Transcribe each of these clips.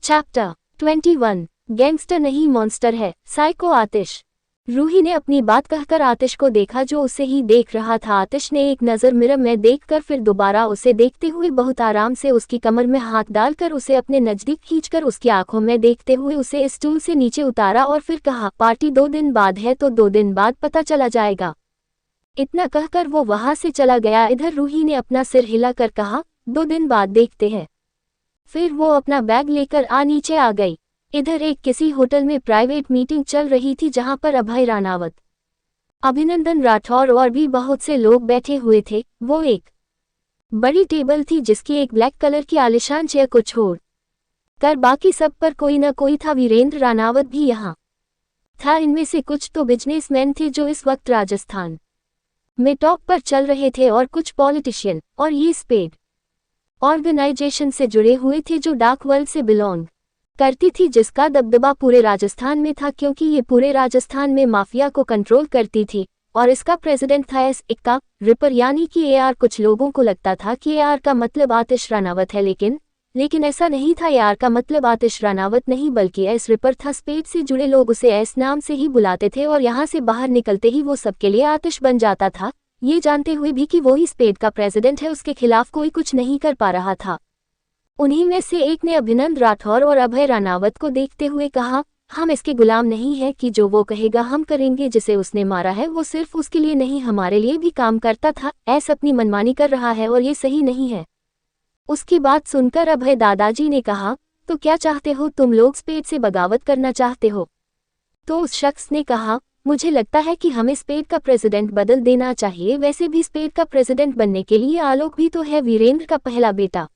Chapter 21 gangster नहीं monster है। Psycho आतिश। रूही ने अपनी बात कहकर आतिश को देखा जो उसे ही देख रहा था। आतिश ने एक नज़र मिरर में देखकर फिर दोबारा उसे देखते हुए बहुत आराम से उसकी कमर में हाथ डालकर उसे अपने नज़दीक खींचकर उसकी आंखों में देखते हुए उसे स्टूल से नीचे उतारा और फिर कहा, पार्टी 2 दिन बाद है तो 2 दिन बाद पता चला जाएगा। इतना कहकर वो वहां से चला गया। इधर रूही ने अपना सिर हिलाकर कहा, 2 दिन बाद देखते हैं। फिर वो अपना बैग लेकर नीचे आ गई। इधर एक किसी होटल में प्राइवेट मीटिंग चल रही थी जहां पर अभय रानावत, अभिनंदन राठौर और भी बहुत से लोग बैठे हुए थे। वो एक बड़ी टेबल थी जिसकी एक ब्लैक कलर की आलिशान चेयर को छोड़ कर बाकी सब पर कोई न कोई था। वीरेंद्र रानावत भी यहाँ था। इनमें से कुछ तो बिजनेसमैन थे जो इस वक्त राजस्थान में टॉप पर चल रहे थे और कुछ पॉलिटिशियन और ये स्पेड ऑर्गेनाइजेशन से जुड़े हुए थे जो डार्क वर्ल्ड से बिलोंग करती थी, जिसका दबदबा पूरे राजस्थान में था क्योंकि ये पूरे राजस्थान में माफिया को कंट्रोल करती थी और इसका प्रेसिडेंट था एस इक्का रिपर यानी कि एआर। कुछ लोगों को लगता था कि एआर का मतलब आतिश रानावत है, लेकिन ऐसा नहीं था। एआर का मतलब आतिश रानावत नहीं बल्कि एस रिपर था। स्पेड से जुड़े लोग उसे एस नाम से ही बुलाते थे और यहाँ से बाहर निकलते ही वो सबके लिए आतिश बन जाता था, ये जानते हुए भी कि वो ही स्पेड का प्रेसिडेंट है। उसके खिलाफ कोई कुछ नहीं कर पा रहा था। उन्हीं में से एक ने अभिनंदन राठौर और अभय रानावत को देखते हुए कहा, हम इसके गुलाम नहीं है कि जो वो कहेगा हम करेंगे। जिसे उसने मारा है वो सिर्फ उसके लिए नहीं हमारे लिए भी काम करता था। ऐस अपनी मनमानी कर रहा है और ये सही नहीं है। उसकी बात सुनकर अभय दादाजी ने कहा, तो क्या चाहते हो तुम लोग? स्पेड से बगावत करना चाहते हो? तो उस शख्स ने कहा, मुझे लगता है कि हमें स्पेड का प्रेसिडेंट बदल देना चाहिए। वैसे भी स्पेड का प्रेसिडेंट बनने के लिए आलोक भी तो है, वीरेंद्र का पहला बेटा।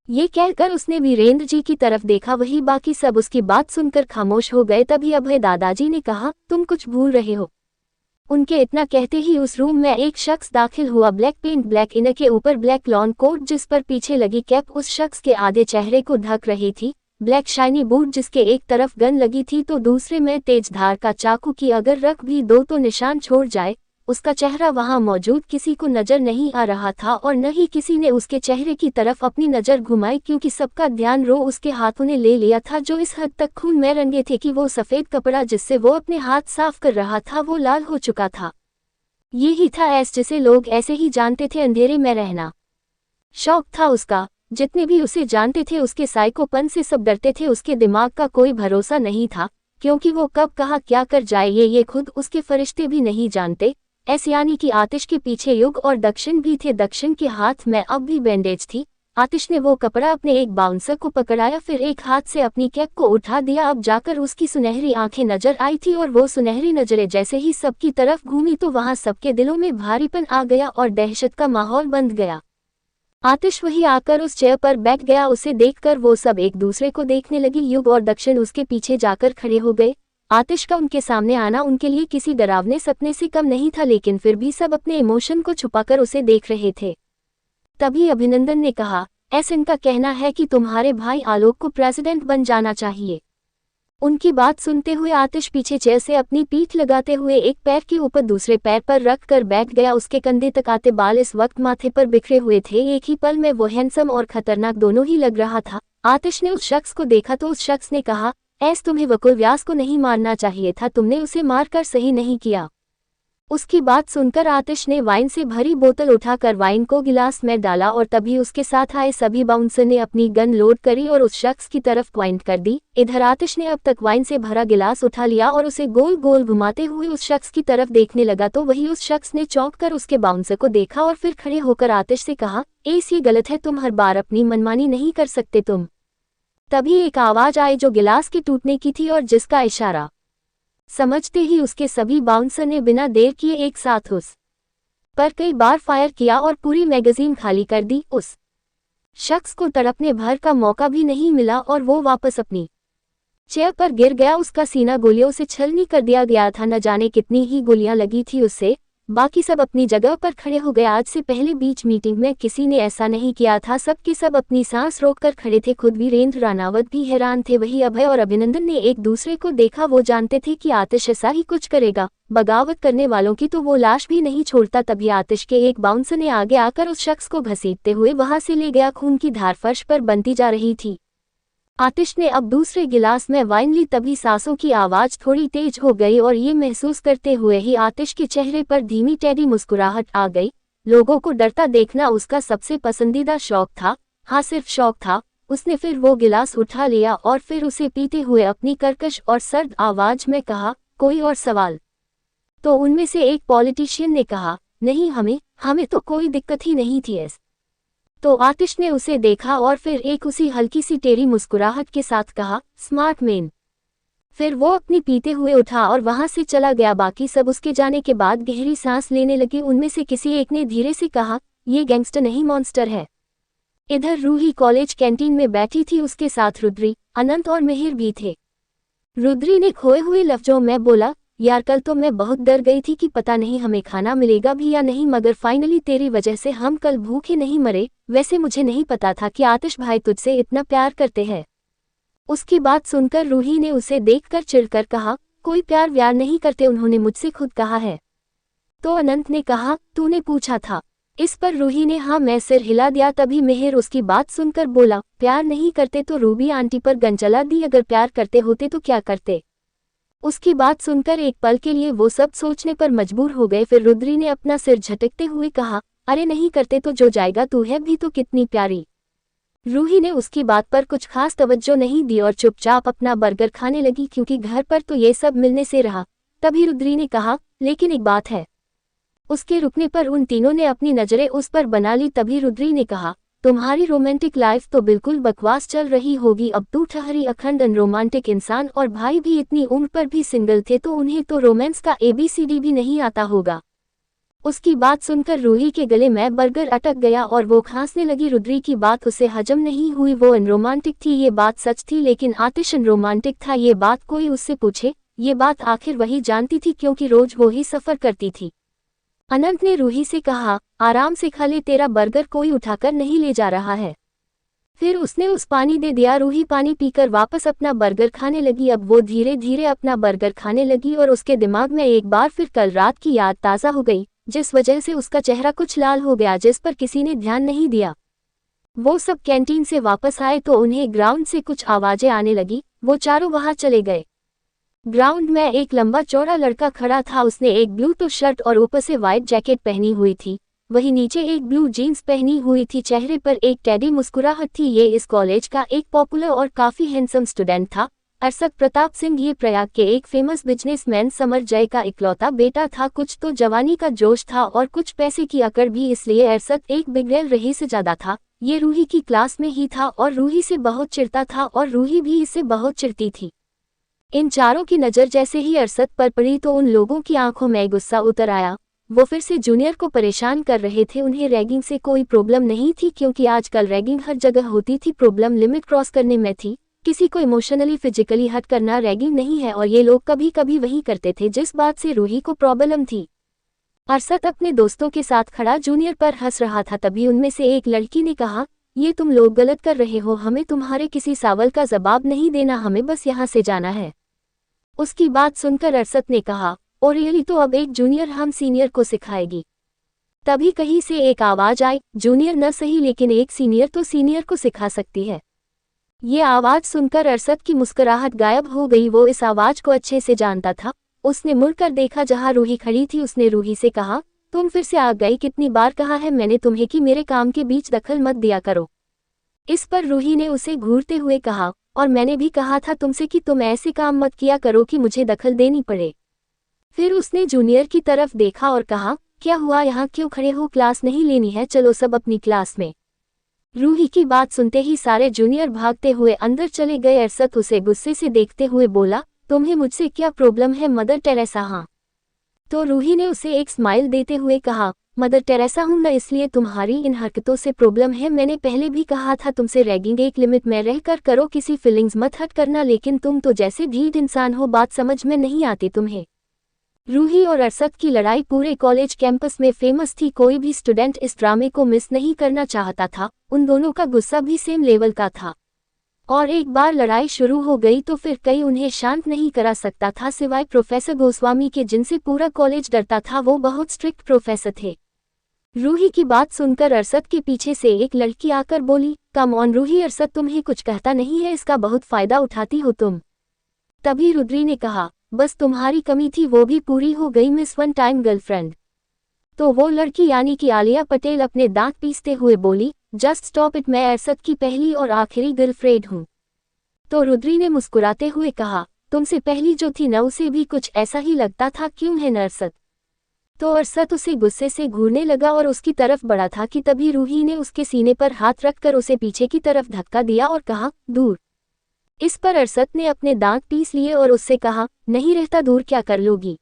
ये कहकर उसने वीरेंद्र जी की तरफ देखा। वही बाकी सब उसकी बात सुनकर खामोश हो गए। तभी अभय दादाजी ने कहा, तुम कुछ भूल रहे हो। उनके इतना कहते ही उस रूम में एक शख्स दाखिल हुआ। ब्लैक पेंट, ब्लैक इनर के ऊपर ब्लैक लॉन कोट जिस पर पीछे लगी कैप उस शख्स के आधे चेहरे को ढक रही थी। ब्लैक शाइनी बूट जिसके एक तरफ गन लगी थी तो दूसरे में तेज धार का चाकू की अगर रख भी दो तो निशान छोड़ जाए। उसका चेहरा वहां मौजूद किसी को नजर नहीं आ रहा था और न ही किसी ने उसके चेहरे की तरफ अपनी नजर घुमाई क्योंकि सबका ध्यान उसके हाथों ने ले लिया था जो इस हद तक खून में रंगे थे कि वो सफेद कपड़ा जिससे वो अपने हाथ साफ कर रहा था वो लाल हो चुका था। ये ही था एस जिसे लोग ऐसे ही जानते थे, अंधेरे में रहना शौक था उसका। जितने भी उसे जानते थे उसके साइकोपन से सब डरते थे। उसके दिमाग का कोई भरोसा नहीं था क्योंकि वो कब कहाँ क्या कर जाए ये खुद उसके फरिश्ते भी नहीं जानते। ऐसे यानी कि आतिश के पीछे युग और दक्षिण भी थे। दक्षिण के हाथ में अब भी बैंडेज थी। आतिश ने वो कपड़ा अपने एक बाउंसर को पकड़ाया, फिर एक हाथ से अपनी कैप को उठा दिया। अब जाकर उसकी सुनहरी आंखें नजर आई थी और वो सुनहरी नजरें जैसे ही सबकी तरफ घूमी तो वहां सबके दिलों में भारीपन आ गया और दहशत का माहौल बन गया। आतिश वही आकर उस चेयर पर बैठ गया। उसे देखकर वो सब एक दूसरे को देखने लगी। युग और दक्षिण उसके पीछे जाकर खड़े हो गए। आतिश का उनके सामने आना उनके लिए किसी डरावने सपने से कम नहीं था, लेकिन फिर भी सब अपने इमोशन को छुपाकर उसे देख रहे थे। तभी अभिनंदन ने कहा, ऐसा इनका कहना है कि तुम्हारे भाई आलोक को प्रेसिडेंट बन जाना चाहिए। उनकी बात सुनते हुए आतिश पीछे चेयर से अपनी पीठ लगाते हुए एक पैर के ऊपर दूसरे पैर पर रख कर बैठ गया। उसके कंधे तक आते बाल इस वक्त माथे पर बिखरे हुए थे। एक ही पल में वो हैंडसम और खतरनाक दोनों ही लग रहा था। आतिश ने उस शख्स को देखा तो उस शख्स ने कहा, ऐस तुम्हें वकुल व्यास को नहीं मारना चाहिए था, तुमने उसे मारकर सही नहीं किया। उसकी बात सुनकर आतिश ने वाइन से भरी बोतल उठाकर वाइन को गिलास में डाला और तभी उसके साथ आए सभी बाउंसर ने अपनी गन लोड करी और उस शख्स की तरफ पॉइंट कर दी। इधर आतिश ने अब तक वाइन से भरा गिलास उठा लिया और उसे गोल गोल घुमाते हुए उस शख्स की तरफ देखने लगा तो वही उस शख्स ने चौंक कर उसके बाउंसर को देखा और फिर खड़े होकर आतिश से कहा, एस ये गलत है, तुम हर बार अपनी मनमानी नहीं कर सकते तुम। तभी एक आवाज आई जो गिलास के टूटने की थी और जिसका इशारा समझते ही उसके सभी बाउंसर ने बिना देर किए एक साथ उस पर कई बार फायर किया और पूरी मैगजीन खाली कर दी। उस शख्स को तड़पने भर का मौका भी नहीं मिला और वो वापस अपनी चेयर पर गिर गया। उसका सीना गोलियों से छलनी कर दिया गया था। न जाने कितनी ही गोलियां लगी थी उससे। बाकी सब अपनी जगह पर खड़े हो गए। आज से पहले बीच मीटिंग में किसी ने ऐसा नहीं किया था। सबके सब अपनी सांस रोककर खड़े थे। खुद वीरेंद्र रानावत भी हैरान थे। वही अभय और अभिनंदन ने एक दूसरे को देखा। वो जानते थे कि आतिश ऐसा ही कुछ करेगा। बगावत करने वालों की तो वो लाश भी नहीं छोड़ता। तभी आतिश के एक बाउंसर ने आगे आकर उस शख्स को घसीटते हुए वहां से ले गया। खून की धार फर्श पर बनती जा रही थी। आतिश ने अब दूसरे गिलास में वाइन ली, तभी सांसों की आवाज थोड़ी तेज हो गई और ये महसूस करते हुए ही आतिश के चेहरे पर धीमी टेढ़ी मुस्कुराहट आ गई। लोगों को डरता देखना उसका सबसे पसंदीदा शौक था। हाँ, सिर्फ शौक था। उसने फिर वो गिलास उठा लिया और फिर उसे पीते हुए अपनी कर्कश और सर्द आवाज में कहा, कोई और सवाल? तो उनमें से एक पॉलिटिशियन ने कहा, नहीं, हमें तो कोई दिक्कत ही नहीं थी। तो आतिश ने उसे देखा और फिर एक उसी हल्की सी टेढ़ी मुस्कुराहट के साथ कहा, स्मार्ट मैन। फिर वो अपनी पीते हुए उठा और वहां से चला गया। बाकी सब उसके जाने के बाद गहरी सांस लेने लगे। उनमें से किसी एक ने धीरे से कहा, ये गैंगस्टर नहीं मॉन्स्टर है। इधर रूही कॉलेज कैंटीन में बैठी थी, उसके साथ रुद्री, अनंत और मिहिर भी थे। रुद्री ने खोए हुए लफ्जों में बोला, यार कल तो मैं बहुत डर गई थी कि पता नहीं हमें खाना मिलेगा भी या नहीं, मगर फाइनली तेरी वजह से हम कल भूखे नहीं मरे। वैसे मुझे नहीं पता था कि आतिश भाई तुझसे इतना प्यार करते हैं। उसकी बात सुनकर रूही ने उसे देखकर चिढ़कर कहा, कोई प्यार व्यार नहीं करते, उन्होंने मुझसे खुद कहा है। तो अनंत ने कहा, तूने पूछा था? इस पर रूही ने हाँ मैं सिर हिला दिया। तभी मिहिर उसकी बात सुनकर बोला, प्यार नहीं करते तो रूबी आंटी पर गन चला दी, अगर प्यार करते होते तो क्या करते? उसकी बात सुनकर एक पल के लिए वो सब सोचने पर मजबूर हो गए। फिर रुद्री ने अपना सिर झटकते हुए कहा, अरे नहीं करते तो जो जाएगा, तू है भी तो कितनी प्यारी। रूही ने उसकी बात पर कुछ खास तवज्जो नहीं दी और चुपचाप अपना बर्गर खाने लगी, क्योंकि घर पर तो ये सब मिलने से रहा। तभी रुद्री ने कहा, लेकिन एक बात है। उसके रुकने पर उन तीनों ने अपनी नजरें उस पर बना ली। तभी रुद्री ने कहा, तुम्हारी रोमांटिक लाइफ तो बिल्कुल बकवास चल रही होगी। अब तू ठहरी अखंड अनरोमांटिक इंसान, और भाई भी इतनी उम्र पर भी सिंगल थे, तो उन्हें तो रोमांस का ABCD भी नहीं आता होगा। उसकी बात सुनकर रूही के गले में बर्गर अटक गया और वो खांसने लगी। रुद्री की बात उसे हजम नहीं हुई। वो अनरोमांटिक थी, ये बात सच थी, लेकिन आतिश अनरोमांटिक था, ये बात कोई उससे पूछे? ये बात आखिर वही जानती थी, क्योंकि रोज वो ही सफर करती थी। अनंत ने रूही से कहा, आराम से खा ले, तेरा बर्गर कोई उठाकर नहीं ले जा रहा है। फिर उसने उस पानी दे दिया। रूही पानी पीकर वापस अपना बर्गर खाने लगी। अब वो धीरे धीरे अपना बर्गर खाने लगी और उसके दिमाग में एक बार फिर कल रात की याद ताज़ा हो गई, जिस वजह से उसका चेहरा कुछ लाल हो गया, जिस पर किसी ने ध्यान नहीं दिया। वो सब कैंटीन से वापस आए तो उन्हें ग्राउंड से कुछ आवाजें आने लगी। वो चारों वहां चले गए। ग्राउंड में एक लंबा चौड़ा लड़का खड़ा था। उसने एक ब्लू तो शर्ट और ऊपर से व्हाइट जैकेट पहनी हुई थी, वहीं नीचे एक ब्लू जीन्स पहनी हुई थी। चेहरे पर एक टेढ़ी मुस्कुराहट थी। ये इस कॉलेज का एक पॉपुलर और काफी हैंडसम स्टूडेंट था, अरशद प्रताप सिंह। ये प्रयाग के एक फेमस बिजनेसमैन समर जय का इकलौता बेटा था। कुछ तो जवानी का जोश था और कुछ पैसे की अकड़ भी, इसलिए अरशद एक बिगड़ैल रही से ज्यादा था। ये रूही की क्लास में ही था और रूही से बहुत चिढ़ता था और रूही भी इससे बहुत चिढ़ती थी। इन चारों की नज़र जैसे ही अरशद पर पड़ी तो उन लोगों की आंखों में गुस्सा उतर आया। वो फिर से जूनियर को परेशान कर रहे थे। उन्हें रैगिंग से कोई प्रॉब्लम नहीं थी, क्योंकि आजकल रैगिंग हर जगह होती थी। प्रॉब्लम लिमिट क्रॉस करने में थी। किसी को इमोशनली फिजिकली हर्ट करना रैगिंग नहीं है, और ये लोग कभी कभी वही करते थे, जिस बात से रूही को प्रॉब्लम थी। अरशद अपने दोस्तों के साथ खड़ा जूनियर पर हंस रहा था। तभी उनमें से एक लड़की ने कहा, ये तुम लोग गलत कर रहे हो, हमें तुम्हारे किसी सवाल का जवाब नहीं देना, हमें बस यहाँ से जाना है। उसकी बात सुनकर अरशद ने कहा, ओ रियली? तो अब एक जूनियर हम सीनियर को सिखाएगी। तभी कहीं से एक आवाज आई, जूनियर न सही लेकिन एक सीनियर तो सीनियर को सिखा सकती है। ये आवाज सुनकर अरशद की मुस्कुराहट गायब हो गई। वो इस आवाज को अच्छे से जानता था। उसने मुड़कर देखा जहां रूही खड़ी थी। उसने रूही से कहा, तुम फिर से आ गई, कितनी बार कहा है मैंने तुम्हें कि मेरे काम के बीच दखल मत दिया करो। इस पर रूही ने उसे घूरते हुए कहा, और मैंने भी कहा था तुमसे कि तुम ऐसे काम मत किया करो कि मुझे दखल देनी पड़े। फिर उसने जूनियर की तरफ देखा और कहा, क्या हुआ, यहाँ क्यों खड़े हो? क्लास नहीं लेनी है? चलो सब अपनी क्लास में। रूही की बात सुनते ही सारे जूनियर भागते हुए अंदर चले गए। अरशद उसे गुस्से से देखते हुए बोला, तुम्हें मुझसे क्या प्रॉब्लम है मदर टेरेसा? हाँ। तो रूही ने उसे एक स्माइल देते हुए कहा, मदर टेरेसा हूं ना, इसलिए तुम्हारी इन हरकतों से प्रॉब्लम है। मैंने पहले भी कहा था तुमसे रैगिंग एक लिमिट में रहकर करो, किसी फीलिंग्स मत हर्ट करना, लेकिन तुम तो जैसे ढीठ इंसान हो, बात समझ में नहीं आती तुम्हें। रूही और अरशद की लड़ाई पूरे कॉलेज कैंपस में फेमस थी। कोई भी स्टूडेंट इस ड्रामे को मिस नहीं करना चाहता था। उन दोनों का गुस्सा भी सेम लेवल का था, और एक बार लड़ाई शुरू हो गई तो फिर कई उन्हें शांत नहीं करा सकता था, सिवाय प्रोफेसर गोस्वामी के, जिनसे पूरा कॉलेज डरता था। वो बहुत स्ट्रिक्ट प्रोफेसर थे। रूही की बात सुनकर अरशद के पीछे से एक लड़की आकर बोली, कम ऑन रूही, अरशद तुम्हें कुछ कहता नहीं है, इसका बहुत फायदा उठाती हो तुम। तभी रुद्री ने कहा, बस तुम्हारी कमी थी वो भी पूरी हो गई मिस वन टाइम गर्लफ्रेंड। तो वो लड़की यानी कि आलिया पटेल अपने दांत पीसते हुए बोली, जस्ट स्टॉप इट, मैं अरशद की पहली और आखिरी गर्लफ्रेंड हूँ। तो रुद्री ने मुस्कुराते हुए कहा, तुमसे पहली जो थी न उसे भी कुछ ऐसा ही लगता था, क्यों है न अरशद? तो अरशद उसे गुस्से से घूरने लगा और उसकी तरफ बढ़ा था कि तभी रूही ने उसके सीने पर हाथ रखकर उसे पीछे की तरफ धक्का दिया और कहा, दूर। इस पर अरशद ने अपने दांत पीस लिए और उससे कहा, नहीं रहता दूर, क्या कर लोगी?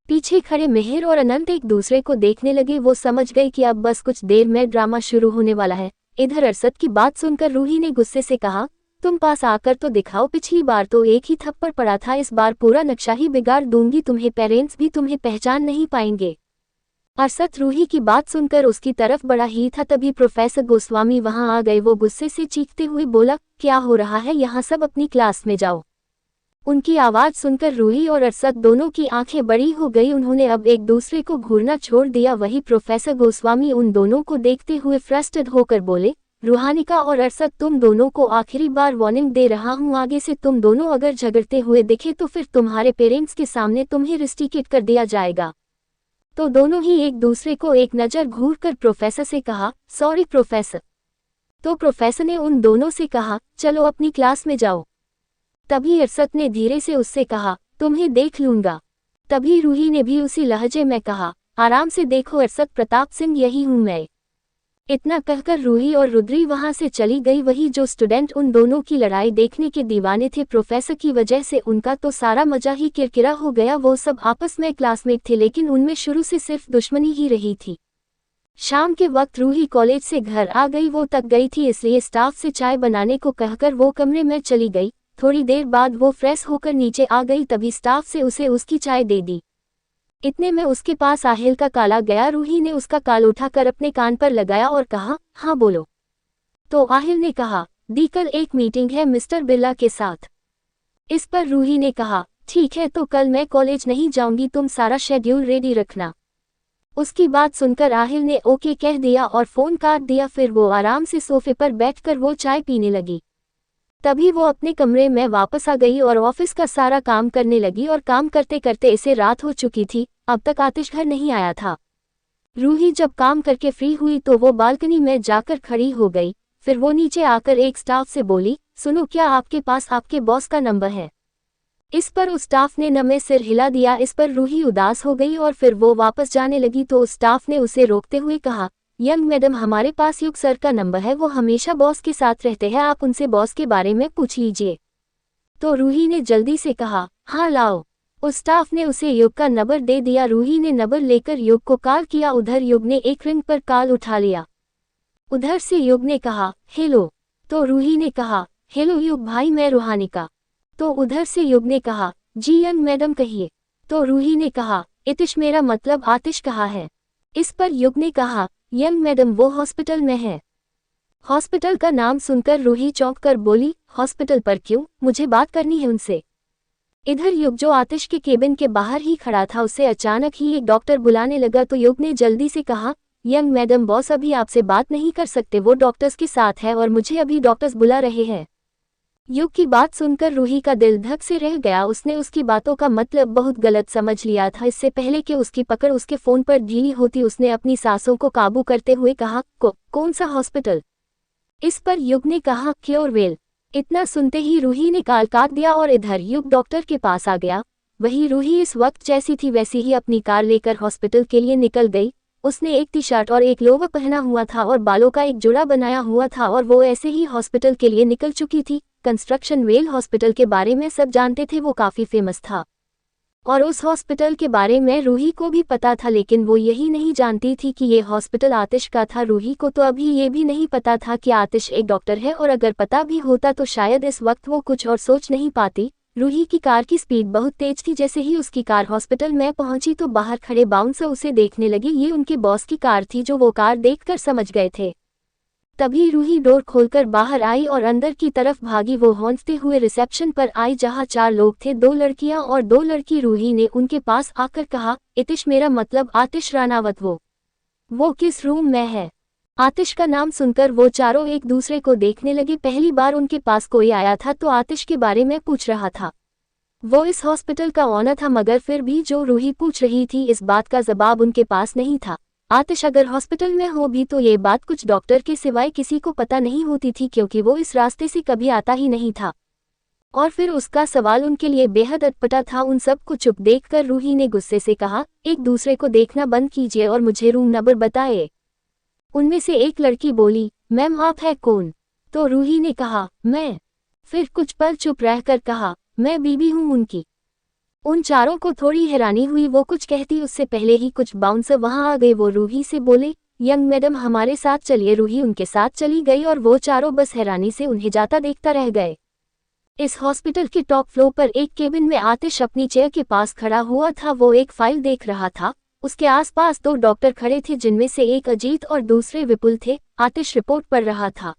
पीछे खड़े मेहर और अनंत एक दूसरे को देखने लगे। वो समझ गए कि अब बस कुछ देर में ड्रामा शुरू होने वाला है। इधर अरशद की बात सुनकर रूही ने गुस्से से कहा, तुम पास आकर तो दिखाओ, पिछली बार तो एक ही थप्पड़ पड़ा था, इस बार पूरा नक्शा ही बिगाड़ दूंगी, तुम्हें पेरेंट्स भी तुम्हें पहचान नहीं पाएंगे। अरशद रूही की बात सुनकर उसकी तरफ बढ़ा ही था, तभी प्रोफेसर गोस्वामी वहां आ गए। वो गुस्से से चीखते हुए बोला, क्या हो रहा है यहाँ, सब अपनी क्लास में जाओ। उनकी आवाज सुनकर रूही और अरशद दोनों की आंखें बड़ी हो गई। उन्होंने अब एक दूसरे को घूरना छोड़ दिया। वही प्रोफेसर गोस्वामी उन दोनों को देखते हुए फ्रस्ट्रेटेड होकर बोले, रूहानिका और अरशद, तुम दोनों को आखिरी बार वार्निंग दे रहा हूं, आगे से तुम दोनों अगर झगड़ते हुए दिखे तो फिर तुम्हारे पेरेंट्स के सामने तुम्हें रिस्ट्रिकेट कर दिया जाएगा। तो दोनों ही एक दूसरे को एक नज़र घूरकर प्रोफेसर से कहा, सॉरी प्रोफेसर। तो प्रोफेसर ने उन दोनों से कहा, चलो अपनी क्लास में जाओ। तभी अरशद ने धीरे से उससे कहा, तुम्हें देख लूंगा। तभी रूही ने भी उसी लहजे में कहा, आराम से देखो अरशद, प्रताप सिंह यही हूं मैं। इतना कहकर रूही और रुद्री वहां से चली गई। वही जो स्टूडेंट उन दोनों की लड़ाई देखने के दीवाने थे, प्रोफेसर की वजह से उनका तो सारा मजा ही किरकिरा हो गया। वो सब आपस में क्लासमेट थे, लेकिन उनमें शुरू से सिर्फ दुश्मनी ही रही थी। शाम के वक्त रूही कॉलेज से घर आ गई। वो तक गई थी, इसलिए स्टाफ से चाय बनाने को कहकर वो कमरे में चली गई। थोड़ी देर बाद वो फ्रेश होकर नीचे आ गई, तभी स्टाफ से उसे उसकी चाय दे दी। इतने में उसके पास आहिल का काल आ गया। रूही ने उसका काल उठाकर अपने कान पर लगाया और कहा, हाँ बोलो। तो आहिल ने कहा, दी कल एक मीटिंग है मिस्टर बिरला के साथ। इस पर रूही ने कहा, ठीक है, तो कल मैं कॉलेज नहीं जाऊंगी, तुम सारा शेड्यूल रेडी रखना। उसकी बात सुनकर आहिल ने ओके कह दिया और फोन काट दिया। फिर वो आराम से सोफे पर बैठकर वो चाय पीने लगी। तभी वो अपने कमरे में वापस आ गई और ऑफिस का सारा काम करने लगी। और काम करते करते इसे रात हो चुकी थी। अब तक आतिश घर नहीं आया था। रूही जब काम करके फ्री हुई तो वो बालकनी में जाकर खड़ी हो गई। फिर वो नीचे आकर एक स्टाफ से बोली, सुनो, क्या आपके पास आपके बॉस का नंबर है? इस पर उस स्टाफ ने न में सिर हिला दिया। इस पर रूही उदास हो गई और फिर वो वापस जाने लगी तो उस स्टाफ ने उसे रोकते हुए कहा, यंग मैडम, हमारे पास युग सर का नंबर है, वो हमेशा बॉस के साथ रहते हैं, आप उनसे बॉस के बारे में पूछ लीजिए। तो रूही ने जल्दी से कहा, हाँ लाओ। उस स्टाफ ने उसे युग का नंबर दे दिया। रूही ने नंबर लेकर युग को कॉल किया। उधर युग ने एक रिंग पर कॉल उठा लिया। उधर से युग ने कहा, हेलो। तो रूही ने कहा, हेलो युग भाई, मैं रूहानिका। तो उधर से युग ने कहा, जी यंग मैडम कहिए। तो रूही ने कहा, इतिश, मेरा मतलब आतिश कहाँ है? इस पर युग ने कहा, यंग मैडम वो हॉस्पिटल में है। हॉस्पिटल का नाम सुनकर रूही चौंक कर बोली, हॉस्पिटल पर क्यों, मुझे बात करनी है उनसे। इधर युग जो आतिश के केबिन के बाहर ही खड़ा था, उसे अचानक ही एक डॉक्टर बुलाने लगा। तो युग ने जल्दी से कहा, यंग मैडम, बॉस अभी आपसे बात नहीं कर सकते, वो डॉक्टर्स के साथ है और मुझे अभी डॉक्टर्स बुला रहे हैं। युग की बात सुनकर रूही का दिल धक से रह गया। उसने उसकी बातों का मतलब बहुत गलत समझ लिया था। इससे पहले कि उसकी पकड़ उसके फोन पर ढीली होती, उसने अपनी सांसों को काबू करते हुए कहा, कौन सा हॉस्पिटल? इस पर युग ने कहा, क्योरवेल। इतना सुनते ही रूही ने कॉल काट दिया और इधर युग डॉक्टर के पास आ गया। वही रूही इस वक्त जैसी थी वैसी ही अपनी कार लेकर हॉस्पिटल के लिए निकल गई। उसने एक टी शर्ट और एक लोवर पहना हुआ था और बालों का एक जुड़ा बनाया हुआ था और वो ऐसे ही हॉस्पिटल के लिए निकल चुकी थी। कंस्ट्रक्शन वेल हॉस्पिटल के बारे में सब जानते थे, वो काफी फेमस था और उस हॉस्पिटल के बारे में रूही को भी पता था, लेकिन वो यही नहीं जानती थी कि ये हॉस्पिटल आतिश का था। रूही को तो अभी ये भी नहीं पता था कि आतिश एक डॉक्टर है, और अगर पता भी होता तो शायद इस वक्त वो कुछ और सोच नहीं पाती। रूही की कार की स्पीड बहुत तेज थी। जैसे ही उसकी कार हॉस्पिटल में पहुंची तो बाहर खड़े बाउंसर उसे देखने लगे। ये उनके बॉस की कार थी जो वो कार देखकर समझ गए थे। तभी रूही डोर खोलकर बाहर आई और अंदर की तरफ भागी। वो हौंसते हुए रिसेप्शन पर आई जहां 4 लोग थे, 2 लड़कियां और 2 लड़की। रूही ने उनके पास आकर कहा, इतिश, मेरा मतलब आतिश रानावत वो वो किस रूम में है? आतिश का नाम सुनकर वो चारों एक दूसरे को देखने लगे। पहली बार उनके पास कोई आया था तो आतिश के बारे में पूछ रहा था। वो इस हॉस्पिटल का ओनर था, मगर फिर भी जो रूही पूछ रही थी इस बात का जवाब उनके पास नहीं था। आतिश अगर हॉस्पिटल में हो भी तो ये बात कुछ डॉक्टर के सिवाय किसी को पता नहीं होती थी, क्योंकि वो इस रास्ते से कभी आता ही नहीं था। और फिर उसका सवाल उनके लिए बेहद अटपटा था। उन सब को चुप देखकर रूही ने गुस्से से कहा, एक दूसरे को देखना बंद कीजिए और मुझे रूम नंबर बताए। उनमें से एक लड़की बोली, मैम आप है कौन? तो रूही ने कहा, मैं। फिर कुछ पल चुप रहकर कहा, मैं बीबी हूँ उनकी। उन चारों को थोड़ी हैरानी हुई। वो कुछ कहती उससे पहले ही कुछ बाउंसर वहां आ गए। वो रूही से बोले, यंग मैडम हमारे साथ चलिए। रूही उनके साथ चली गई और वो चारों बस हैरानी से उन्हें जाता देखता रह गए। इस हॉस्पिटल के टॉप फ्लोर पर एक केबिन में आतिश अपनी चेयर के पास खड़ा हुआ था। वो एक फाइल देख रहा था। उसके आसपास दो डॉक्टर खड़े थे, जिनमें से एक अजीत और दूसरे विपुल थे। आतिश रिपोर्ट पढ़ रहा था।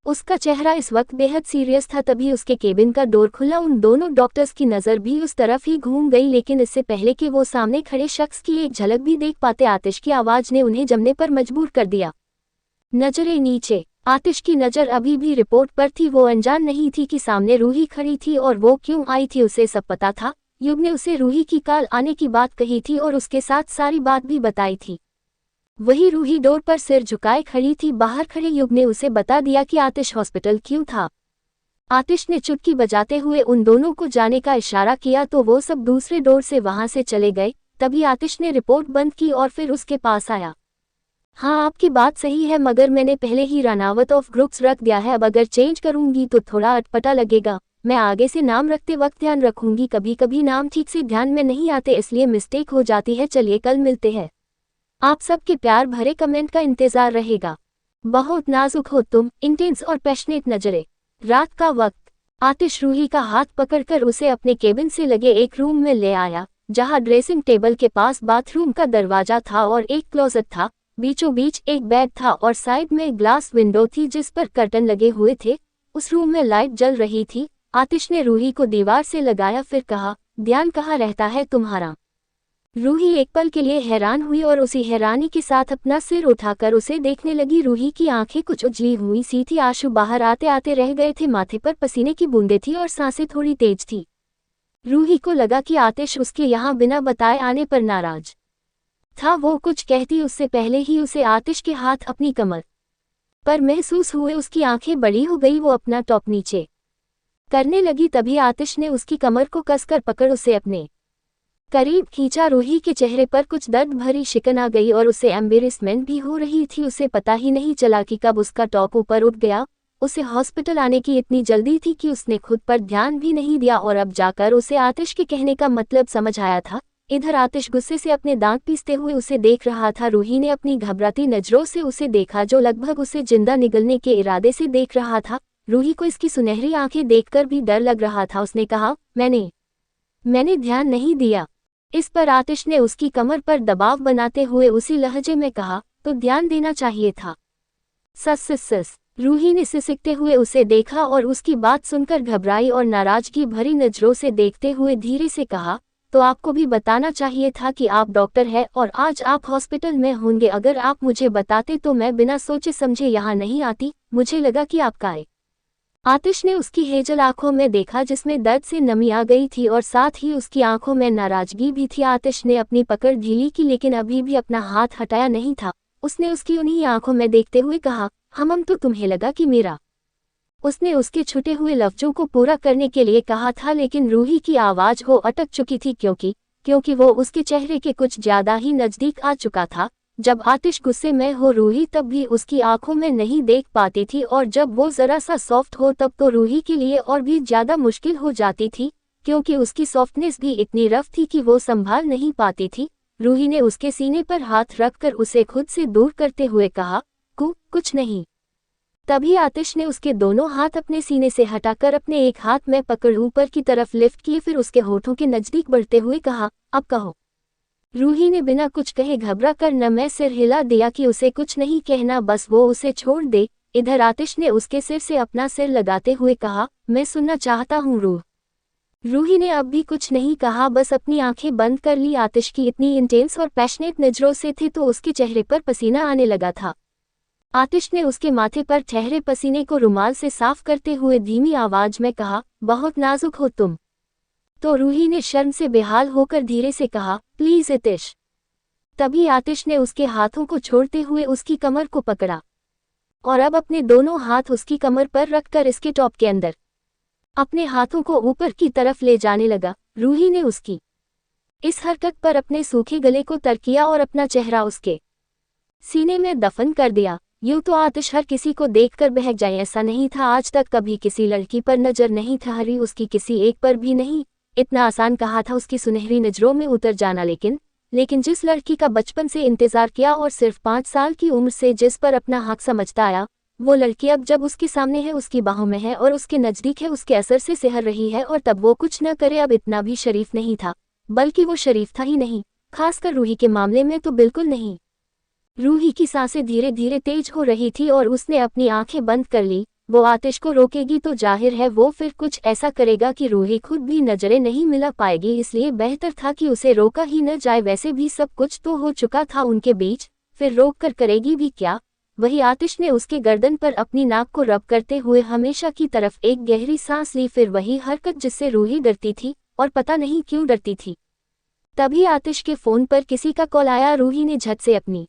उसका चेहरा इस वक्त बेहद सीरियस था। तभी उसके केबिन का डोर खुला। उन दोनों डॉक्टर्स की नज़र भी उस तरफ ही घूम गई, लेकिन इससे पहले कि वो सामने खड़े शख्स की एक झलक भी देख पाते, आतिश की आवाज़ ने उन्हें जमने पर मजबूर कर दिया। नजरें नीचे। आतिश की नज़र अभी भी रिपोर्ट पर थी। वो अनजान नहीं थी कि सामने रूही खड़ी थी और वो क्यों आई थी, उसे सब पता था। युग ने उसे रूही की कॉल आने की बात कही थी और उसके साथ सारी बात भी बताई थी। वही रूही डोर पर सिर झुकाए खड़ी थी। बाहर खड़े युग ने उसे बता दिया कि आतिश हॉस्पिटल क्यों था। आतिश ने चुटकी बजाते हुए उन दोनों को जाने का इशारा किया तो वो सब दूसरे डोर से वहां से चले गए। तभी आतिश ने रिपोर्ट बंद की और फिर उसके पास आया। हाँ आपकी बात सही है, मगर मैंने पहले ही रनावत ऑफ ग्रुप्स रख दिया है। अब अगर चेंज करूंगी तो थोड़ा अटपटा लगेगा। मैं आगे से नाम रखते वक्त ध्यान रखूंगी। कभी कभी नाम ठीक से ध्यान में नहीं आते, इसलिए मिस्टेक हो जाती है। चलिए कल मिलते हैं। आप सबके प्यार भरे कमेंट का इंतजार रहेगा। बहुत नाजुक हो तुम, इंटेंस और पैशनेट नजरें। रात का वक्त। आतिश रूही का हाथ पकड़कर उसे अपने केबिन से लगे एक रूम में ले आया, जहां ड्रेसिंग टेबल के पास बाथरूम का दरवाजा था और एक क्लोजेट था। बीचों बीच एक बेड था और साइड में ग्लास विंडो थी जिस पर कर्टन लगे हुए थे। उस रूम में लाइट जल रही थी। आतिश ने रूही को दीवार से लगाया, फिर कहा, ध्यान कहाँ रहता है तुम्हारा? रूही एक पल के लिए हैरान हुई और उसी हैरानी के साथ अपना सिर उठाकर उसे देखने लगी। रूही की आंखें कुछ उजली हुई सी थी। आंसू बाहर आते आते रह गए थे। माथे पर पसीने की बूंदें थी और सांसें थोड़ी तेज थी। रूही को लगा कि आतिश उसके यहाँ बिना बताए आने पर नाराज था। वो कुछ कहती उससे पहले ही उसे आतिश के हाथ अपनी कमर पर महसूस हुए। उसकी आंखें बड़ी हो गई। वो अपना टॉप नीचे करने लगी, तभी आतिश ने उसकी कमर को कसकर पकड़ उसे अपने करीब खींचा। रूही के चेहरे पर कुछ दर्द भरी शिकन आ गई और उसे एम्बेरसमेंट भी हो रही थी। उसे पता ही नहीं चला कि कब उसका टॉप ऊपर उठ गया। उसे हॉस्पिटल आने की इतनी जल्दी थी कि उसने खुद पर ध्यान भी नहीं दिया और अब जाकर उसे आतिश के कहने का मतलब समझ आया था। इधर आतिश गुस्से से अपने दांत पीसते हुए उसे देख रहा था। रूही ने अपनी घबराती नजरों से उसे देखा, जो लगभग उसे जिंदा निगलने के इरादे से देख रहा था। रूही को इसकी सुनहरी आंखें देखकर भी डर लग रहा था। उसने कहा, मैंने ध्यान नहीं दिया। इस पर आतिश ने उसकी कमर पर दबाव बनाते हुए उसी लहजे में कहा, तो ध्यान देना चाहिए था। सस। रूही ने सिसकते हुए उसे देखा और उसकी बात सुनकर घबराई और नाराजगी भरी नजरों से देखते हुए धीरे से कहा, तो आपको भी बताना चाहिए था कि आप डॉक्टर हैं और आज आप हॉस्पिटल में होंगे। अगर आप मुझे बताते तो मैं बिना सोचे समझे यहाँ नहीं आती। मुझे लगा कि आप आए। आतिश ने उसकी हेजल आंखों में देखा, जिसमें दर्द से नमी आ गई थी और साथ ही उसकी आंखों में नाराजगी भी थी। आतिश ने अपनी पकड़ ढीली की, लेकिन अभी भी अपना हाथ हटाया नहीं था। उसने उसकी उन्हीं आंखों में देखते हुए कहा, हम तो तुम्हें लगा कि मेरा। उसने उसके छूटे हुए लफ्जों को पूरा करने के लिए कहा था, लेकिन रूही की आवाज हो अटक चुकी थी, क्योंकि वो उसके चेहरे के कुछ ज्यादा ही नजदीक आ चुका था। जब आतिश गुस्से में हो रूही तब भी उसकी आंखों में नहीं देख पाती थी, और जब वो जरा सा सॉफ्ट हो तब तो रूही के लिए और भी ज्यादा मुश्किल हो जाती थी, क्योंकि उसकी सॉफ्टनेस भी इतनी रफ थी कि वो संभाल नहीं पाती थी। रूही ने उसके सीने पर हाथ रखकर उसे खुद से दूर करते हुए कहा, कुछ नहीं। तभी आतिश ने उसके दोनों हाथ अपने सीने से हटाकर अपने एक हाथ में पकड़ ऊपर की तरफ लिफ्ट किए, फिर उसके होठों के नजदीक बढ़ते हुए कहा, अब कहो। रूही ने बिना कुछ कहे घबरा कर नमे सिर हिला दिया कि उसे कुछ नहीं कहना, बस वो उसे छोड़ दे। इधर आतिश ने उसके सिर से अपना सिर लगाते हुए कहा, मैं सुनना चाहता हूँ रूह। रूही ने अब भी कुछ नहीं कहा, बस अपनी आंखें बंद कर ली। आतिश की इतनी इंटेंस और पैशनेट नजरों से थे तो उसके चेहरे पर पसीना आने लगा था। आतिश ने उसके माथे पर ठहरे पसीने को रुमाल से साफ करते हुए धीमी आवाज में कहा, बहुत नाजुक हो तुम। तो रूही ने शर्म से बेहाल होकर धीरे से कहा, प्लीज आतिश। तभी आतिश ने उसके हाथों को छोड़ते हुए उसकी कमर को पकड़ा और अब अपने दोनों हाथ उसकी कमर पर रखकर इसके टॉप के अंदर अपने हाथों को ऊपर की तरफ ले जाने लगा। रूही ने उसकी इस हरकत पर अपने सूखे गले को तर किया और अपना चेहरा उसके सीने में दफन कर दिया। यूं तो आतिश हर किसी को देखकर बहक जाए, ऐसा नहीं था। आज तक कभी किसी लड़की पर नजर नहीं ठहरी, उसकी किसी एक पर भी नहीं। इतना आसान कहा था उसकी सुनहरी नजरों में उतर जाना, लेकिन जिस लड़की का बचपन से इंतजार किया और सिर्फ 5 साल की उम्र से जिस पर अपना हक समझता आया, वो लड़की अब जब उसके सामने है, उसकी बाहों में है और उसके नजदीक है, उसके असर से सिहर रही है। और तब वो कुछ न करे। अब इतना भी शरीफ नहीं था, बल्कि वो शरीफ था ही नहीं, खासकर रूही के मामले में तो बिल्कुल नहीं। रूही की सांसें धीरे धीरे तेज हो रही थी और उसने अपनी आंखें बंद कर ली। वो आतिश को रोकेगी तो जाहिर है वो फिर कुछ ऐसा करेगा कि रूही खुद भी नजरें नहीं मिला पाएगी, इसलिए बेहतर था कि उसे रोका ही न जाए। वैसे भी सब कुछ तो हो चुका था उनके बीच, फिर रोक कर करेगी भी क्या। वही आतिश ने उसके गर्दन पर अपनी नाक को रब करते हुए हमेशा की तरफ एक गहरी सांस ली। फिर वही हरकत जिससे रूही डरती थी और पता नहीं क्यों डरती थी। तभी आतिश के फोन पर किसी का कॉल आया। रूही ने झट से अपनी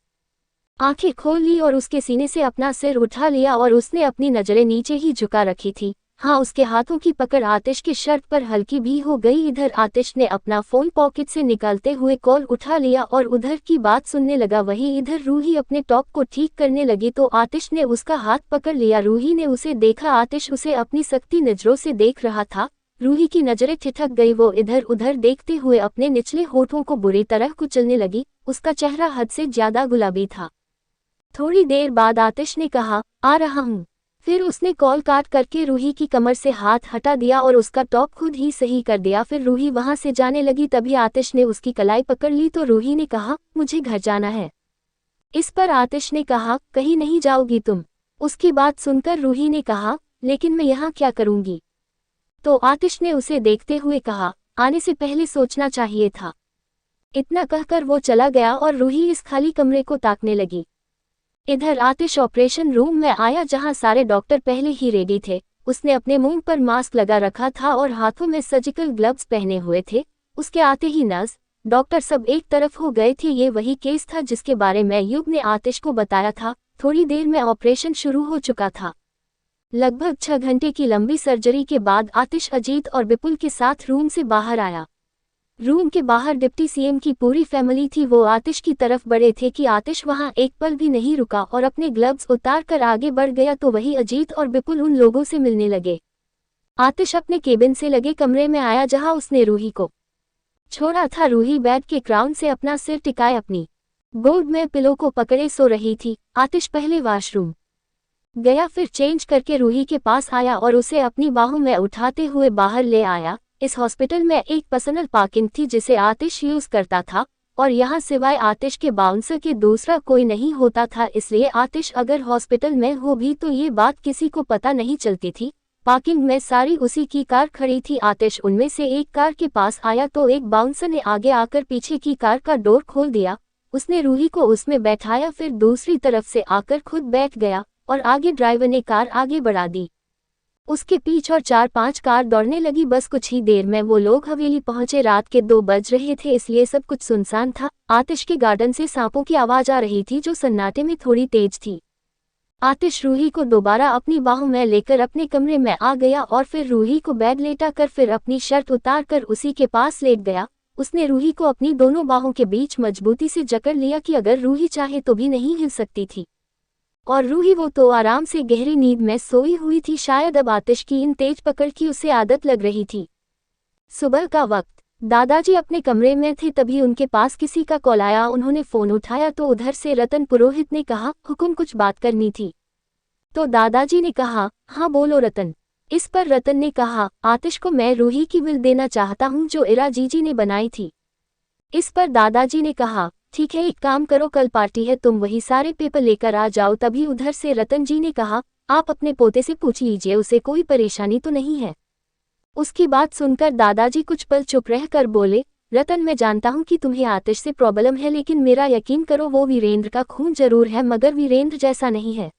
आंखें खोल ली और उसके सीने से अपना सिर उठा लिया और उसने अपनी नजरें नीचे ही झुका रखी थी। हाँ, उसके हाथों की पकड़ आतिश की शर्ट पर हल्की भी हो गई। इधर आतिश ने अपना फोन पॉकेट से निकालते हुए कॉल उठा लिया और उधर की बात सुनने लगा। वही इधर रूही अपने टॉप को ठीक करने लगी तो आतिश ने उसका हाथ पकड़ लिया। रूही ने उसे देखा, आतिश उसे अपनी सख्ती नजरों से देख रहा था। रूही की नजरें ठिठक गई, वो इधर उधर देखते हुए अपने निचले होठों को बुरी तरह कुचलने लगी। उसका चेहरा हद से ज्यादा गुलाबी था। थोड़ी देर बाद आतिश ने कहा, आ रहा हूँ। फिर उसने कॉल काट करके रूही की कमर से हाथ हटा दिया और उसका टॉप खुद ही सही कर दिया। फिर रूही वहां से जाने लगी। तभी आतिश ने उसकी कलाई पकड़ ली तो रूही ने कहा, मुझे घर जाना है। इस पर आतिश ने कहा, कहीं नहीं जाओगी तुम। उसकी बात सुनकर रूही ने कहा, लेकिन मैं यहाँ क्या करूँगी। तो आतिश ने उसे देखते हुए कहा, आने से पहले सोचना चाहिए था। इतना कहकर वो चला गया और रूही इस खाली कमरे को ताकने लगी। इधर आतिश ऑपरेशन रूम में आया जहां सारे डॉक्टर पहले ही रेडी थे। उसने अपने मुंह पर मास्क लगा रखा था और हाथों में सर्जिकल ग्लव्स पहने हुए थे। उसके आते ही नर्स डॉक्टर सब एक तरफ हो गए थे। ये वही केस था जिसके बारे में युग ने आतिश को बताया था। थोड़ी देर में ऑपरेशन शुरू हो चुका था। लगभग 6 घंटे की लंबी सर्जरी के बाद आतिश अजीत और विपुल के साथ रूम से बाहर आया। रूम के बाहर डिप्टी सीएम की पूरी फैमिली थी। वो आतिश की तरफ बढ़े थे कि आतिश वहां एक पल भी नहीं रुका और अपने ग्लव्स उतार कर आगे बढ़ गया तो वही अजीत और विपुल उन लोगों से मिलने लगे। आतिश अपने केबिन से लगे कमरे में आया जहां उसने रूही को छोड़ा था। रूही बेड के क्राउन से अपना सिर टिकाए अपनी गोद में पिलो को पकड़े सो रही थी। आतिश पहले वॉशरूम गया, फिर चेंज करके रूही के पास आया और उसे अपनी बाहों में उठाते हुए बाहर ले आया। इस हॉस्पिटल में एक पर्सनल पार्किंग थी जिसे आतिश यूज करता था और यहाँ सिवाय आतिश के बाउंसर के दूसरा कोई नहीं होता था, इसलिए आतिश अगर हॉस्पिटल में हो भी तो ये बात किसी को पता नहीं चलती थी। पार्किंग में सारी उसी की कार खड़ी थी। आतिश उनमें से एक कार के पास आया तो एक बाउंसर ने आगे आकर पीछे की कार का डोर खोल दिया। उसने रूही को उसमें बैठाया, फिर दूसरी तरफ से आकर खुद बैठ गया और आगे ड्राइवर ने कार आगे बढ़ा दी। उसके पीछे और 4-5 कार दौड़ने लगी। बस कुछ ही देर में वो लोग हवेली पहुंचे। रात के 2 बज रहे थे, इसलिए सब कुछ सुनसान था। आतिश के गार्डन से सांपों की आवाज आ रही थी जो सन्नाटे में थोड़ी तेज थी। आतिश रूही को दोबारा अपनी बाहों में लेकर अपने कमरे में आ गया और फिर रूही को बेड लेटा कर फिर अपनी शर्ट उतार कर उसी के पास लेट गया। उसने रूही को अपनी दोनों बाहों के बीच मजबूती से जकड़ लिया कि अगर रूही चाहे तो भी नहीं हिल सकती थी। और रूही वो तो आराम से गहरी नींद में सोई हुई थी। शायद अब आतिश की इन तेज पकड़ की उसे आदत लग रही थी। सुबह का वक्त, दादाजी अपने कमरे में थे तभी उनके पास किसी का कॉल आया। उन्होंने फोन उठाया तो उधर से रतन पुरोहित ने कहा, हुकुम, कुछ बात करनी थी। तो दादाजी ने कहा, हाँ बोलो रतन। इस पर रतन ने कहा, आतिश को मैं रूही की विल देना चाहता हूँ जो इरा जीजी ने बनाई थी। इस पर दादाजी ने कहा, ठीक है, एक काम करो, कल पार्टी है, तुम वही सारे पेपर लेकर आ जाओ। तभी उधर से रतन जी ने कहा, आप अपने पोते से पूछ लीजिए, उसे कोई परेशानी तो नहीं है। उसकी बात सुनकर दादाजी कुछ पल चुप रहकर बोले, रतन मैं जानता हूँ कि तुम्हें आतिश से प्रॉब्लम है, लेकिन मेरा यकीन करो वो वीरेंद्र का खून जरूर है मगर वीरेंद्र जैसा नहीं है।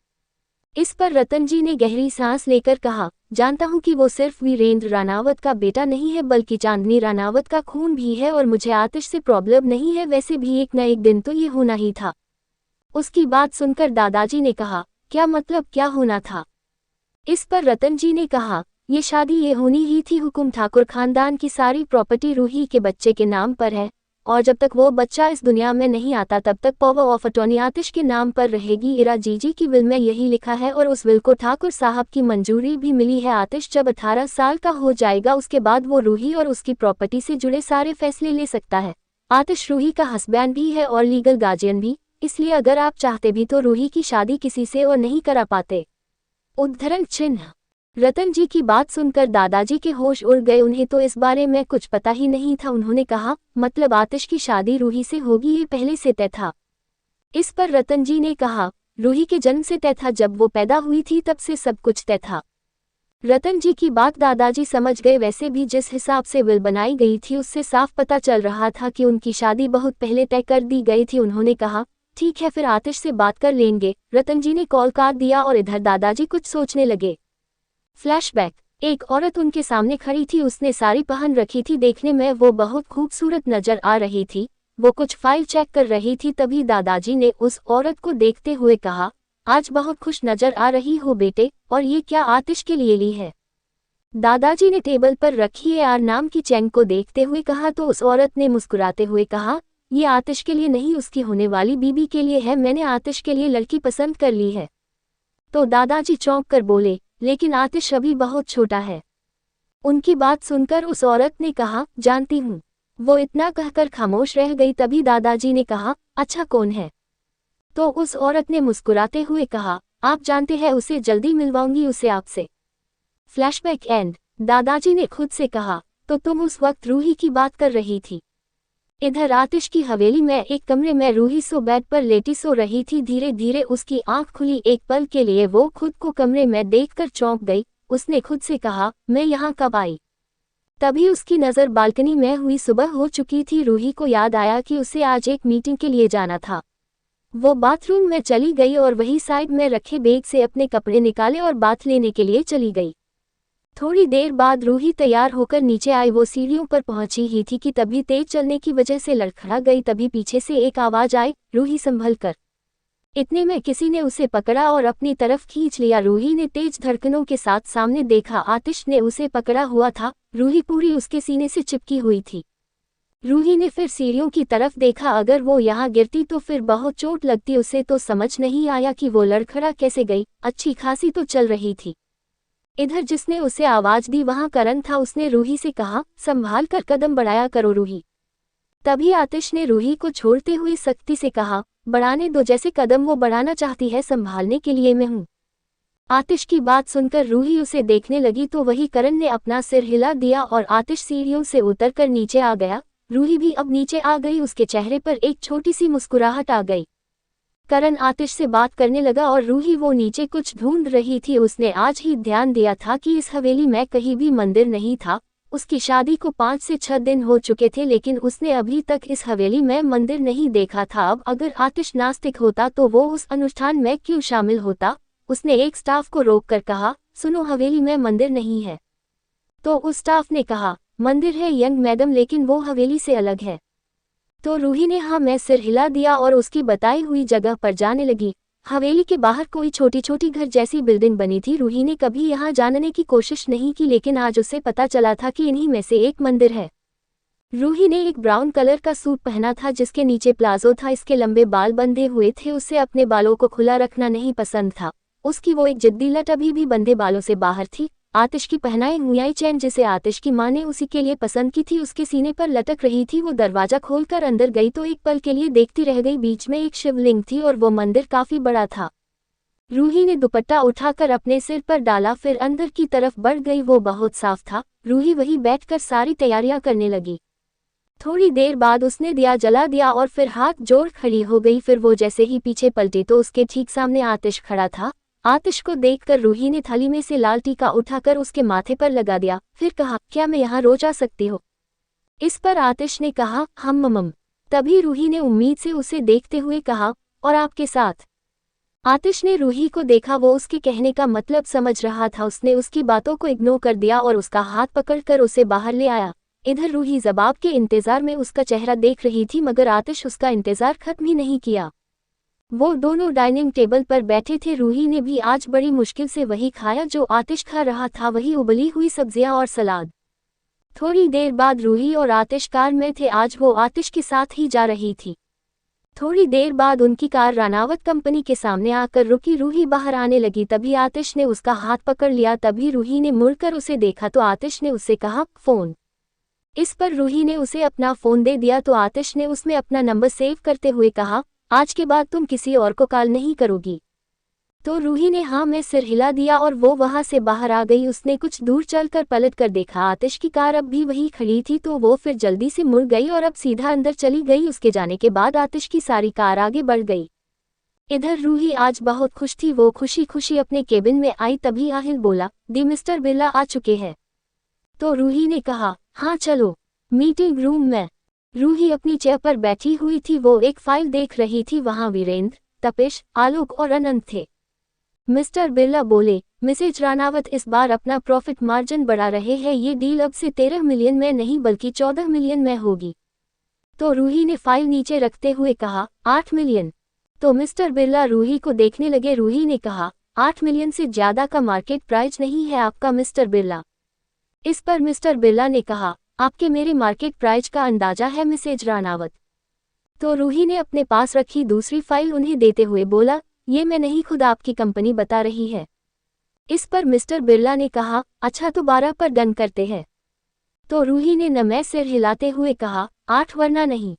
इस पर रतन जी ने गहरी सांस लेकर कहा, जानता हूँ कि वो सिर्फ वीरेंद्र रानावत का बेटा नहीं है बल्कि चांदनी रानावत का खून भी है और मुझे आतिश से प्रॉब्लम नहीं है, वैसे भी एक न एक दिन तो ये होना ही था। उसकी बात सुनकर दादाजी ने कहा, क्या मतलब क्या होना था? इस पर रतन जी ने कहा, ये शादी ये होनी ही थी। हुकुम ठाकुर खानदान की सारी प्रॉपर्टी रूही के बच्चे के नाम पर है और जब तक वो बच्चा इस दुनिया में नहीं आता तब तक पावर ऑफ अटॉर्नी आतिश के नाम पर रहेगी। इरा जीजी की विल में यही लिखा है और उस विल को ठाकुर साहब की मंजूरी भी मिली है। आतिश जब 18 साल का हो जाएगा उसके बाद वो रूही और उसकी प्रॉपर्टी से जुड़े सारे फैसले ले सकता है। आतिश रूही का हस्बैंड भी है और लीगल गार्जियन भी, इसलिए अगर आप चाहते भी तो रूही की शादी किसी से और नहीं करा पाते। उद्धरण चिन्ह। रतन जी की बात सुनकर दादाजी के होश उड़ गए, उन्हें तो इस बारे में कुछ पता ही नहीं था। उन्होंने कहा, मतलब आतिश की शादी रूही से होगी ये पहले से तय था? इस पर रतन जी ने कहा, रूही के जन्म से तय था, जब वो पैदा हुई थी तब से सब कुछ तय था। रतन जी की बात दादाजी समझ गए। वैसे भी जिस हिसाब से विल बनाई गई थी उससे साफ पता चल रहा था कि उनकी शादी बहुत पहले तय कर दी गई थी। उन्होंने कहा, ठीक है फिर आतिश से बात कर लेंगे। रतन जी ने कॉल काट दिया और इधर दादाजी कुछ सोचने लगे। फ्लैशबैक। एक औरत उनके सामने खड़ी थी, उसने साड़ी पहन रखी थी, देखने में वो बहुत खूबसूरत नजर आ रही थी। वो कुछ फाइल चेक कर रही थी, तभी दादाजी ने उस औरत को देखते हुए कहा, आज बहुत खुश नजर आ रही हो बेटे, और ये क्या आतिश के लिए ली है? दादाजी ने टेबल पर रखी AR नाम की चेन को देखते हुए कहा तो उस औरत ने मुस्कुराते हुए कहा, ये आतिश के लिए नहीं, उसकी होने वाली बीबी के लिए है। मैंने आतिश के लिए लड़की पसंद कर ली है। तो दादाजी चौंक कर बोले, लेकिन आतिश अभी बहुत छोटा है। उनकी बात सुनकर उस औरत ने कहा, जानती हूँ। वो इतना कहकर खामोश रह गई। तभी दादाजी ने कहा, अच्छा कौन है? तो उस औरत ने मुस्कुराते हुए कहा, आप जानते हैं उसे, जल्दी मिलवाऊंगी उसे आपसे। Flashback and. दादाजी ने खुद से कहा, तो तुम उस वक्त रूही की बात कर रही थी? इधर आतिश की हवेली में एक कमरे में रूही सो बेड पर लेटी सो रही थी। धीरे धीरे उसकी आंख खुली। एक पल के लिए वो खुद को कमरे में देखकर चौंक गई। उसने खुद से कहा, मैं यहाँ कब आई? तभी उसकी नज़र बालकनी में हुई। सुबह हो चुकी थी। रूही को याद आया कि उसे आज एक मीटिंग के लिए जाना था। वो बाथरूम में चली गई और वही साइड में रखे बैग से अपने कपड़े निकाले और बाथ लेने के लिए चली गई। थोड़ी देर बाद रूही तैयार होकर नीचे आई। वो सीढ़ियों पर पहुंची ही थी कि तभी तेज चलने की वजह से लड़खड़ा गई। तभी पीछे से एक आवाज आई, रूही संभल कर। इतने में किसी ने उसे पकड़ा और अपनी तरफ खींच लिया। रूही ने तेज धड़कनों के साथ सामने देखा, आतिश ने उसे पकड़ा हुआ था। रूही पूरी उसके सीने से चिपकी हुई थी। रूही ने फिर सीढ़ियों की तरफ देखा, अगर वो यहाँ गिरती तो फिर बहुत चोट लगती। उसे तो समझ नहीं आया कि वो लड़खड़ा कैसे गई, अच्छी खासी तो चल रही थी। इधर जिसने उसे आवाज दी वहां करण था। उसने रूही से कहा, संभाल कर कदम बढ़ाया करो रूही। तभी आतिश ने रूही को छोड़ते हुए सख्ती से कहा, बढ़ाने दो, जैसे कदम वो बढ़ाना चाहती है संभालने के लिए मैं हूँ। आतिश की बात सुनकर रूही उसे देखने लगी तो वही करण ने अपना सिर हिला दिया और आतिश सीढ़ियों से उतरकर नीचे आ गया। रूही भी अब नीचे आ गई। उसके चेहरे पर एक छोटी सी मुस्कुराहट आ गई। करण आतिश से बात करने लगा और रूही वो नीचे कुछ ढूंढ रही थी। उसने आज ही ध्यान दिया था कि इस हवेली में कहीं भी मंदिर नहीं था। उसकी शादी को 5 से 6 दिन हो चुके थे, लेकिन उसने अभी तक इस हवेली में मंदिर नहीं देखा था। अब अगर आतिश नास्तिक होता तो वो उस अनुष्ठान में क्यों शामिल होता? उसने एक स्टाफ को रोककर कहा, सुनो, हवेली में मंदिर नहीं है। तो उस स्टाफ ने कहा, मंदिर है यंग मैडम, लेकिन वो हवेली से अलग है। तो रूही ने हाँ में सिर हिला दिया और उसकी बताई हुई जगह पर जाने लगी। हवेली के बाहर कोई छोटी छोटी घर जैसी बिल्डिंग बनी थी। रूही ने कभी यहाँ जानने की कोशिश नहीं की, लेकिन आज उसे पता चला था कि इन्हीं में से एक मंदिर है। रूही ने एक ब्राउन कलर का सूट पहना था जिसके नीचे प्लाजो था। इसके लंबे बाल बंधे हुए थे। उसे अपने बालों को खुला रखना नहीं पसंद था। उसकी वो एक जिद्दी लट अभी भी बंधे बालों से बाहर थी। आतिश की पहनाई हुई चैन जिसे आतिश की माँ ने उसी के लिए पसंद की थी उसके सीने पर लटक रही थी। वो दरवाजा खोलकर अंदर गई तो एक पल के लिए देखती रह गई। बीच में एक शिवलिंग थी और वो मंदिर काफी बड़ा था। रूही ने दुपट्टा उठाकर अपने सिर पर डाला, फिर अंदर की तरफ बढ़ गई। वो बहुत साफ था। रूही वहीं बैठकर सारी तैयारियां करने लगी। थोड़ी देर बाद उसने दिया जला दिया और फिर हाथ जोड़ खड़ी हो गई। फिर वो जैसे ही पीछे पलटी तो उसके ठीक सामने आतिश खड़ा था। आतिश को देखकर रूही ने थाली में से लाल टीका उठाकर उसके माथे पर लगा दिया, फिर कहा, क्या मैं यहाँ रोज आ सकती हो? इस पर आतिश ने कहा, हम मम। तभी रूही ने उम्मीद से उसे देखते हुए कहा, और आपके साथ? आतिश ने रूही को देखा, वो उसके कहने का मतलब समझ रहा था। उसने उसकी बातों को इग्नोर कर दिया और उसका हाथ पकड़कर उसे बाहर ले आया। इधर रूही जवाब के इंतजार में उसका चेहरा देख रही थी, मगर आतिश उसका इंतजार खत्म ही नहीं किया। वो दोनों डाइनिंग टेबल पर बैठे थे। रूही ने भी आज बड़ी मुश्किल से वही खाया जो आतिश खा रहा था, वही उबली हुई सब्जियां और सलाद। थोड़ी देर बाद रूही और आतिश कार में थे। आज वो आतिश के साथ ही जा रही थी। थोड़ी देर बाद उनकी कार रानावत कंपनी के सामने आकर रुकी। रूही बाहर आने लगी, तभी आतिश ने उसका हाथ पकड़ लिया। तभी रूही ने मुड़कर उसे देखा तो आतिश ने उससे कहा, फोन। इस पर रूही ने उसे अपना फोन दे दिया तो आतिश ने उसमें अपना नंबर सेव करते हुए कहा, आज के बाद तुम किसी और को कॉल नहीं करोगी? तो रूही ने हाँ में सिर हिला दिया और वो वहां से बाहर आ गई। उसने कुछ दूर चलकर पलट कर देखा, आतिश की कार अब भी वही खड़ी थी, तो वो फिर जल्दी से मुड़ गई और अब सीधा अंदर चली गई। उसके जाने के बाद आतिश की सारी कार आगे बढ़ गई। इधर रूही आज बहुत खुश थी। वो खुशी खुशी अपने केबिन में आई, तभी आहिल बोला, दी मिस्टर बिरला आ चुके हैं। तो रूही ने कहा, हाँ चलो मीटिंग रूम में। रूही अपनी चेयर पर बैठी हुई थी। वो एक फाइल देख रही थी। वहां वीरेंद्र, तपिश, आलोक और अनंत थे। मिस्टर बिरला बोले, मिसेज रानावत इस बार अपना प्रॉफिट मार्जिन बढ़ा रहे हैं। ये डील अब से 13 मिलियन में नहीं बल्कि 14 मिलियन में होगी। तो रूही ने फाइल नीचे रखते हुए कहा, 8 मिलियन। तो मिस्टर बिरला रूही को देखने लगे। रूही ने कहा, 8 मिलियन से ज्यादा का मार्केट प्राइस नहीं है आपका मिस्टर बिरला। इस पर मिस्टर बिरला ने कहा, आपके मेरे मार्केट प्राइस का अंदाजा है मिसेज रानावत? तो रूही ने अपने पास रखी दूसरी फाइल उन्हें देते हुए बोला, ये मैं नहीं, खुद आपकी कंपनी बता रही है। इस पर मिस्टर बिरला ने कहा, अच्छा तो 12 पर डन करते हैं। तो रूही ने नमे सिर हिलाते हुए कहा, 8 वरना नहीं।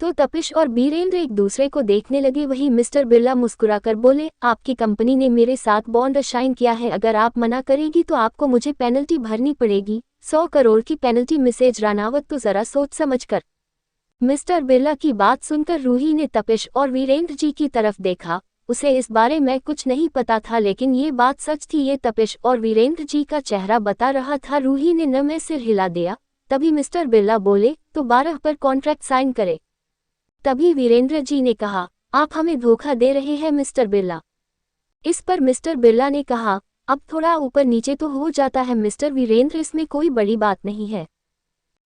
तो तपिश और बीरेंद्र एक दूसरे को देखने लगे। वही मिस्टर बिरला मुस्कुराकर बोले, आपकी कंपनी ने मेरे साथ बॉन्ड साइन किया है, अगर आप मना करेगी तो आपको मुझे पेनल्टी भरनी पड़ेगी, 100 करोड़ की पेनल्टी मिसेज रानावत, तो जरा सोच समझ कर। मिस्टर बिरला की बात सुनकर रूही ने तपिश और वीरेंद्र जी की तरफ देखा। उसे इस बारे में कुछ नहीं पता था, लेकिन ये बात सच थी। ये तपिश और वीरेंद्र जी का चेहरा बता रहा था। रूही ने नमे सिर हिला दिया। तभी मिस्टर बिरला बोले, तो 12 पर कॉन्ट्रैक्ट साइन करे। तभी वीरेंद्र जी ने कहा, आप हमें धोखा दे रहे हैं मिस्टर बिरला। इस पर मिस्टर बिरला ने कहा, अब थोड़ा ऊपर नीचे तो हो जाता है मिस्टर वीरेंद्र, इसमें कोई बड़ी बात नहीं है।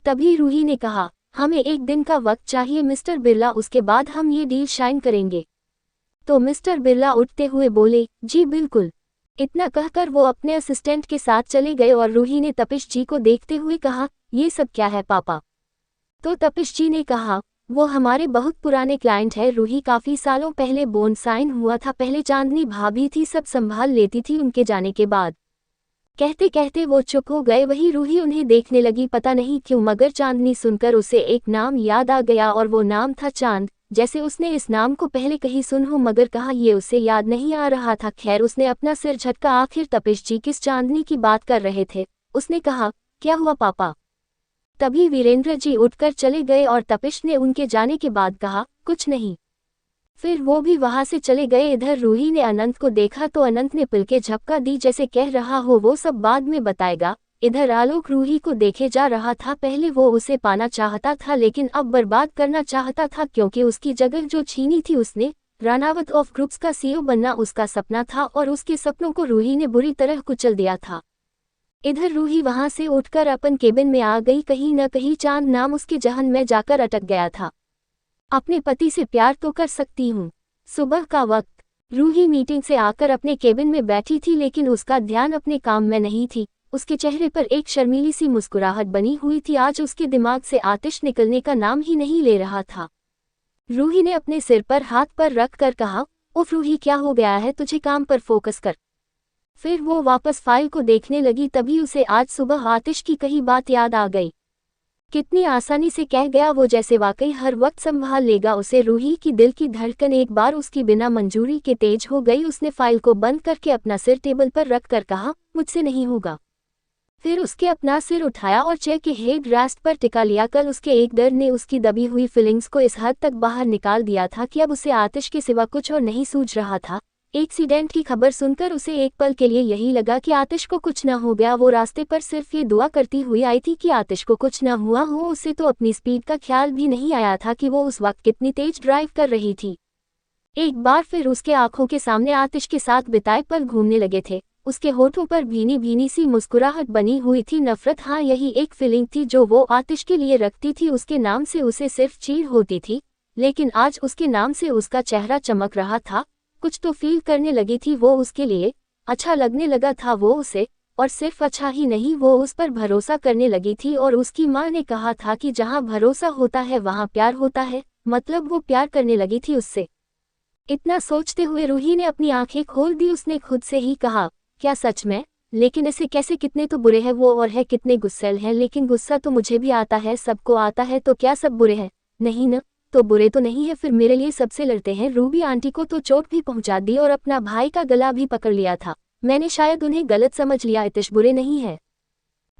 तभी रूही ने कहा, हमें एक दिन का वक्त चाहिए मिस्टर बिरला, उसके बाद हम ये डील साइन करेंगे। तो मिस्टर बिरला उठते हुए बोले, जी बिल्कुल। इतना कहकर वो अपने असिस्टेंट के साथ चले गए और रूही ने तपिश जी को देखते हुए कहा, ये सब क्या है पापा? तो तपिश जी ने कहा, वो हमारे बहुत पुराने क्लाइंट है रूही, काफी सालों पहले बॉन्ड साइन हुआ था, पहले चांदनी भाभी थी, सब संभाल लेती थी उनके जाने के बाद। कहते कहते वो चुप हो गए। वही रूही उन्हें देखने लगी, पता नहीं क्यों मगर चांदनी सुनकर उसे एक नाम याद आ गया और वो नाम था चांद। जैसे उसने इस नाम को पहले कहीं सुन हो मगर कहा ये उसे याद नहीं आ रहा था। खैर उसने अपना सिर झटका, आखिर तपिश जी किस चांदनी की बात कर रहे थे। उसने कहा, क्या हुआ पापा? तभी वीरेंद्र जी उठकर चले गए और तपिश ने उनके जाने के बाद कहा, कुछ नहीं। फिर वो भी वहां से चले गए। इधर रूही ने अनंत को देखा तो अनंत ने पिलके झपका दी, जैसे कह रहा हो वो सब बाद में बताएगा। इधर आलोक रूही को देखे जा रहा था। पहले वो उसे पाना चाहता था लेकिन अब बर्बाद करना चाहता था, क्योंकि उसकी जगह जो छीनी थी उसने। रानावत ऑफ ग्रुप्स का सीईओ बनना उसका सपना था और उसके सपनों को रूही ने बुरी तरह कुचल दिया था। इधर रूही वहां से उठकर अपन केबिन में आ गई। कहीं न कहीं चांद नाम उसके जहन में जाकर अटक गया था। अपने पति से प्यार तो कर सकती हूँ। सुबह का वक्त, रूही मीटिंग से आकर अपने केबिन में बैठी थी लेकिन उसका ध्यान अपने काम में नहीं थी। उसके चेहरे पर एक शर्मीली सी मुस्कुराहट बनी हुई थी। आज उसके दिमाग से आतिश निकलने का नाम ही नहीं ले रहा था। रूही ने अपने सिर पर हाथ पर रख कर कहा, उफ रूही क्या हो गया है तुझे, काम पर फोकस कर। फिर वो वापस फाइल को देखने लगी। तभी उसे आज सुबह आतिश की कही बात याद आ गई। कितनी आसानी से कह गया वो, जैसे वाकई हर वक्त संभाल लेगा उसे। रूही की दिल की धड़कन एक बार उसकी बिना मंजूरी के तेज हो गई। उसने फाइल को बंद करके अपना सिर टेबल पर रख कर कहा, मुझसे नहीं होगा। फिर उसके अपना सिर उठाया और चेयर के हेड रेस्ट पर टिका लिया। कल उसके एक डर ने उसकी दबी हुई फीलिंग्स को इस हद तक बाहर निकाल दिया था कि अब उसे आतिश के सिवा कुछ और नहीं सूझ रहा था। एक्सीडेंट की खबर सुनकर उसे एक पल के लिए यही लगा कि आतिश को कुछ न हो गया। वो रास्ते पर सिर्फ ये दुआ करती हुई आई थी कि आतिश को कुछ न हुआ हो। उसे तो अपनी स्पीड का ख्याल भी नहीं आया था कि वो उस वक्त कितनी तेज ड्राइव कर रही थी। एक बार फिर उसके आंखों के सामने आतिश के साथ बिताए पल घूमने लगे थे। उसके होठों पर भीनी भीनी सी मुस्कुराहट बनी हुई थी। नफरत, हाँ, यही एक फीलिंग थी जो वो आतिश के लिए रखती थी। उसके नाम से उसे सिर्फ चीड़ होती थी, लेकिन आज उसके नाम से उसका चेहरा चमक रहा था। कुछ तो फील करने लगी थी वो उसके लिए। अच्छा लगने लगा था वो उसे, और सिर्फ अच्छा ही नहीं, वो उस पर भरोसा करने लगी थी। और उसकी माँ ने कहा था कि जहाँ भरोसा होता है वहाँ प्यार होता है, मतलब वो प्यार करने लगी थी उससे। इतना सोचते हुए रूही ने अपनी आंखें खोल दी। उसने खुद से ही कहा, क्या सच में? लेकिन ऐसे कैसे? कितने तो बुरे हैं वो, और है कितने गुस्सैल हैं। लेकिन गुस्सा तो मुझे भी आता है, सबको आता है, तो क्या सब बुरे हैं? नहीं न, तो बुरे तो नहीं है, फिर मेरे लिए सबसे लड़ते हैं। रूबी आंटी को तो चोट भी पहुंचा दी और अपना भाई का गला भी पकड़ लिया था। मैंने शायद उन्हें गलत समझ लिया। आतिश बुरे नहीं है।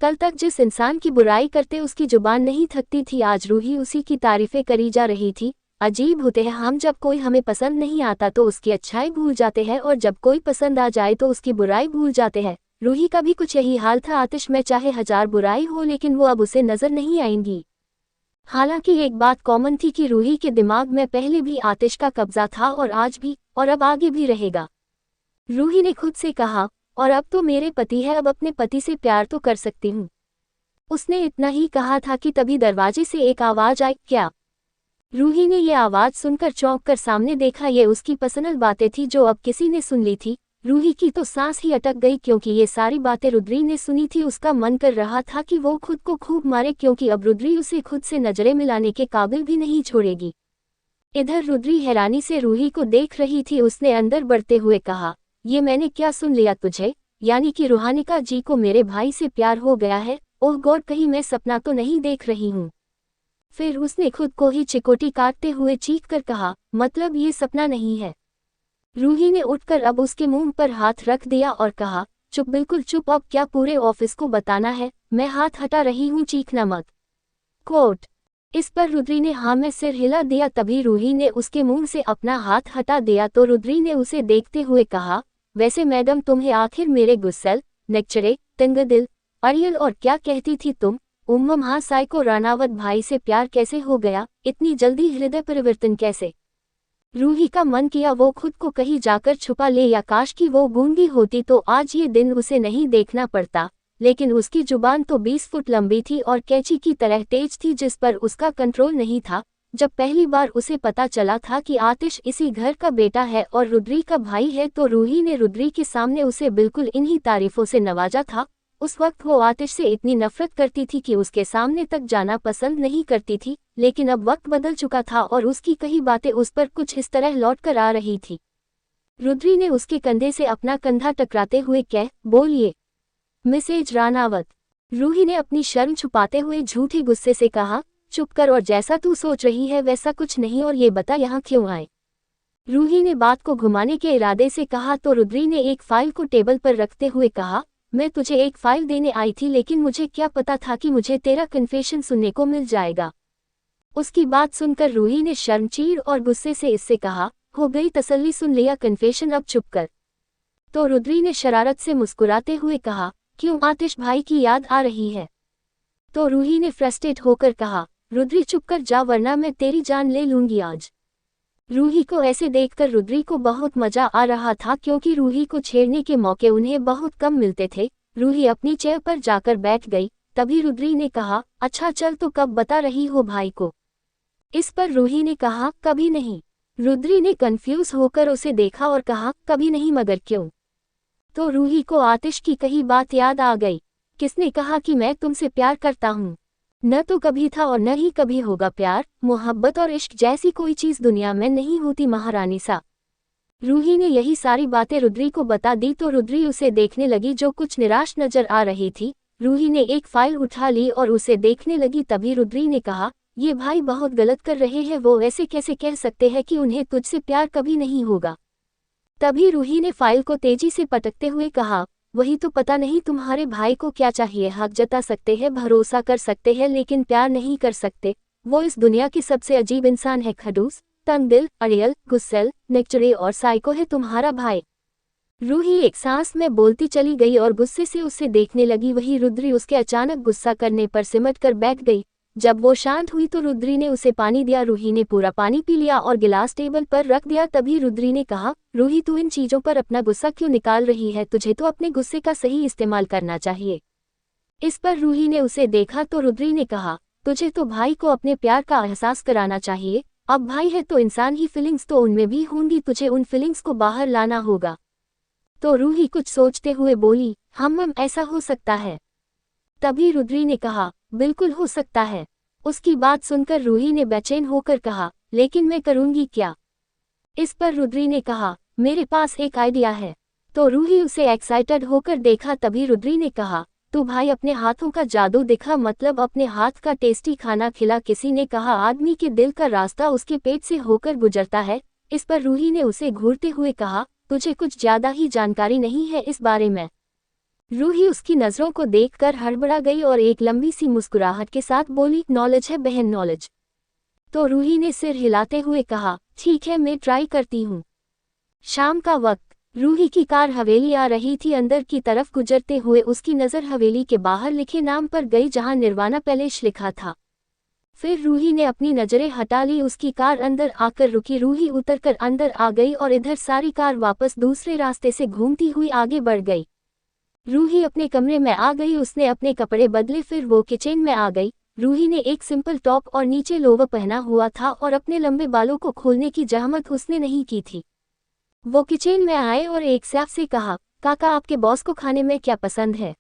कल तक जिस इंसान की बुराई करते उसकी जुबान नहीं थकती थी, आज रूही उसी की तारीफें करी जा रही थी। अजीब होते हैं हम, जब कोई हमें पसंद नहीं आता तो उसकी अच्छाई भूल जाते हैं, और जब कोई पसंद आ जाए तो उसकी बुराई भूल जाते हैं। रूही का भी कुछ यही हाल था। आतिश में चाहे हजार बुराई हो, लेकिन वो अब उसे नजर नहीं आएंगी। हालांकि एक बात कॉमन थी कि रूही के दिमाग में पहले भी आतिश का कब्जा था, और आज भी, और अब आगे भी रहेगा। रूही ने खुद से कहा, और अब तो मेरे पति है, अब अपने पति से प्यार तो कर सकती हूँ। उसने इतना ही कहा था कि तभी दरवाजे से एक आवाज आई। क्या? रूही ने यह आवाज सुनकर चौंक कर सामने देखा। ये उसकी पर्सनल बातें थी जो अब किसी ने सुन ली थी। रूही की तो सांस ही अटक गई, क्योंकि ये सारी बातें रुद्री ने सुनी थी। उसका मन कर रहा था कि वो खुद को खूब मारे, क्योंकि अब रुद्री उसे खुद से नजरें मिलाने के काबिल भी नहीं छोड़ेगी। इधर रुद्री हैरानी से रूही को देख रही थी। उसने अंदर बढ़ते हुए कहा, ये मैंने क्या सुन लिया तुझे? यानी कि रूहानिका जी को मेरे भाई से प्यार हो गया है? ओह गॉड, कहीं मैं सपना तो नहीं देख रही हूँ? फिर उसने खुद को ही चिकोटी काटते हुए चीख कर कहा, मतलब ये सपना नहीं है। रूही ने उठकर अब उसके मुंह पर हाथ रख दिया और कहा, चुप, बिल्कुल चुप। अब क्या पूरे ऑफिस को बताना है? मैं हाथ हटा रही हूँ, चीखना मत। कोट। इस पर रुद्री ने हाँ में सिर हिला दिया। तभी रूही ने उसके मुंह से अपना हाथ हटा दिया तो रुद्री ने उसे देखते हुए कहा, वैसे मैडम, तुम्हें आखिर मेरे गुस्सेल, नेक्चरे, तंगदिल, अड़ियल और क्या कहती थी तुम? हाँ, साइको रानावत भाई से प्यार कैसे हो गया? इतनी जल्दी हृदय परिवर्तन कैसे? रूही का मन किया वो खुद को कहीं जाकर छुपा ले, या काश कि वो गूंगी होती तो आज ये दिन उसे नहीं देखना पड़ता। लेकिन उसकी जुबान तो 20 फुट लंबी थी और कैंची की तरह तेज थी, जिस पर उसका कंट्रोल नहीं था। जब पहली बार उसे पता चला था कि आतिश इसी घर का बेटा है और रुद्री का भाई है, तो रूही ने रुद्री के सामने उसे बिल्कुल इन्हीं तारीफों से नवाजा था। उस वक्त वो आतिश से इतनी नफरत करती थी कि उसके सामने तक जाना पसंद नहीं करती थी, लेकिन अब वक्त बदल चुका था और उसकी कही बातें उस पर कुछ इस तरह लौट कर आ रही थी। रुद्री ने उसके कंधे से अपना कंधा टकराते हुए कह, बोलिए मिसेज रानावत। रूही ने अपनी शर्म छुपाते हुए झूठे गुस्से से कहा, चुप कर, और जैसा तू सोच रही है वैसा कुछ नहीं, और ये बता यहाँ क्यों आए? रूही ने बात को घुमाने के इरादे से कहा तो रुद्री ने एक फाइल को टेबल पर रखते हुए कहा, मैं तुझे एक फाइल देने आई थी, लेकिन मुझे क्या पता था कि मुझे तेरा कन्फेशन सुनने को मिल जाएगा। उसकी बात सुनकर रूही ने शर्मचीर और गुस्से से इससे कहा, हो गई तसल्ली, सुन लिया कन्फेशन, अब चुप कर। तो रुद्री ने शरारत से मुस्कुराते हुए कहा, क्यों, आतिश भाई की याद आ रही है? तो रूही ने फ्रस्ट्रेट होकर कहा, रुद्री चुप कर जा, वरना मैं तेरी जान ले लूंगी आज। रूही को ऐसे देखकर रुद्री को बहुत मजा आ रहा था, क्योंकि रूही को छेड़ने के मौके उन्हें बहुत कम मिलते थे। रूही अपनी चेयर पर जाकर बैठ गई। तभी रुद्री ने कहा, अच्छा चल, तो कब बता रही हो भाई को? इस पर रूही ने कहा, कभी नहीं। रुद्री ने कंफ्यूज होकर उसे देखा और कहा, कभी नहीं, मगर क्यों? तो रूही को आतिश की कही बात याद आ गई। किसने कहा कि मैं तुमसे प्यार करता हूँ? न तो कभी था और न ही कभी होगा। प्यार, मोहब्बत और इश्क जैसी कोई चीज दुनिया में नहीं होती, महारानी सा। रूही ने यही सारी बातें रुद्री को बता दी तो रुद्री उसे देखने लगी, जो कुछ निराश नजर आ रही थी। रूही ने एक फाइल उठा ली और उसे देखने लगी। तभी रुद्री ने कहा, ये भाई बहुत गलत कर रहे हैं, वो ऐसे कैसे कह सकते हैं कि उन्हें तुझसे प्यार कभी नहीं होगा? तभी रूही ने फाइल को तेजी से पटकते हुए कहा, वही तो पता नहीं तुम्हारे भाई को क्या चाहिए। हक जता सकते हैं, भरोसा कर सकते हैं, लेकिन प्यार नहीं कर सकते। वो इस दुनिया की सबसे अजीब इंसान है, खड़ूस। तंग दिल, अड़ियल, गुस्सेल, नेक्चरे और साइको है तुम्हारा भाई। रूही एक सांस में बोलती चली गई और गुस्से से उसे देखने लगी। वही रुद्री उसके अचानक गुस्सा करने पर सिमट कर बैठ गई। जब वो शांत हुई तो रुद्री ने उसे पानी दिया। रूही ने पूरा पानी पी लिया और गिलास टेबल पर रख दिया। तभी रुद्री ने कहा, रूही तू इन चीजों पर अपना गुस्सा क्यों निकाल रही है? तुझे तो अपने गुस्से का सही इस्तेमाल करना चाहिए। इस पर रूही ने उसे देखा तो रुद्री ने कहा, तुझे तो भाई को अपने प्यार का एहसास कराना चाहिए। अब भाई है तो इंसान ही, फीलिंग्स तो उनमें भी होंगी, तुझे उन फीलिंग्स को बाहर लाना होगा। तो रूही कुछ सोचते हुए बोली, ऐसा हो सकता है? तभी रुद्री ने कहा, बिल्कुल हो सकता है। उसकी बात सुनकर रूही ने बेचैन होकर कहा, लेकिन मैं करूंगी क्या? इस पर रुद्री ने कहा, मेरे पास एक आइडिया है। तो रूही उसे एक्साइटेड होकर देखा। तभी रुद्री ने कहा, तू भाई अपने हाथों का जादू दिखा, मतलब अपने हाथ का टेस्टी खाना खिला। किसी ने कहा आदमी के दिल का रास्ता उसके पेट से होकर गुजरता है। इस पर रूही ने उसे घूरते हुए कहा, तुझे कुछ ज्यादा ही जानकारी नहीं है इस बारे में। रूही उसकी नजरों को देखकर हड़बड़ा गई और एक लंबी सी मुस्कुराहट के साथ बोली, नॉलेज है बहन, नॉलेज। तो रूही ने सिर हिलाते हुए कहा, ठीक है मैं ट्राई करती हूँ। शाम का वक्त, रूही की कार हवेली आ रही थी। अंदर की तरफ गुजरते हुए उसकी नज़र हवेली के बाहर लिखे नाम पर गई जहां निर्वाणा पैलेस लिखा था। फिर रूही ने अपनी नजरें हटा ली। उसकी कार अंदर आकर रुकी। रूही उतरकर अंदर आ गई और इधर सारी कार वापस दूसरे रास्ते से घूमती हुई आगे बढ़ गई। रूही अपने कमरे में आ गई। उसने अपने कपड़े बदले, फिर वो किचन में आ गई। रूही ने एक सिंपल टॉप और नीचे लोवर पहना हुआ था और अपने लंबे बालों को खोलने की जहमत उसने नहीं की थी। वो किचन में आए और एक शेफ से कहा, काका आपके बॉस को खाने में क्या पसंद है?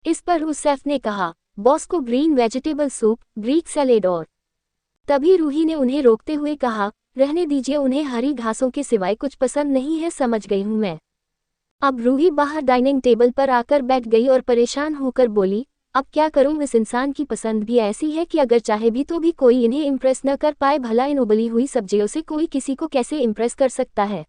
इस पर उस शेफ ने कहा, बॉस को green vegetable soup, Greek salad और। तभी रूही ने उन्हें रोकते हुए कहा, रहने दीजिए, उन्हें हरी घासों के सिवाय कुछ पसंद नहीं है। समझ गई हूँ मैं। अब रूही बाहर डाइनिंग टेबल पर आकर बैठ गई और परेशान होकर बोली, अब क्या करूं? इस इंसान की पसंद भी ऐसी है कि अगर चाहे भी तो भी कोई इन्हें इम्प्रेस न कर पाए। भला इन उबली हुई सब्जियों से कोई किसी को कैसे इम्प्रेस कर सकता है?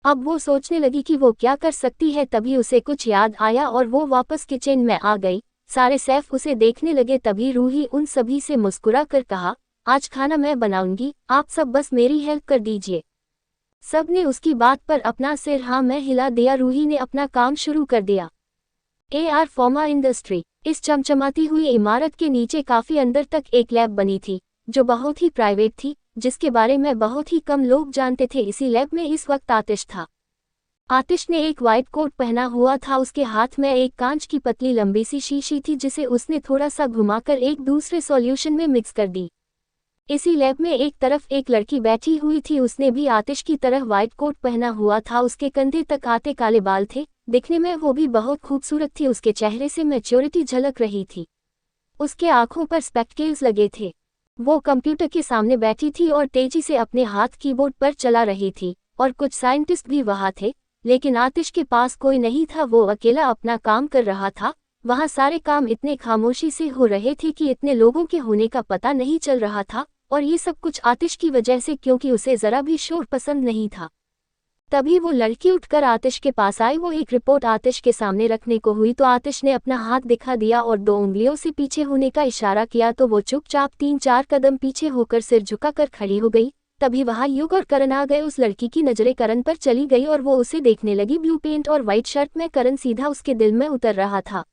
अब वो सोचने लगी कि वो क्या कर सकती है। तभी उसे कुछ याद आया और वो वापस किचन में आ गई। सारे शेफ उसे देखने लगे। तभी रूही उन सभी से मुस्कुरा कर कहा, आज खाना मैं बनाऊंगी, आप सब बस मेरी हेल्प कर दीजिए। सब ने उसकी बात पर अपना सिर हाँ में हिला दिया। रूही ने अपना काम शुरू कर दिया। AR pharma industry. इस चमचमाती हुई इमारत के नीचे काफी अंदर तक एक लैब बनी थी जो बहुत ही प्राइवेट थी, जिसके बारे में बहुत ही कम लोग जानते थे। इसी लैब में इस वक्त आतिश था। आतिश ने एक वाइट कोट पहना हुआ था। उसके हाथ में एक कांच की पतली लंबी सी शीशी थी जिसे उसने थोड़ा सा घुमाकर एक दूसरे सॉल्यूशन में मिक्स कर दी। इसी लैब में एक तरफ एक लड़की बैठी हुई थी। उसने भी आतिश की तरह वाइट कोट पहना हुआ था। उसके कंधे तक आते काले बाल थे। दिखने में वो भी बहुत खूबसूरत थी। उसके चेहरे से मैच्योरिटी झलक रही थी। उसके आंखों पर स्पेक्टेक्ल्स लगे थे। वो कंप्यूटर के सामने बैठी थी और तेजी से अपने हाथ कीबोर्ड पर चला रही थी। और कुछ साइंटिस्ट भी वहाँ थे, लेकिन आतिश के पास कोई नहीं था। वो अकेला अपना काम कर रहा था। वहाँ सारे काम इतने खामोशी से हो रहे थे कि इतने लोगों के होने का पता नहीं चल रहा था। और ये सब कुछ आतिश की वजह से, क्योंकि उसे जरा भी शोर पसंद नहीं था। तभी वो लड़की उठकर आतिश के पास आई। वो एक रिपोर्ट आतिश के सामने रखने को हुई तो आतिश ने अपना हाथ दिखा दिया और 2 उंगलियों से पीछे होने का इशारा किया तो वो चुपचाप 3-4 कदम पीछे होकर सिर झुकाकर खड़ी हो गई। तभी वहाँ युग और करण आ गए। उस लड़की की नजरें करण पर चली गई और वो उसे देखने लगी। ब्लू पेंट और व्हाइट शर्ट में करण सीधा उसके दिल में उतर रहा था।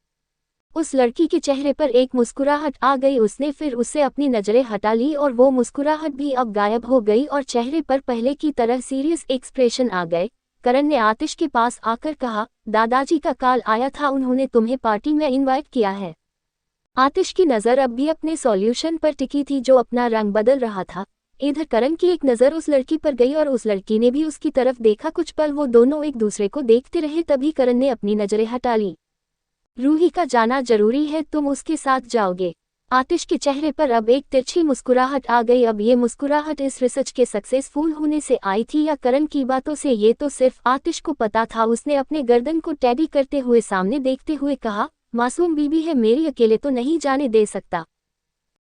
उस लड़की के चेहरे पर एक मुस्कुराहट आ गई। उसने फिर उससे अपनी नजरें हटा ली और वो मुस्कुराहट भी अब गायब हो गई और चेहरे पर पहले की तरह सीरियस एक्सप्रेशन आ गए। करण ने आतिश के पास आकर कहा, दादाजी का कॉल आया था, उन्होंने तुम्हें पार्टी में इनवाइट किया है। आतिश की नज़र अब भी अपने सॉल्यूशन पर टिकी थी जो अपना रंग बदल रहा था। इधर करण की एक नज़र उस लड़की पर गई और उस लड़की ने भी उसकी तरफ देखा। कुछ पल वो दोनों एक दूसरे को देखते रहे। तभी करण ने अपनी नजरें हटा ली। रूही का जाना जरूरी है, तुम उसके साथ जाओगे। आतिश के चेहरे पर अब एक तिरछी मुस्कुराहट आ गई। अब ये मुस्कुराहट इस रिसर्च के सक्सेसफुल होने से आई थी या करण की बातों से, ये तो सिर्फ आतिश को पता था। उसने अपने गर्दन को टेडी करते हुए सामने देखते हुए कहा, मासूम बीबी है मेरी, अकेले तो नहीं जाने दे सकता।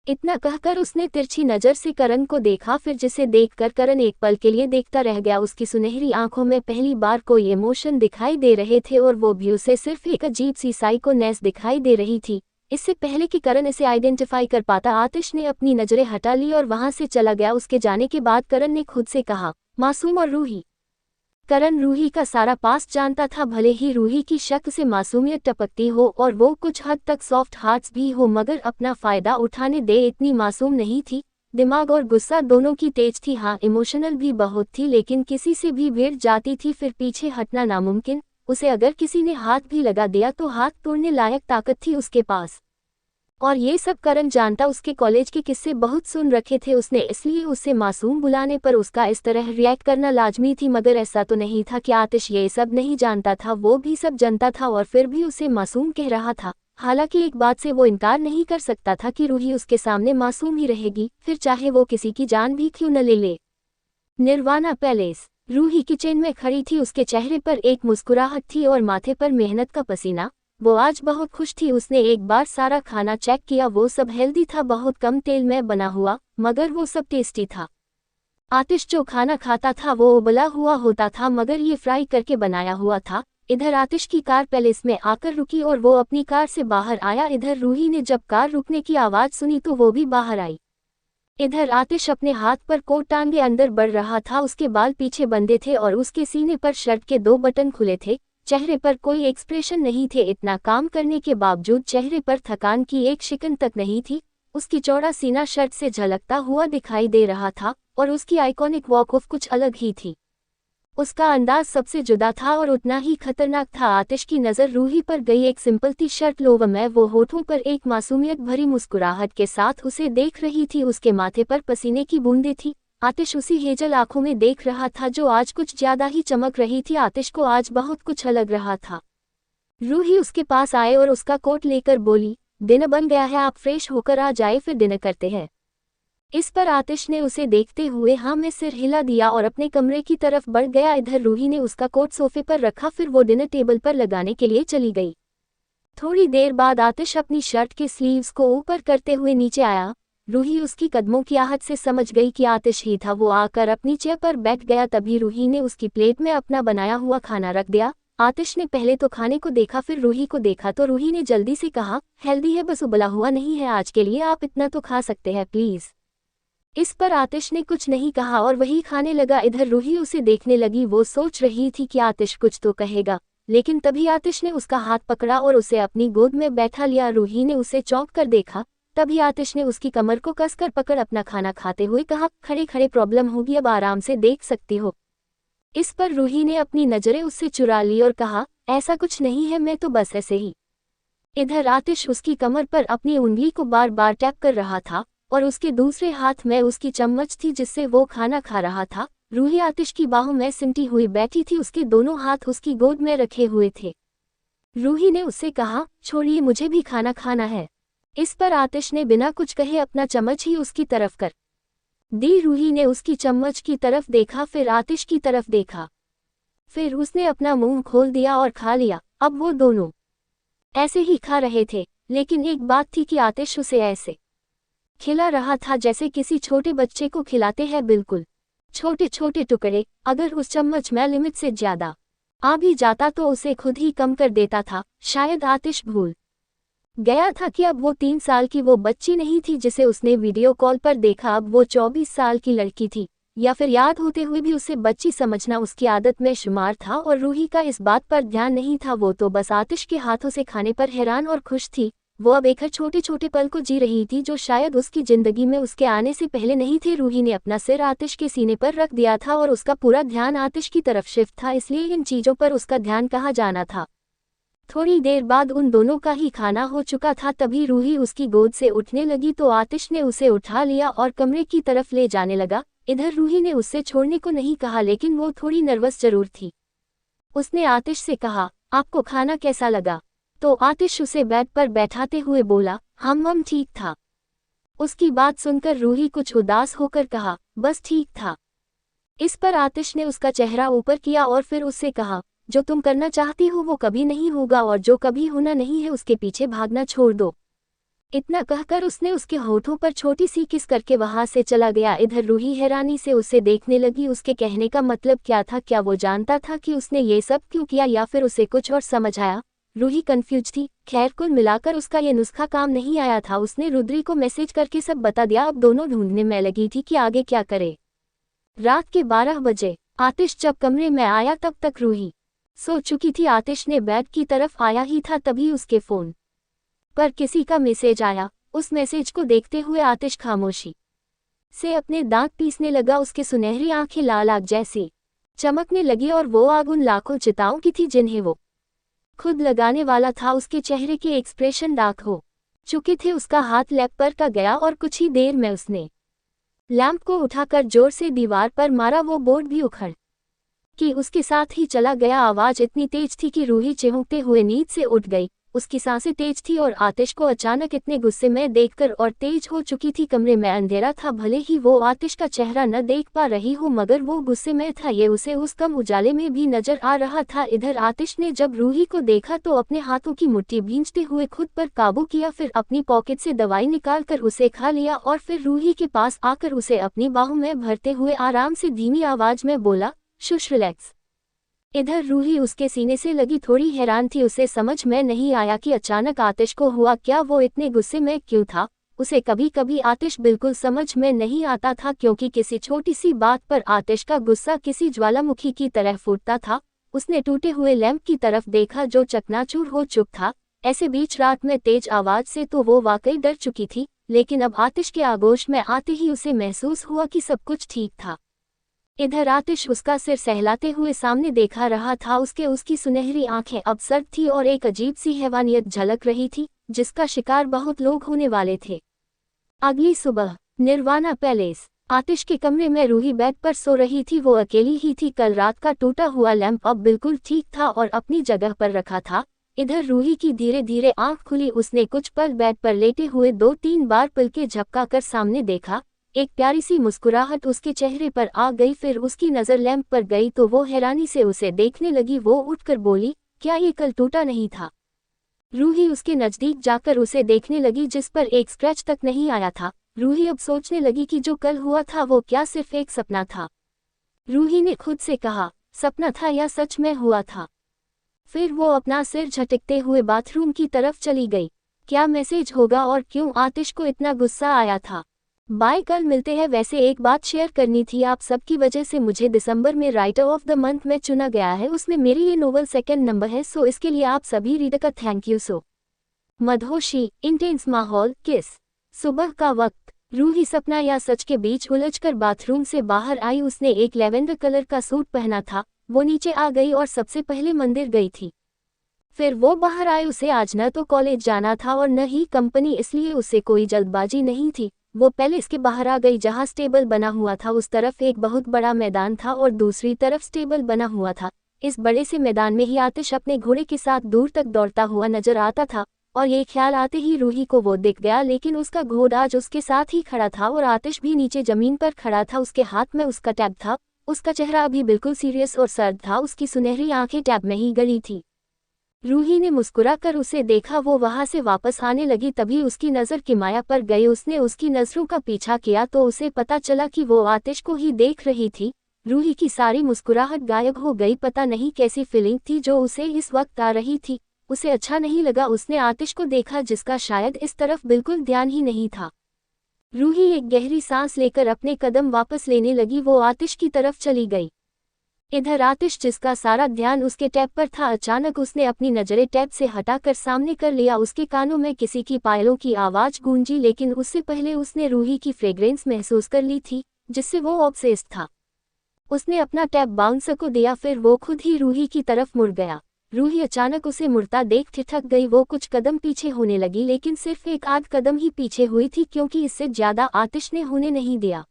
इतना कहकर उसने तिरछी नजर से करण को देखा, फिर जिसे देखकर करण एक पल के लिए देखता रह गया। उसकी सुनहरी आंखों में पहली बार कोई इमोशन दिखाई दे रहे थे और वो भी उसे सिर्फ एक अजीब सी साइकोनेस दिखाई दे रही थी। इससे पहले कि करण इसे आइडेंटिफाई कर पाता आतिश ने अपनी नजरें हटा ली और वहां से चला गया। उसके जाने के बाद करण ने खुद से कहा, मासूम और रूही। करण रूही का सारा पास्ट जानता था, भले ही रूही की शक से मासूमियत टपकती हो और वो कुछ हद तक सॉफ्ट हार्ट्स भी हो, मगर अपना फायदा उठाने दे इतनी मासूम नहीं थी। दिमाग और गुस्सा दोनों की तेज थी, हाँ इमोशनल भी बहुत थी, लेकिन किसी से भी भिड़ जाती थी, फिर पीछे हटना नामुमकिन। उसे अगर किसी ने हाथ भी लगा दिया तो हाथ तोड़ने लायक ताकत थी उसके पास। और ये सब करण जानता, उसके कॉलेज के किस्से बहुत सुन रखे थे उसने, इसलिए उसे मासूम बुलाने पर उसका इस तरह रिएक्ट करना लाजमी थी। मगर ऐसा तो नहीं था कि आतिश ये सब नहीं जानता था, वो भी सब जानता था और फिर भी उसे मासूम कह रहा था। हालांकि एक बात से वो इनकार नहीं कर सकता था कि रूही उसके सामने मासूम ही रहेगी, फिर चाहे वो किसी की जान भी क्यों न ले ले। निर्वाणा पैलेस। रूही किचन में खड़ी थी, उसके चेहरे पर एक मुस्कुराहट थी और माथे पर मेहनत का पसीना। वो आज बहुत खुश थी। उसने एक बार सारा खाना चेक किया, वो सब हेल्दी था, बहुत कम तेल में बना हुआ, मगर वो सब टेस्टी था। आतिश जो खाना खाता था वो उबला हुआ होता था, मगर ये फ्राई करके बनाया हुआ था। इधर आतिश की कार पैलेस में आकर रुकी और वो अपनी कार से बाहर आया। इधर रूही ने जब कार रुकने की आवाज सुनी तो वो भी बाहर आई। इधर आतिश अपने हाथ पर कोट टांगे अंदर बढ़ रहा था, उसके बाल पीछे बंधे थे और उसके सीने पर शर्ट के 2 बटन खुले थे। चेहरे पर कोई एक्सप्रेशन नहीं थे, इतना काम करने के बावजूद चेहरे पर थकान की एक शिकन तक नहीं थी। उसकी चौड़ा सीना शर्ट से झलकता हुआ दिखाई दे रहा था और उसकी आइकॉनिक वॉक ऑफ कुछ अलग ही थी। उसका अंदाज सबसे जुदा था और उतना ही खतरनाक था। आतिश की नज़र रूही पर गई, एक सिंपल टी शर्ट लोवर में वो होठों पर एक मासूमियत भरी मुस्कुराहट के साथ उसे देख रही थी, उसके माथे पर पसीने की बूंदें थी। आतिश उसी हेजल आंखों में देख रहा था जो आज कुछ ज्यादा ही चमक रही थी। आतिश को आज बहुत कुछ अलग रहा था। रूही उसके पास आए और उसका कोट लेकर बोली, डिनर बन गया है, आप फ्रेश होकर आ जाए, फिर डिनर करते हैं। इस पर आतिश ने उसे देखते हुए हाँ में सिर हिला दिया और अपने कमरे की तरफ बढ़ गया। इधर रूही ने उसका कोट सोफे पर रखा, फिर वो डिनर टेबल पर लगाने के लिए चली गई। थोड़ी देर बाद आतिश अपनी शर्ट के स्लीव्स को ऊपर करते हुए नीचे आया। रूही उसकी कदमों की आहट से समझ गई कि आतिश ही था। वो आकर अपनी चेयर पर बैठ गया, तभी रूही ने उसकी प्लेट में अपना बनाया हुआ खाना रख दिया। आतिश ने पहले तो खाने को देखा, फिर रूही को देखा तो रूही ने जल्दी से कहा, हेल्दी है, बस उबला हुआ नहीं है आज के लिए, आप इतना तो खा सकते हैं प्लीज। इस पर आतिश ने कुछ नहीं कहा और वही खाने लगा। इधर रूही उसे देखने लगी, वो सोच रही थी कि आतिश कुछ तो कहेगा, लेकिन तभी आतिश ने उसका हाथ पकड़ा और उसे अपनी गोद में बैठा लिया। रूही ने उसे चौंक कर देखा, तभी आतिश ने उसकी कमर को कसकर पकड़ अपना खाना खाते हुए कहा, खड़े खड़े प्रॉब्लम होगी, अब आराम से देख सकती हो। इस पर रूही ने अपनी नजरें उससे चुरा ली और कहा, ऐसा कुछ नहीं है, मैं तो बस ऐसे ही। इधर आतिश उसकी कमर पर अपनी उंगली को बार बार टैप कर रहा था और उसके दूसरे हाथ में उसकी चम्मच थी जिससे वो खाना खा रहा था। रूही आतिश की बाहों में सिमटी हुई बैठी थी, उसके दोनों हाथ उसकी गोद में रखे हुए थे। रूही ने उससे कहा, छोड़िए, मुझे भी खाना खाना है। इस पर आतिश ने बिना कुछ कहे अपना चम्मच ही उसकी तरफ कर दी। रूही ने उसकी चम्मच की तरफ देखा, फिर आतिश की तरफ देखा, फिर उसने अपना मुंह खोल दिया और खा लिया। अब वो दोनों ऐसे ही खा रहे थे, लेकिन एक बात थी कि आतिश उसे ऐसे खिला रहा था जैसे किसी छोटे बच्चे को खिलाते हैं, बिल्कुल छोटे छोटे टुकड़े। अगर उस चम्मच में लिमिट से ज्यादा आ भी जाता तो उसे खुद ही कम कर देता था। शायद आतिश भूल गया था कि अब वो 3 साल की वो बच्ची नहीं थी जिसे उसने वीडियो कॉल पर देखा, अब वो 24 साल की लड़की थी। या फिर याद होते हुए भी उसे बच्ची समझना उसकी आदत में शुमार था और रूही का इस बात पर ध्यान नहीं था। वो तो बस आतिश के हाथों से खाने पर हैरान और खुश थी। वो अब एक छोटे छोटे पल को जी रही थी जो शायद उसकी जिंदगी में उसके आने से पहले नहीं थे। रूही ने अपना सिर आतिश के सीने पर रख दिया था और उसका पूरा ध्यान आतिश की तरफ शिफ्ट था, इसलिए इन चीजों पर उसका ध्यान कहाँ जाना था। थोड़ी देर बाद उन दोनों का ही खाना हो चुका था, तभी रूही उसकी गोद से उठने लगी तो आतिश ने उसे उठा लिया और कमरे की तरफ ले जाने लगा। इधर रूही ने उससे छोड़ने को नहीं कहा, लेकिन वो थोड़ी नर्वस जरूर थी। उसने आतिश से कहा, आपको खाना कैसा लगा? तो आतिश उसे बेड पर बैठाते हुए बोला, हम ठीक था। उसकी बात सुनकर रूही कुछ उदास होकर कहा, बस ठीक था। इस पर आतिश ने उसका चेहरा ऊपर किया और फिर उससे कहा, जो तुम करना चाहती हो वो कभी नहीं होगा और जो कभी होना नहीं है उसके पीछे भागना छोड़ दो। इतना कहकर उसने उसके होठों पर छोटी सी किस करके वहां से चला गया। इधर रूही हैरानी से उसे देखने लगी, उसके कहने का मतलब क्या था? क्या वो जानता था कि उसने ये सब क्यों किया या फिर उसे कुछ और समझ आया? रूही कंफ्यूज थी। खैर कुल मिलाकर उसका ये नुस्खा काम नहीं आया था। उसने रुद्री को मैसेज करके सब बता दिया। अब दोनों ढूंढने में लगी थी कि आगे क्या करे। रात के 12 बजे आतिश जब कमरे में आया तब तक रूही सो चुकी थी। आतिश ने बेड की तरफ आया ही था तभी उसके फोन पर किसी का मैसेज आया। उस मैसेज को देखते हुए आतिश खामोशी से अपने दांत पीसने लगा। उसके सुनहरी आंखें लाल आग जैसी चमकने लगी और वो आग उन लाखों चिताओं की थी जिन्हें वो खुद लगाने वाला था। उसके चेहरे के एक्सप्रेशन डार्क हो चुके थे। उसका हाथ लैंप पर का गया और कुछ ही देर में उसने लैंप को उठाकर जोर से दीवार पर मारा। वो बोर्ड भी उखड़ कि उसके साथ ही चला गया। आवाज इतनी तेज थी कि रूही चौंकते हुए नींद से उठ गई। उसकी सांसें तेज थी और आतिश को अचानक इतने गुस्से में देखकर और तेज हो चुकी थी। कमरे में अंधेरा था। भले ही वो आतिश का चेहरा न देख पा रही हो मगर वो गुस्से में था। ये उसे उस कम उजाले में भी नजर आ रहा था। इधर आतिश ने जब रूही को देखा तो अपने हाथों की मुट्ठी भींचते हुए खुद पर काबू किया। फिर अपनी पॉकेट से दवाई निकालकर उसे खा लिया और फिर रूही के पास आकर उसे अपनी बाहों में भरते हुए आराम से धीमी आवाज में बोला, शुश रिलैक्स। इधर रूही उसके सीने से लगी थोड़ी हैरान थी। उसे समझ में नहीं आया कि अचानक आतिश को हुआ क्या। वो इतने गुस्से में क्यों था। उसे कभी कभी आतिश बिल्कुल समझ में नहीं आता था क्योंकि किसी छोटी सी बात पर आतिश का गुस्सा किसी ज्वालामुखी की तरह फूटता था। उसने टूटे हुए लैंप की तरफ देखा जो चकनाचूर हो चुका था। ऐसे बीच रात में तेज आवाज से तो वो वाकई डर चुकी थी, लेकिन अब आतिश के आगोश में आते ही उसे महसूस हुआ कि सब कुछ ठीक था। इधर आतिश उसका सिर सहलाते हुए सामने देखा रहा था। उसकी सुनहरी आंखें अब सर्द थी और एक अजीब सी हैवानियत झलक रही थी जिसका शिकार बहुत लोग होने वाले थे। अगली सुबह निर्वाणा पैलेस। आतिश के कमरे में रूही बेड पर सो रही थी। वो अकेली ही थी। कल रात का टूटा हुआ लैंप अब बिल्कुल ठीक था और अपनी जगह पर रखा था। इधर रूही की धीरे धीरे आंख खुली। उसने कुछ पल बेड पर लेटे हुए 2-3 बार पलकें झपकाकर सामने देखा। एक प्यारी सी मुस्कुराहट उसके चेहरे पर आ गई। फिर उसकी नज़र लैंप पर गई तो वो हैरानी से उसे देखने लगी। वो उठकर बोली, क्या ये कल टूटा नहीं था? रूही उसके नज़दीक जाकर उसे देखने लगी जिस पर एक स्क्रैच तक नहीं आया था। रूही अब सोचने लगी कि जो कल हुआ था वो क्या सिर्फ एक सपना था। रूही ने खुद से कहा, सपना था या सच में हुआ था? फिर वो अपना सिर झटकते हुए बाथरूम की तरफ चली गई। क्या मैसेज होगा और क्यों आतिश को इतना गुस्सा आया था? बाय, कल मिलते हैं। वैसे एक बात शेयर करनी थी आप सबकी वजह से मुझे दिसंबर में राइटर ऑफ द मंथ में चुना गया है। उसमें मेरी ये नोवेल सेकंड नंबर है, सो इसके लिए आप सभी रीडर का थैंक यू। सो मधोशी, इंटेंस माहौल, किस। सुबह का वक्त। रूही सपना या सच के बीच उलझकर बाथरूम से बाहर आई। उसने एक लेवेंडर कलर का सूट पहना था। वो नीचे आ गई और सबसे पहले मंदिर गई थी। फिर वो बाहर आए। उसे आज न तो कॉलेज जाना था और न ही कंपनी, इसलिए उसे कोई जल्दबाजी नहीं थी। वो पैलेस के बाहर आ गई जहाँ स्टेबल बना हुआ था। उस तरफ एक बहुत बड़ा मैदान था और दूसरी तरफ स्टेबल बना हुआ था। इस बड़े से मैदान में ही आतिश अपने घोड़े के साथ दूर तक दौड़ता हुआ नजर आता था और ये ख्याल आते ही रूही को वो दिख गया, लेकिन उसका घोड़ा आज उसके साथ ही खड़ा था और आतिश भी नीचे जमीन पर खड़ा था। उसके हाथ में उसका टैब था। उसका चेहरा अभी बिल्कुल सीरियस और सर्द था। उसकी सुनहरी आंखें टैब में ही गड़ी थी। रूही ने मुस्कुराकर उसे देखा। वो वहां से वापस आने लगी तभी उसकी नज़र किमाया पर गई। उसने उसकी नज़रों का पीछा किया तो उसे पता चला कि वो आतिश को ही देख रही थी। रूही की सारी मुस्कुराहट गायब हो गई। पता नहीं कैसी फीलिंग थी जो उसे इस वक्त आ रही थी। उसे अच्छा नहीं लगा। उसने आतिश को देखा जिसका शायद इस तरफ बिल्कुल ध्यान ही नहीं था। रूही एक गहरी सांस लेकर अपने कदम वापस लेने लगी। वो आतिश की तरफ चली गई। इधर आतिश, जिसका सारा ध्यान उसके टैब पर था, अचानक उसने अपनी नजरें टैब से हटाकर सामने कर लिया। उसके कानों में किसी की पायलों की आवाज गूंजी, लेकिन उससे पहले उसने रूही की फ्रेग्रेंस महसूस कर ली थी जिससे वो ऑब्सेस्ड था। उसने अपना टैब बाउंसर को दिया, फिर वो खुद ही रूही की तरफ मुड़ गया। रूही अचानक उसे मुड़ता देख ठिठक गई। वो कुछ कदम पीछे होने लगी, लेकिन सिर्फ एक आध कदम ही पीछे हुई थी क्योंकि इससे ज्यादा आतिश ने होने नहीं दिया।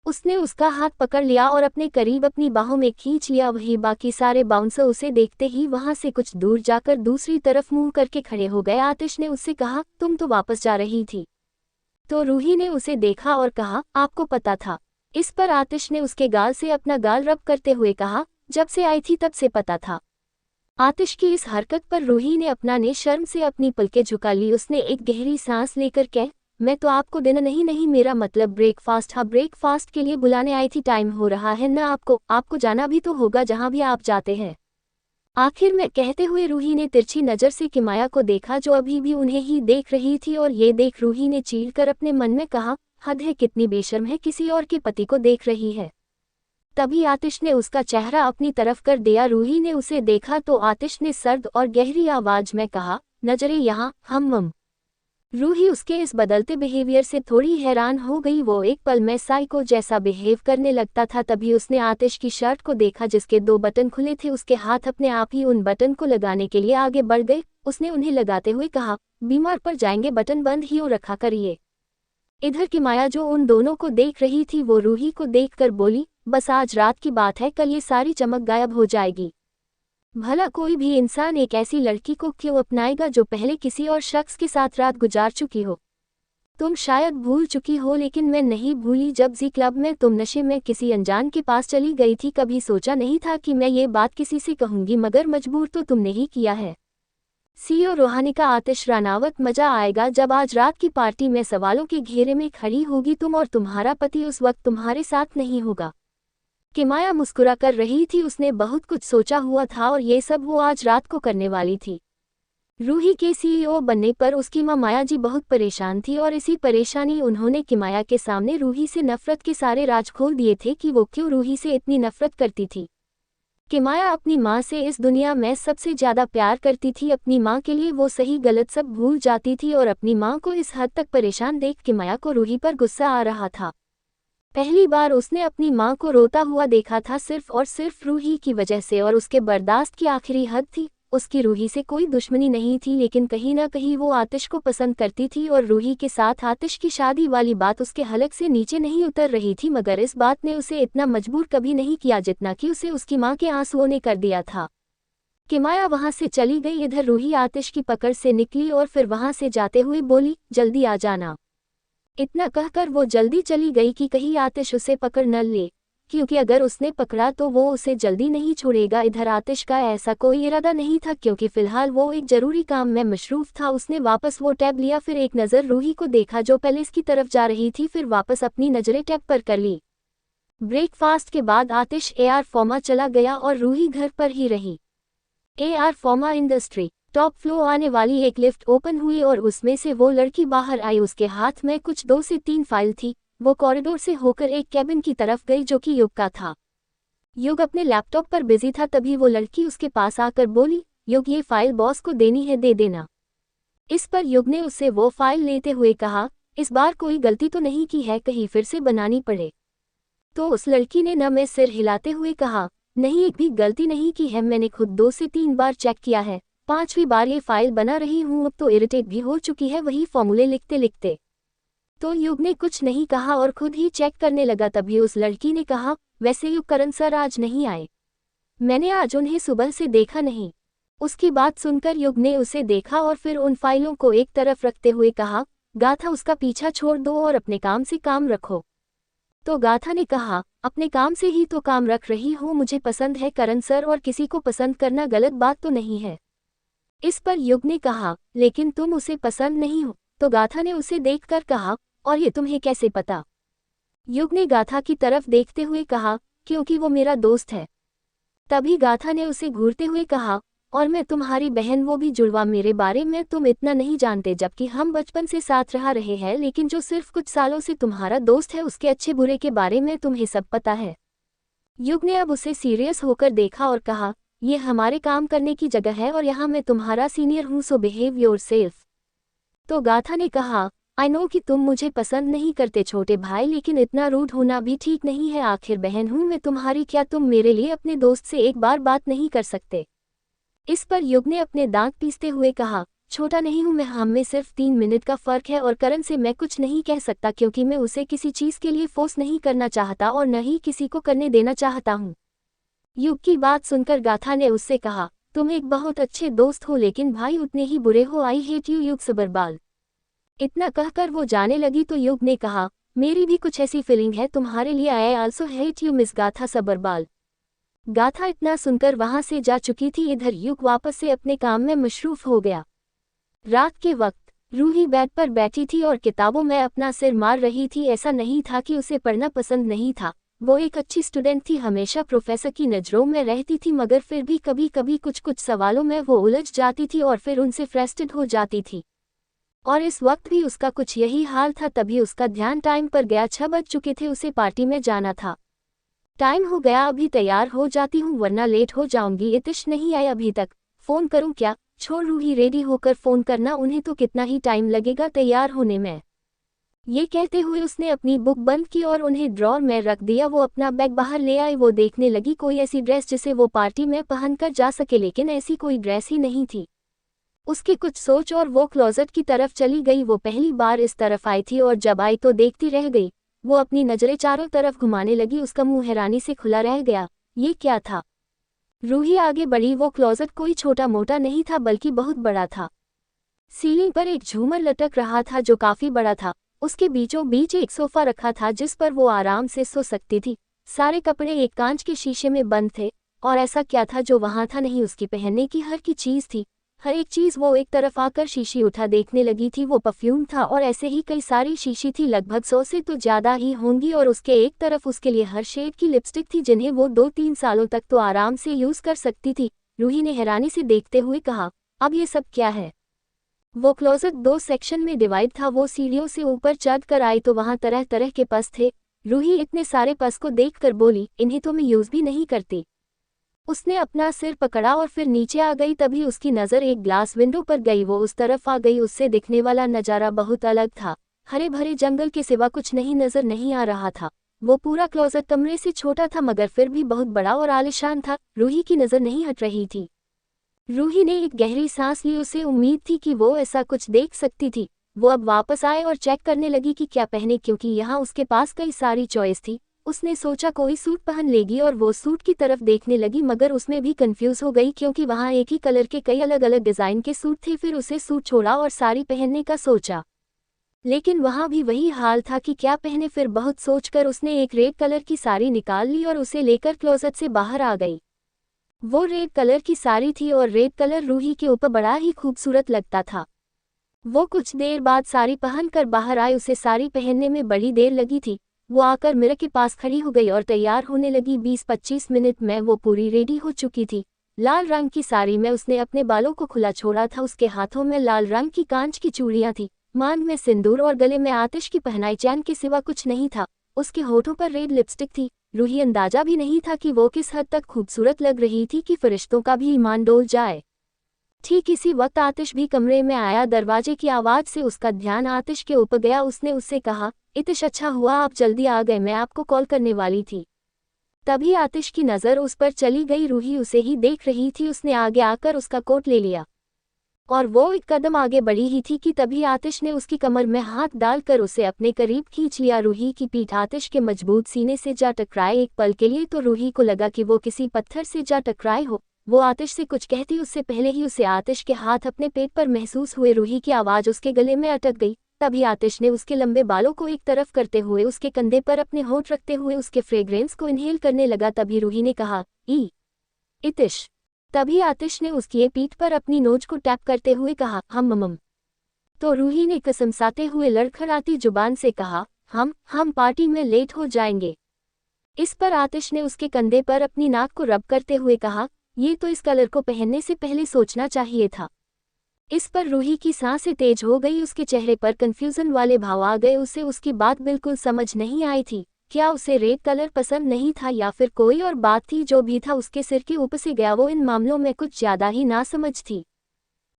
उसने उसका हाथ पकड़ लिया और अपने करीब अपनी बाहों में खींच लिया। वही बाकी सारे बाउंसर उसे देखते ही वहां से कुछ दूर जाकर दूसरी तरफ मुंह करके खड़े हो गए। आतिश ने उससे कहा, तुम तो वापस जा रही थी? तो रूही ने उसे देखा और कहा, आपको पता था? इस पर आतिश ने उसके गाल से अपना गाल रब करते हुए कहा, जब से आई थी तब से पता था। आतिश की इस हरकत पर रूही ने अपना ने शर्म से अपनी पलकें झुका ली। उसने एक गहरी सांस लेकर कहा, मैं तो आपको डिनर नहीं मेरा मतलब ब्रेकफास्ट। हाँ, ब्रेकफास्ट के लिए बुलाने आई थी। टाइम हो रहा है ना आपको? आपको जाना भी तो होगा जहाँ भी आप जाते हैं। आखिर में, कहते हुए रूही ने तिरछी नज़र से किमाया को देखा जो अभी भी उन्हें ही देख रही थी, और ये देख रूही ने चीढ़कर अपने मन में कहा, हद है, कितनी बेशर्म है, किसी और के पति को देख रही है। तभी आतिश ने उसका चेहरा अपनी तरफ कर दिया। रूही ने उसे देखा तो आतिश ने सर्द और गहरी आवाज में कहा, नजरें यहाँ, हम। रूही उसके इस बदलते बिहेवियर से थोड़ी हैरान हो गई। वो एक पल में साइको जैसा बिहेव करने लगता था। तभी उसने आतिश की शर्ट को देखा जिसके 2 बटन खुले थे। उसके हाथ अपने आप ही उन बटन को लगाने के लिए आगे बढ़ गए। उसने उन्हें लगाते हुए कहा, बीमार पड़ जाएंगे, बटन बंद ही रखा करिए। इधर किमाया जो उन दोनों को देख रही थी वो रूही को देखकर बोली, बस आज रात की बात है, कल ये सारी चमक गायब हो जाएगी। भला कोई भी इंसान एक ऐसी लड़की को क्यों अपनाएगा जो पहले किसी और शख्स के साथ रात गुजार चुकी हो। तुम शायद भूल चुकी हो, लेकिन मैं नहीं भूली। जब जी क्लब में तुम नशे में किसी अनजान के पास चली गई थी, कभी सोचा नहीं था कि मैं ये बात किसी से कहूंगी, मगर मजबूर तो तुमने ही किया है। सीईओ रूहानी का आतिश रानावत, मजा आएगा जब आज रात की पार्टी में सवालों के घेरे में खड़ी होगी तुम, और तुम्हारा पति उस वक्त तुम्हारे साथ नहीं होगा। किमाया मुस्कुरा कर रही थी। उसने बहुत कुछ सोचा हुआ था और ये सब वो आज रात को करने वाली थी। रूही के सीईओ बनने पर उसकी मां माया जी बहुत परेशान थी, और इसी परेशानी उन्होंने किमाया के सामने रूही से नफरत के सारे राज खोल दिए थे कि वो क्यों रूही से इतनी नफरत करती थी। किमाया अपनी माँ से इस दुनिया में सबसे ज्यादा प्यार करती थी। अपनी माँ के लिए वो सही गलत सब भूल जाती थी, और अपनी माँ को इस हद तक परेशान देख किमाया को रूही पर गुस्सा आ रहा था। पहली बार उसने अपनी माँ को रोता हुआ देखा था, सिर्फ और सिर्फ रूही की वजह से, और उसके बर्दाश्त की आखिरी हद थी। उसकी रूही से कोई दुश्मनी नहीं थी, लेकिन कहीं ना कहीं वो आतिश को पसंद करती थी, और रूही के साथ आतिश की शादी वाली बात उसके हलक से नीचे नहीं उतर रही थी। मगर इस बात ने उसे इतना मजबूर कभी नहीं किया जितना कि उसे उसकी माँ के आंसुओं ने कर दिया था। किमाया वहां से चली गई। इधर रूही आतिश की पकड़ से निकली और फिर वहां से जाते हुए बोली, जल्दी आ जाना। इतना कहकर वो जल्दी चली गई कि कहीं आतिश उसे पकड़ न ले, क्योंकि अगर उसने पकड़ा तो वो उसे जल्दी नहीं छोड़ेगा। इधर आतिश का ऐसा कोई इरादा नहीं था, क्योंकि फिलहाल वो एक जरूरी काम में मशरूफ था। उसने वापस वो टैब लिया, फिर एक नज़र रूही को देखा जो पैलेस की तरफ जा रही थी, फिर वापस अपनी नजरें टैब पर कर ली। ब्रेकफास्ट के बाद आतिश एआर फॉर्मा चला गया और रूही घर पर ही रही। एआर फॉर्मा इंडस्ट्री टॉप फ्लोर आने वाली एक लिफ्ट ओपन हुई और उसमें से वो लड़की बाहर आई। उसके हाथ में कुछ 2 से 3 फाइल थी। वो कॉरिडोर से होकर एक कैबिन की तरफ गई जो कि युग का था। युग अपने लैपटॉप पर बिजी था। तभी वो लड़की उसके पास आकर बोली, युग, ये फाइल बॉस को देनी है, दे देना। इस पर युग ने उससे वो फाइल लेते हुए कहा, इस बार कोई गलती तो नहीं की है, कहीं फिर से बनानी पड़े। तो उस लड़की ने न में सिर हिलाते हुए कहा, नहीं, एक भी गलती नहीं की है, मैंने खुद 2 से 3 बार चेक किया है, 5वीं बार ये फाइल बना रही हूँ, अब तो इरिटेट भी हो चुकी है वही फॉर्मूले लिखते लिखते। तो युग ने कुछ नहीं कहा और खुद ही चेक करने लगा। तभी उस लड़की ने कहा, वैसे युग, करण सर आज नहीं आए, मैंने आज उन्हें सुबह से देखा नहीं। उसकी बात सुनकर युग ने उसे देखा और फिर उन फाइलों को एक तरफ रखते हुए कहा, गाथा, उसका पीछा छोड़ दो और अपने काम से काम रखो। तो गाथा ने कहा, अपने काम से ही तो काम रख रही हूँ, मुझे पसंद है करण सर, और किसी को पसंद करना गलत बात तो नहीं है। इस पर युग ने कहा, लेकिन तुम उसे पसंद नहीं हो। तो गाथा ने उसे देखकर कहा, और ये तुम्हें कैसे पता? युग ने गाथा की तरफ देखते हुए कहा, क्योंकि वो मेरा दोस्त है। तभी गाथा ने उसे घूरते हुए कहा, और मैं तुम्हारी बहन, वो भी जुड़वा, मेरे बारे में तुम इतना नहीं जानते, जबकि हम बचपन से साथ रह रहे हैं, लेकिन जो सिर्फ कुछ सालों से तुम्हारा दोस्त है उसके अच्छे बुरे के बारे में तुम्हें सब पता है। युग ने अब उसे सीरियस होकर देखा और कहा, ये हमारे काम करने की जगह है और यहाँ मैं तुम्हारा सीनियर हूँ, सो बिहेव योरसेल्फ। तो गाथा ने कहा, आई नो कि तुम मुझे पसंद नहीं करते छोटे भाई, लेकिन इतना रूड होना भी ठीक नहीं है, आखिर बहन हूँ मैं तुम्हारी, क्या तुम मेरे लिए अपने दोस्त से एक बार बात नहीं कर सकते? इस पर युग ने अपने दांत पीसते हुए कहा, छोटा नहीं हूँ मैं, हम में सिर्फ 3 मिनट का फर्क है, और करण से मैं कुछ नहीं कह सकता क्योंकि मैं उसे किसी चीज़ के लिए फोर्स नहीं करना चाहता और न ही किसी को करने देना चाहता हूँ। युग की बात सुनकर गाथा ने उससे कहा, तुम एक बहुत अच्छे दोस्त हो, लेकिन भाई उतने ही बुरे हो, आई हेट यू युग सबरबाल। इतना कहकर वो जाने लगी तो युग ने कहा, मेरी भी कुछ ऐसी फीलिंग है तुम्हारे लिए, I also hate you miss गाथा सबरबाल। गाथा इतना सुनकर वहां से जा चुकी थी। इधर युग वापस से अपने काम में मशरूफ हो गया। रात के वक्त रूही बेड पर बैठी थी और किताबों में अपना सिर मार रही थी। ऐसा नहीं था कि उसे पढ़ना पसंद नहीं था, वो एक अच्छी स्टूडेंट थी, हमेशा प्रोफेसर की नज़रों में रहती थी, मगर फिर भी कभी कभी कुछ कुछ सवालों में वो उलझ जाती थी और फिर उनसे फ्रस्ट्रेटेड हो जाती थी। और इस वक्त भी उसका कुछ यही हाल था। तभी उसका ध्यान टाइम पर गया। 6 बज चुके थे, उसे पार्टी में जाना था। टाइम हो गया, अभी तैयार हो जाती हूँ वरना लेट हो जाऊंगी। इतिश नहीं आए अभी तक, फ़ोन करूँ क्या? छोड़ रूही, रेडी होकर फ़ोन करना, उन्हें तो कितना ही टाइम लगेगा तैयार होने में। ये कहते हुए उसने अपनी बुक बंद की और उन्हें ड्रॉर में रख दिया। वो अपना बैग बाहर ले आई। वो देखने लगी कोई ऐसी ड्रेस जिसे वो पार्टी में पहनकर जा सके, लेकिन ऐसी कोई ड्रेस ही नहीं थी। उसकी कुछ सोच और वो क्लोजेट की तरफ चली गई। वो पहली बार इस तरफ आई थी और जब आई तो देखती रह गई। वो अपनी नज़रें चारों तरफ घुमाने लगी। उसका मुंह हैरानी से खुला रह गया। ये क्या था? रूही आगे बढ़ी। वो क्लोजेट कोई छोटा मोटा नहीं था बल्कि बहुत बड़ा था। सीलिंग पर एक झूमर लटक रहा था जो काफी बड़ा था। उसके बीचों बीच एक सोफा रखा था जिस पर वो आराम से सो सकती थी। सारे कपड़े एक कांच के शीशे में बंद थे और ऐसा क्या था जो वहां था? नहीं, उसकी पहनने की हर की चीज थी, हर एक चीज। वो एक तरफ आकर शीशी उठा देखने लगी थी। वो परफ्यूम था और ऐसे ही कई सारी शीशी थी, लगभग 100 से तो ज्यादा ही होंगी। और उसके एक तरफ उसके लिए हर शेड की लिपस्टिक थी जिन्हें वो 2-3 सालों तक तो आराम से यूज कर सकती थी। रूही ने हैरानी से देखते हुए कहा, अब ये सब क्या है? वो क्लोजेट 2 सेक्शन में डिवाइड था। वो सीढ़ियों से ऊपर चढ़कर आई तो वहां तरह तरह के पर्स थे। रूही इतने सारे पर्स को देखकर बोली, इन्हें तो मैं यूज भी नहीं करती। उसने अपना सिर पकड़ा और फिर नीचे आ गई। तभी उसकी नज़र एक ग्लास विंडो पर गई। वो उस तरफ आ गई। उससे दिखने वाला नज़ारा बहुत अलग था। हरे भरे जंगल के सिवा कुछ नहीं नजर नहीं आ रहा था। वो पूरा क्लोजेट कमरे से छोटा था मगर फिर भी बहुत बड़ा और आलीशान था। रूही की नज़र नहीं हट रही थी। रूही ने एक गहरी सांस ली। उसे उम्मीद थी कि वो ऐसा कुछ देख सकती थी। वो अब वापस आए और चेक करने लगी कि क्या पहने, क्योंकि यहाँ उसके पास कई सारी चॉइस थी। उसने सोचा कोई सूट पहन लेगी और वो सूट की तरफ देखने लगी, मगर उसमें भी कंफ्यूज हो गई क्योंकि वहाँ एक ही कलर के कई अलग अलग डिज़ाइन के सूट थे। फिर उसे सूट छोड़ा और साड़ी पहनने का सोचा, लेकिन वहाँ भी वही हाल था कि क्या पहने। फिर बहुत सोचकर उसने एक रेड कलर की साड़ी निकाल ली और उसे लेकर क्लोजेट से बाहर आ गई। वो रेड कलर की साड़ी थी और रेड कलर रूही के ऊपर बड़ा ही खूबसूरत लगता था। वो कुछ देर बाद साड़ी पहनकर बाहर आए। उसे साड़ी पहनने में बड़ी देर लगी थी। वो आकर मिरर के पास खड़ी हो गई और तैयार होने लगी। 20-25 मिनट में वो पूरी रेडी हो चुकी थी। लाल रंग की साड़ी में उसने अपने बालों को खुला छोड़ा था। उसके हाथों में लाल रंग की कांच की चूड़ियां थी, मांग में सिंदूर और गले में आतिश की पहनाई चैन के सिवा कुछ नहीं था। उसके होठों पर रेड लिपस्टिक थी। रूही अंदाजा भी नहीं था कि वो किस हद तक खूबसूरत लग रही थी कि फरिश्तों का भी ईमान डोल जाए। ठीक इसी वक्त आतिश भी कमरे में आया। दरवाजे की आवाज़ से उसका ध्यान आतिश के ऊपर गया। उसने उससे कहा, इतिश अच्छा हुआ आप जल्दी आ गए, मैं आपको कॉल करने वाली थी। तभी आतिश की नज़र उस पर चली गई। रूही उसे ही देख रही थी। उसने आगे आकर उसका कोट ले लिया और वो एक कदम आगे बढ़ी ही थी कि तभी आतिश ने उसकी कमर में हाथ डालकर उसे अपने करीब खींच लिया। रूही की पीठ आतिश के मजबूत सीने से जा टकराए। एक पल के लिए तो रूही को लगा कि वो किसी पत्थर से जा टकराए हो। वो आतिश से कुछ कहती उससे पहले ही उसे आतिश के हाथ अपने पेट पर महसूस हुए। रूही की आवाज़ उसके गले में अटक गई। तभी आतिश ने उसके लंबे बालों को एक तरफ करते हुए उसके कंधे पर अपने होंठ रखते हुए उसके फ्रेग्रेंस को इनहेल करने लगा। तभी रूही ने कहा, इतिश। तभी आतिश ने उसकी पीठ पर अपनी नोज को टैप करते हुए कहा, हम ममम। तो रूही ने कसमसाते हुए लड़खड़ाती जुबान से कहा, हम पार्टी में लेट हो जाएंगे। इस पर आतिश ने उसके कंधे पर अपनी नाक को रब करते हुए कहा, ये तो इस कलर को पहनने से पहले सोचना चाहिए था। इस पर रूही की सांसें तेज हो गई। उसके चेहरे पर कंफ्यूजन वाले भाव आ गए। उसे उसकी बात बिल्कुल समझ नहीं आई थी। क्या उसे रेड कलर पसंद नहीं था या फिर कोई और बात थी? जो भी था उसके सिर के ऊपर से गया। वो इन मामलों में कुछ ज्यादा ही नासमझ थी।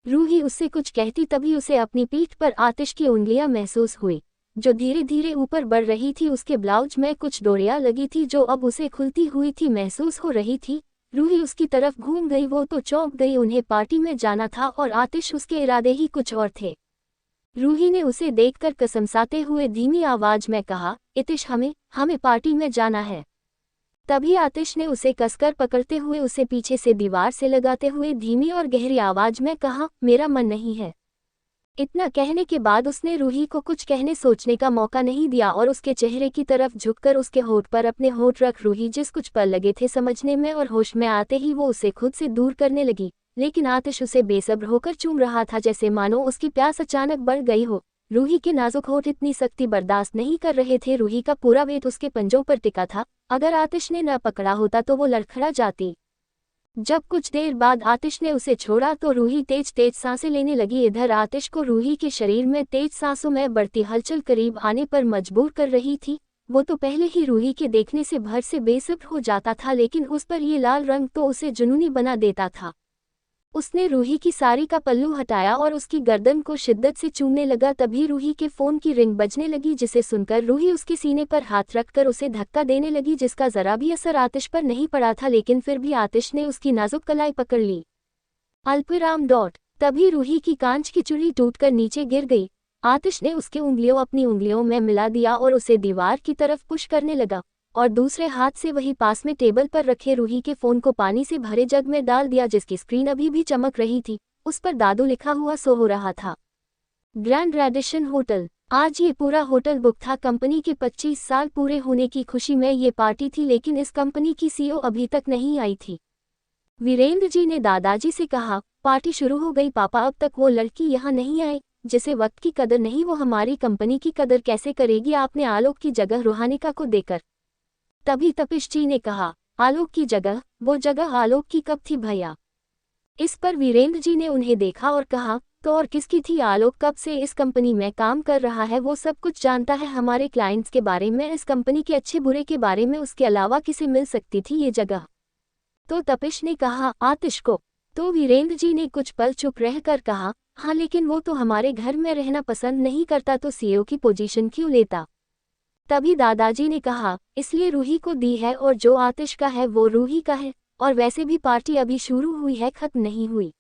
रूही उससे कुछ कहती तभी उसे अपनी पीठ पर आतिश की उंगलियां महसूस हुई जो धीरे धीरे ऊपर बढ़ रही थी। उसके ब्लाउज में कुछ डोरियां लगी थी जो अब उसे खुलती हुई थी महसूस हो रही थी। रूही उसकी तरफ घूम गई। वो तो चौंक गई। उन्हें पार्टी में जाना था और आतिश उसके इरादे ही कुछ और थे। रूही ने उसे देखकर कसमसाते हुए धीमी आवाज में कहा, इतिश हमें पार्टी में जाना है। तभी आतिश ने उसे कसकर पकड़ते हुए उसे पीछे से दीवार से लगाते हुए धीमी और गहरी आवाज में कहा, मेरा मन नहीं है। इतना कहने के बाद उसने रूही को कुछ कहने सोचने का मौका नहीं दिया और उसके चेहरे की तरफ झुककर उसके होठ पर अपने होठ रख। रूही जिस कुछ पल लगे थे समझने में और होश में आते ही वो उसे खुद से दूर करने लगी, लेकिन आतिश उसे बेसब्र होकर चूम रहा था जैसे मानो उसकी प्यास अचानक बढ़ गई हो। रूही के नाजुक होठ इतनी सख्ती बर्दाश्त नहीं कर रहे थे। रूही का पूरा वेट उसके पंजों पर टिका था। अगर आतिश ने न पकड़ा होता तो वो लड़खड़ा जाती। जब कुछ देर बाद आतिश ने उसे छोड़ा तो रूही तेज तेज सांसें लेने लगी। इधर आतिश को रूही के शरीर में तेज सांसों में बढ़ती हलचल करीब आने पर मजबूर कर रही थी। वो तो पहले ही रूही के देखने से भर से बेसब्र हो जाता था, लेकिन उस पर ये लाल रंग तो उसे जुनूनी बना देता था। उसने रूही की साड़ी का पल्लू हटाया और उसकी गर्दन को शिद्दत से चूमने लगा। तभी रूही के फोन की रिंग बजने लगी, जिसे सुनकर रूही उसके सीने पर हाथ रखकर उसे धक्का देने लगी, जिसका जरा भी असर आतिश पर नहीं पड़ा था। लेकिन फिर भी आतिश ने उसकी नाजुक कलाई पकड़ ली। अल्पविराम डॉट। तभी रूही की कांच की चूड़ी टूटकर नीचे गिर गई। आतिश ने उसके उंगलियों अपनी उंगलियों में मिला दिया और उसे दीवार की तरफ पुश करने लगा और दूसरे हाथ से वही पास में टेबल पर रखे रूही के फोन को पानी से भरे जग में डाल दिया, जिसकी स्क्रीन अभी भी चमक रही थी। उस पर दादू लिखा हुआ शो हो रहा था। Grand Radisson hotel. आज ये पूरा होटल बुक था। कंपनी के 25 साल पूरे होने की खुशी में ये पार्टी थी, लेकिन इस कंपनी की सीईओ अभी तक नहीं आई थी। वीरेंद्र जी ने दादाजी से कहा, पार्टी शुरू हो गई पापा, अब तक वो लड़की यहाँ नहीं आई। जिसे वक्त की कदर नहीं, वो हमारी कंपनी की कदर कैसे करेगी। आपने आलोक की जगह रूहानिका को देकर। तभी तपिश जी ने कहा, आलोक की जगह? वो जगह आलोक की कब थी भैया? इस पर वीरेंद्र जी ने उन्हें देखा और कहा, तो और किसकी थी? आलोक कब से इस कंपनी में काम कर रहा है, वो सब कुछ जानता है, हमारे क्लाइंट्स के बारे में, इस कंपनी के अच्छे बुरे के बारे में। उसके अलावा किसे मिल सकती थी ये जगह? तो तपिश ने कहा, आतिश को। तो वीरेंद्र जी ने कुछ पल चुप रहकर कहा, हाँ लेकिन वो तो हमारे घर में रहना पसंद नहीं करता, तो सीईओ की पोजीशन क्यों लेता? तभी दादाजी ने कहा, इसलिए रूही को दी है, और जो आतिश का है वो रूही का है। और वैसे भी पार्टी अभी शुरू हुई है, खत्म नहीं हुई।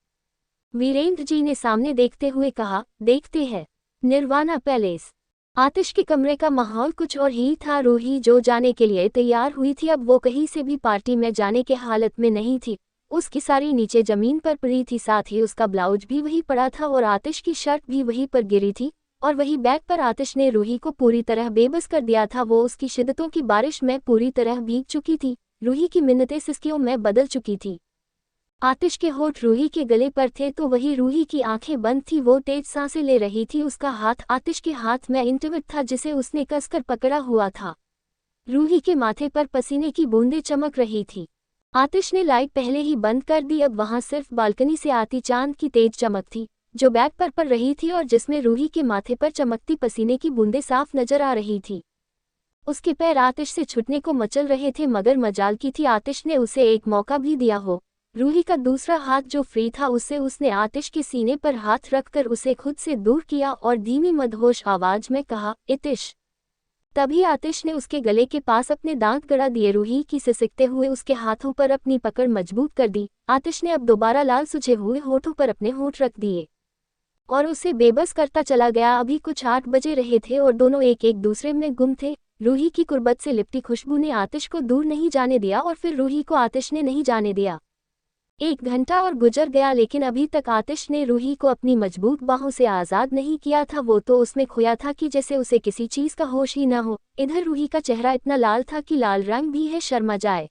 वीरेंद्र जी ने सामने देखते हुए कहा, देखते हैं। निर्वाणा पैलेस। आतिश के कमरे का माहौल कुछ और ही था। रूही जो जाने के लिए तैयार हुई थी, अब वो कहीं से भी पार्टी में जाने के हालत में नहीं थी। उसकी साड़ी नीचे जमीन पर पड़ी थी, साथ ही उसका ब्लाउज भी वही पड़ा था और आतिश की शर्ट भी वहीं पर गिरी थी। और वही बैग पर आतिश ने रूही को पूरी तरह बेबस कर दिया था। वो उसकी शिद्दतों की बारिश में पूरी तरह भीग चुकी थी। रूही की मिन्नतें सिसकियों में बदल चुकी थी। आतिश के होठ रूही के गले पर थे तो वही रूही की आंखें बंद थी। वो तेज सांसें ले रही थी। उसका हाथ आतिश के हाथ में इंटविट था, जिसे उसने कसकर पकड़ा हुआ था। रूही के माथे पर पसीने की बूंदें चमक रही थी। आतिश ने लाइट पहले ही बंद कर दी। अब वहां सिर्फ बालकनी से आती चांद की तेज चमक थी, जो बैग पर पड़ रही थी और जिसमें रूही के माथे पर चमकती पसीने की बूंदें साफ नजर आ रही थी। उसके पैर आतिश से छूटने को मचल रहे थे, मगर मजाल की थी आतिश ने उसे एक मौका भी दिया हो। रूही का दूसरा हाथ जो फ्री था, उससे उसने आतिश के सीने पर हाथ रखकर उसे खुद से दूर किया और धीमी मदहोश आवाज में कहा, इतिश। तभी आतिश ने उसके गले के पास अपने दांत गड़ा दिए। रूही की सिसकते हुए उसके हाथों पर अपनी पकड़ मजबूत कर दी। आतिश ने अब दोबारा लाल सुझे हुए होठों पर अपने होठ रख दिए और उसे बेबस करता चला गया। अभी कुछ 8 बजे रहे थे और दोनों एक एक दूसरे में गुम थे। रूही की कुर्बत से लिपटी खुशबू ने आतिश को दूर नहीं जाने दिया और फिर रूही को आतिश ने नहीं जाने दिया। 1 घंटा और गुजर गया, लेकिन अभी तक आतिश ने रूही को अपनी मजबूत बाहों से आज़ाद नहीं किया था। वो तो उसमें खोया था कि जैसे उसे किसी चीज का होश ही न हो। इधर रूही का चेहरा इतना लाल था कि लाल रंग भी है शर्मा जाए।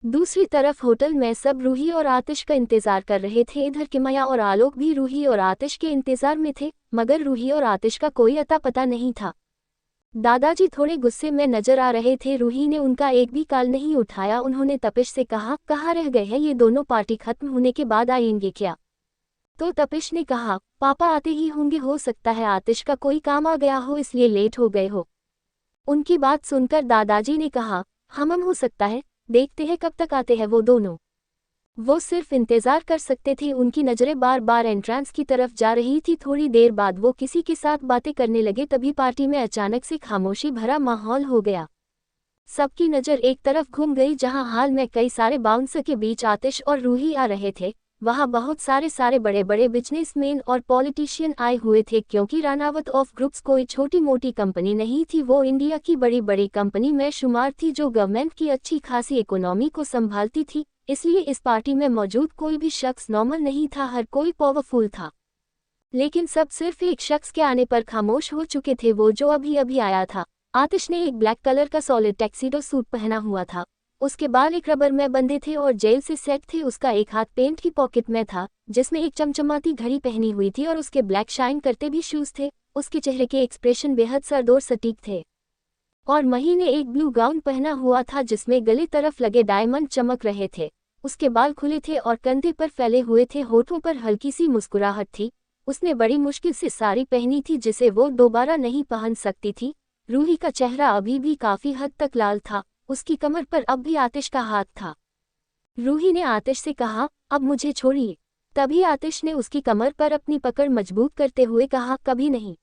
दूसरी तरफ होटल में सब रूही और आतिश का इंतजार कर रहे थे। इधर किमया और आलोक भी रूही और आतिश के इंतजार में थे, मगर रूही और आतिश का कोई अता पता नहीं था। दादाजी थोड़े गुस्से में नजर आ रहे थे। रूही ने उनका एक भी कॉल नहीं उठाया। उन्होंने तपिश से कहा, कहाँ रह गए हैं ये दोनों? पार्टी खत्म होने के बाद आएंगे क्या? तो तपिश ने कहा, पापा आते ही होंगे, हो सकता है आतिश का कोई काम आ गया हो इसलिए लेट हो गए हो। उनकी बात सुनकर दादाजी ने कहा, हम हो सकता है, देखते हैं कब तक आते हैं वो दोनों। वो सिर्फ इंतजार कर सकते थे। उनकी नजरें बार बार एंट्रेंस की तरफ जा रही थी। थोड़ी देर बाद वो किसी के साथ बातें करने लगे। तभी पार्टी में अचानक से खामोशी भरा माहौल हो गया। सबकी नज़र एक तरफ घूम गई, जहां हाल में कई सारे बाउंसर के बीच आतिश और रूही आ रहे थे। वहां बहुत सारे बड़े बड़े बिजनेसमैन और पॉलिटिशियन आए हुए थे, क्योंकि रानावत ऑफ ग्रुप्स कोई छोटी मोटी कंपनी नहीं थी। वो इंडिया की बड़ी बड़ी कंपनी में शुमार थी, जो गवर्नमेंट की अच्छी खासी इकोनॉमी को संभालती थी। इसलिए इस पार्टी में मौजूद कोई भी शख्स नॉर्मल नहीं था, हर कोई पावरफुल था। लेकिन सब सिर्फ एक शख्स के आने पर खामोश हो चुके थे, वो जो अभी अभी आया था। आतिश ने एक ब्लैक कलर का सॉलिड टैक्सीडो सूट पहना हुआ था। उसके बाल एक रबर में बंधे थे और जेल से सेट थे। उसका एक हाथ पेंट की पॉकेट में था, जिसमें एक चमचमाती घड़ी पहनी हुई थी और उसके ब्लैक शाइन करते भी शूज थे। उसके चेहरे के एक्सप्रेशन बेहद सर्द और सटीक थे। और मही ने एक ब्लू गाउन पहना हुआ था जिसमें गले तरफ लगे डायमंड चमक रहे थे। उसके बाल खुले थे और कंधे पर फैले हुए थे, होठों पर हल्की सी मुस्कुराहट थी। उसने बड़ी मुश्किल से साड़ी पहनी थी जिसे वो दोबारा नहीं पहन सकती थी। रूही का चेहरा अभी भी काफी हद तक लाल था, उसकी कमर पर अब भी आतिश का हाथ था। रूही ने आतिश से कहा, अब मुझे छोड़िए। तभी आतिश ने उसकी कमर पर अपनी पकड़ मजबूत करते हुए कहा, कभी नहीं।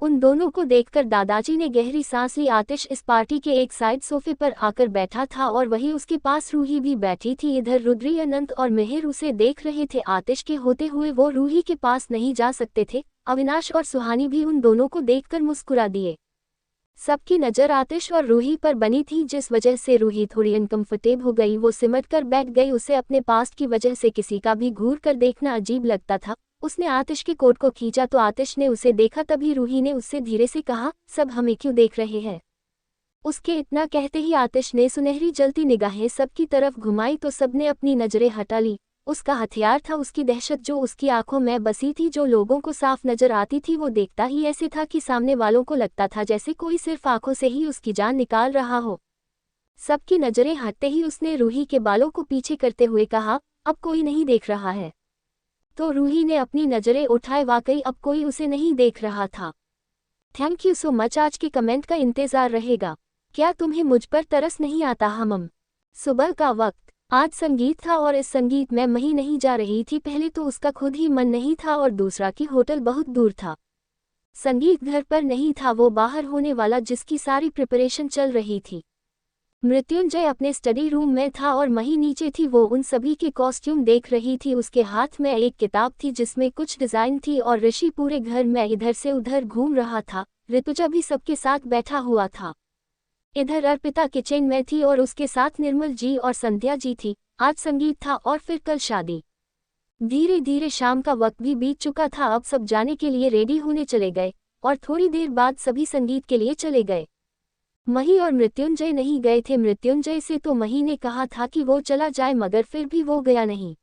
उन दोनों को देखकर दादाजी ने गहरी सांस ली। आतिश इस पार्टी के एक साइड सोफे पर आकर बैठा था और वहीं उसके पास रूही भी बैठी थी। इधर रुद्री, अनंत और मिहिर उसे देख रहे थे। आतिश के होते हुए वो रूही के पास नहीं जा सकते थे। अविनाश और सुहानी भी उन दोनों को देखकर मुस्कुरा दिए। सबकी नज़र आतिश और रूही पर बनी थी, जिस वजह से रूही थोड़ी अनकंफर्टेबल हो गई। वो सिमट कर बैठ गई। उसे अपने पास्ट की वजह से किसी का भी घूर कर देखना अजीब लगता था। उसने आतिश के कोट को खींचा तो आतिश ने उसे देखा। तभी रूही ने उससे धीरे से कहा, सब हमें क्यों देख रहे हैं? उसके इतना कहते ही आतिश ने सुनहरी जलती निगाहें सबकी तरफ घुमाई तो सबने अपनी नजरें हटा ली। उसका हथियार था उसकी दहशत, जो उसकी आंखों में बसी थी, जो लोगों को साफ नजर आती थी। वो देखता ही ऐसे था कि सामने वालों को लगता था जैसे कोई सिर्फ आंखों से ही उसकी जान निकाल रहा हो। सबकी नजरें हटते ही उसने रूही के बालों को पीछे करते हुए कहा, अब कोई नहीं देख रहा है? तो रूही ने अपनी नजरें उठाए। वाकई अब कोई उसे नहीं देख रहा था। Thank you so much. आज के कमेंट का इंतजार रहेगा। क्या तुम्हें मुझ पर तरस नहीं आता हमम? सुबह का वक्त। आज संगीत था और इस संगीत में मही नहीं जा रही थी। पहले तो उसका खुद ही मन नहीं था और दूसरा कि होटल बहुत दूर था। संगीत घर पर नहीं था, वो बाहर होने वाला जिसकी सारी प्रिपरेशन चल रही थी। मृत्युंजय अपने स्टडी रूम में था और मही नीचे थी। वो उन सभी के कॉस्ट्यूम देख रही थी। उसके हाथ में एक किताब थी जिसमें कुछ डिजाइन थी और ऋषि पूरे घर में इधर से उधर घूम रहा था। ऋतुजा भी सबके साथ बैठा हुआ था। इधर अर्पिता किचन में थी और उसके साथ निर्मल जी और संध्या जी थी। आज संगीत था और फिर कल शादी। धीरे धीरे शाम का वक्त भी बीत चुका था। अब सब जाने के लिए रेडी होने चले गए और थोड़ी देर बाद सभी संगीत के लिए चले गए। मही और मृत्युंजय नहीं गए थे। मृत्युंजय से तो मही ने कहा था कि वो चला जाए, मगर फिर भी वो गया नहीं।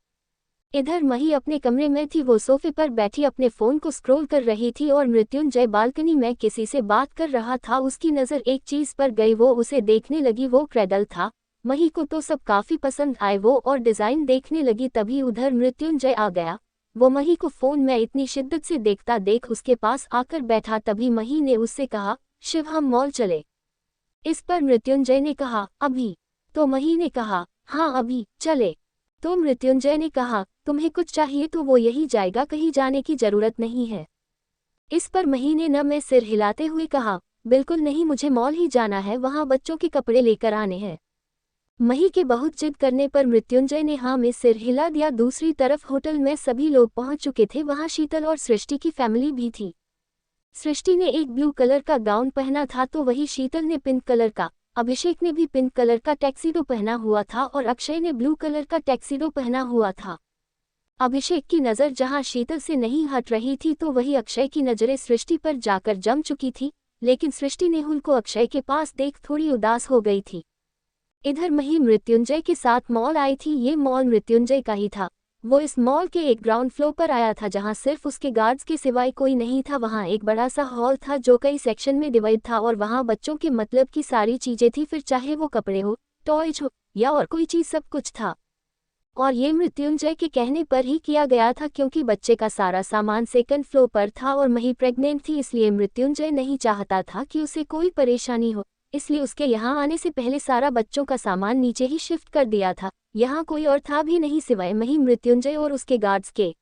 इधर मही अपने कमरे में थी। वो सोफे पर बैठी अपने फोन को स्क्रॉल कर रही थी और मृत्युंजय बालकनी में किसी से बात कर रहा था। उसकी नज़र एक चीज पर गई, वो उसे देखने लगी। वो क्रेडल था। मही को तो सब काफी पसंद आए वो और डिजाइन देखने लगी। तभी उधर मृत्युंजय आ गया। वो मही को फोन में इतनी शिद्दत से देखता देख उसके पास आकर बैठा। तभी मही ने उससे कहा, शिव हम मॉल चले? इस पर मृत्युंजय ने कहा, अभी? तो मही ने कहा, हाँ अभी चले। तो मृत्युंजय ने कहा, तुम्हें कुछ चाहिए तो वो यही जाएगा, कहीं जाने की जरूरत नहीं है। इस पर मही ने न में सिर हिलाते हुए कहा, बिल्कुल नहीं, मुझे मॉल ही जाना है, वहाँ बच्चों के कपड़े लेकर आने हैं। मही के बहुत जिद करने पर मृत्युंजय ने हाँ में सिर हिला दिया। दूसरी तरफ होटल में सभी लोग पहुंच चुके थे। वहाँ शीतल और सृष्टि की फैमिली भी थी। सृष्टि ने एक ब्लू कलर का गाउन पहना था तो वही शीतल ने पिंक कलर का। अभिषेक ने भी पिंक कलर का टैक्सीडो पहना हुआ था और अक्षय ने ब्लू कलर का टैक्सीडो पहना हुआ था। अभिषेक की नज़र जहां शीतल से नहीं हट रही थी तो वही अक्षय की नज़रें सृष्टि पर जाकर जम चुकी थी। लेकिन सृष्टि नेहुल को अक्षय के पास देख थोड़ी उदास हो गई थी। इधर मही मृत्युंजय के साथ मॉल आई थी। ये मॉल मृत्युंजय का ही था। वो इस मॉल के एक ग्राउंड फ्लोर पर आया था जहां सिर्फ उसके गार्ड्स के सिवाय कोई नहीं था। वहां एक बड़ा सा हॉल था जो कई सेक्शन में डिवाइड था और वहां बच्चों के मतलब की सारी चीजें थी, फिर चाहे वो कपड़े हो, टॉयज हो या और कोई चीज, सब कुछ था। और ये मृत्युंजय के कहने पर ही किया गया था क्योंकि बच्चे का सारा सामान सेकंड फ्लोर पर था और मही प्रेग्नेंट थी, इसलिए मृत्युंजय नहीं चाहता था कि उसे कोई परेशानी हो। इसलिए उसके यहाँ आने से पहले सारा बच्चों का सामान नीचे ही शिफ्ट कर दिया था। यहाँ कोई और था भी नहीं सिवाय मही, मृत्युंजय और उसके गार्ड्स के।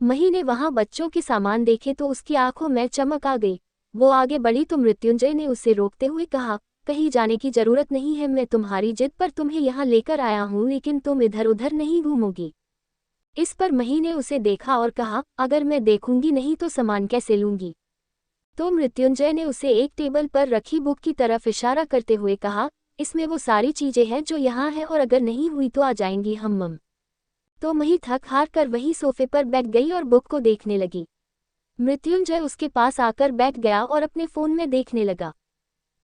मही ने वहाँ बच्चों के सामान देखे तो उसकी आंखों में चमक आ गई। वो आगे बढ़ी तो मृत्युंजय ने उसे रोकते हुए कहा, कहीं जाने की जरूरत नहीं है, मैं तुम्हारी जिद पर तुम्हें यहाँ लेकर आया हूँ, लेकिन तुम इधर उधर नहीं घूमोगी। इस पर मही ने उसे देखा और कहा, अगर मैं देखूंगी नहीं तो सामान कैसे लूंगी? तो मृत्युंजय ने उसे एक टेबल पर रखी बुक की तरफ इशारा करते हुए कहा, इसमें वो सारी चीजें हैं जो यहाँ है और अगर नहीं हुई तो आ जाएंगी हम। तो मही थक हार कर वही सोफे पर बैठ गई और बुक को देखने लगी। मृत्युंजय उसके पास आकर बैठ गया और अपने फोन में देखने लगा।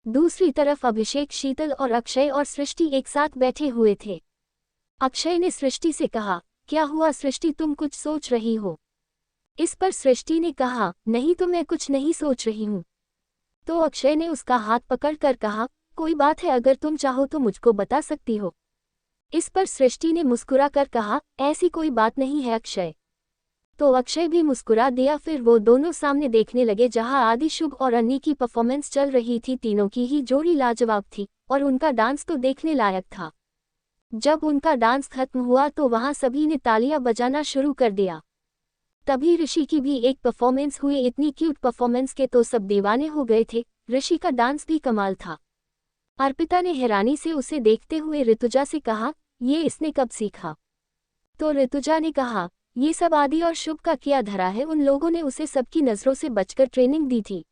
दूसरी तरफ अभिषेक, शीतल और अक्षय और सृष्टि एक साथ बैठे हुए थे। अक्षय ने सृष्टि से कहा, क्या हुआ सृष्टि, तुम कुछ सोच रही हो? इस पर सृष्टि ने कहा, नहीं तो मैं कुछ नहीं सोच रही हूँ। तो अक्षय ने उसका हाथ पकड़कर कहा, कोई बात है, अगर तुम चाहो तो मुझको बता सकती हो। इस पर सृष्टि ने मुस्कुराकर कहा, ऐसी कोई बात नहीं है अक्षय। तो अक्षय भी मुस्कुरा दिया। फिर वो दोनों सामने देखने लगे जहां आदि, शुभ और अन्नी की परफॉर्मेंस चल रही थी। तीनों की ही जोड़ी लाजवाब थी और उनका डांस तो देखने लायक था। जब उनका डांस खत्म हुआ तो वहां सभी ने तालियां बजाना शुरू कर दिया। तभी ऋषि की भी एक परफॉर्मेंस हुई। इतनी क्यूट परफॉर्मेंस के तो सब दीवाने हो गए थे। ऋषि का डांस भी कमाल था। अर्पिता ने हैरानी से उसे देखते हुए ऋतुजा से कहा, ये इसने कब सीखा? तो ऋतुजा ने कहा, ये सब आदि और शुभ का किया धरा है, उन लोगों ने उसे सबकी नजरों से बचकर ट्रेनिंग दी थी।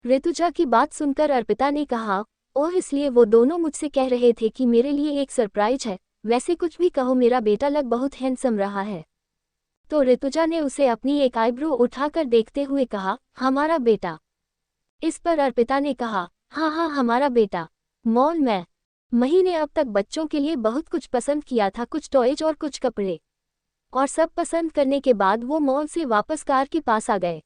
ऋतुजा की बात सुनकर अर्पिता ने कहा, ओह, इसलिए वो दोनों मुझसे कह रहे थे कि मेरे लिए एक सरप्राइज है। वैसे कुछ भी कहो, मेरा बेटा लग बहुत हैंडसम रहा है। तो ऋतुजा ने उसे अपनी एक आईब्रो उठाकर देखते हुए कहा, हमारा बेटा? इस पर अर्पिता ने कहा, हाँ हाँ, हमारा बेटा। मॉल में मही ने अब तक बच्चों के लिए बहुत कुछ पसंद किया था, कुछ टॉयज और कुछ कपड़े। और सब पसंद करने के बाद वो मॉल से वापस कार के पास आ गए।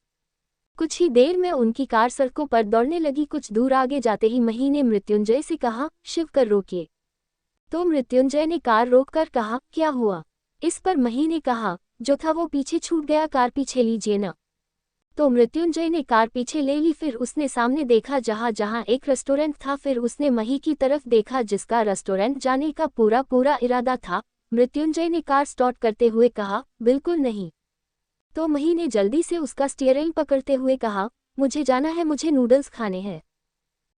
कुछ ही देर में उनकी कार सड़कों पर दौड़ने लगी। कुछ दूर आगे जाते ही मही ने मृत्युंजय से कहा, शिव कर रोकिए। तो मृत्युंजय ने कार रोककर कहा, क्या हुआ? इस पर मही ने कहा, जो था वो पीछे छूट गया, कार पीछे लीजिए ना। तो मृत्युंजय ने कार पीछे ले ली। फिर उसने सामने देखा जहां जहां एक रेस्टोरेंट था। फिर उसने मही की तरफ देखा जिसका रेस्टोरेंट जाने का पूरा पूरा इरादा था। मृत्युंजय ने कार स्टार्ट करते हुए कहा, बिल्कुल नहीं। तो मही ने जल्दी से उसका स्टीयरिंग पकड़ते हुए कहा, मुझे जाना है, मुझे नूडल्स खाने हैं।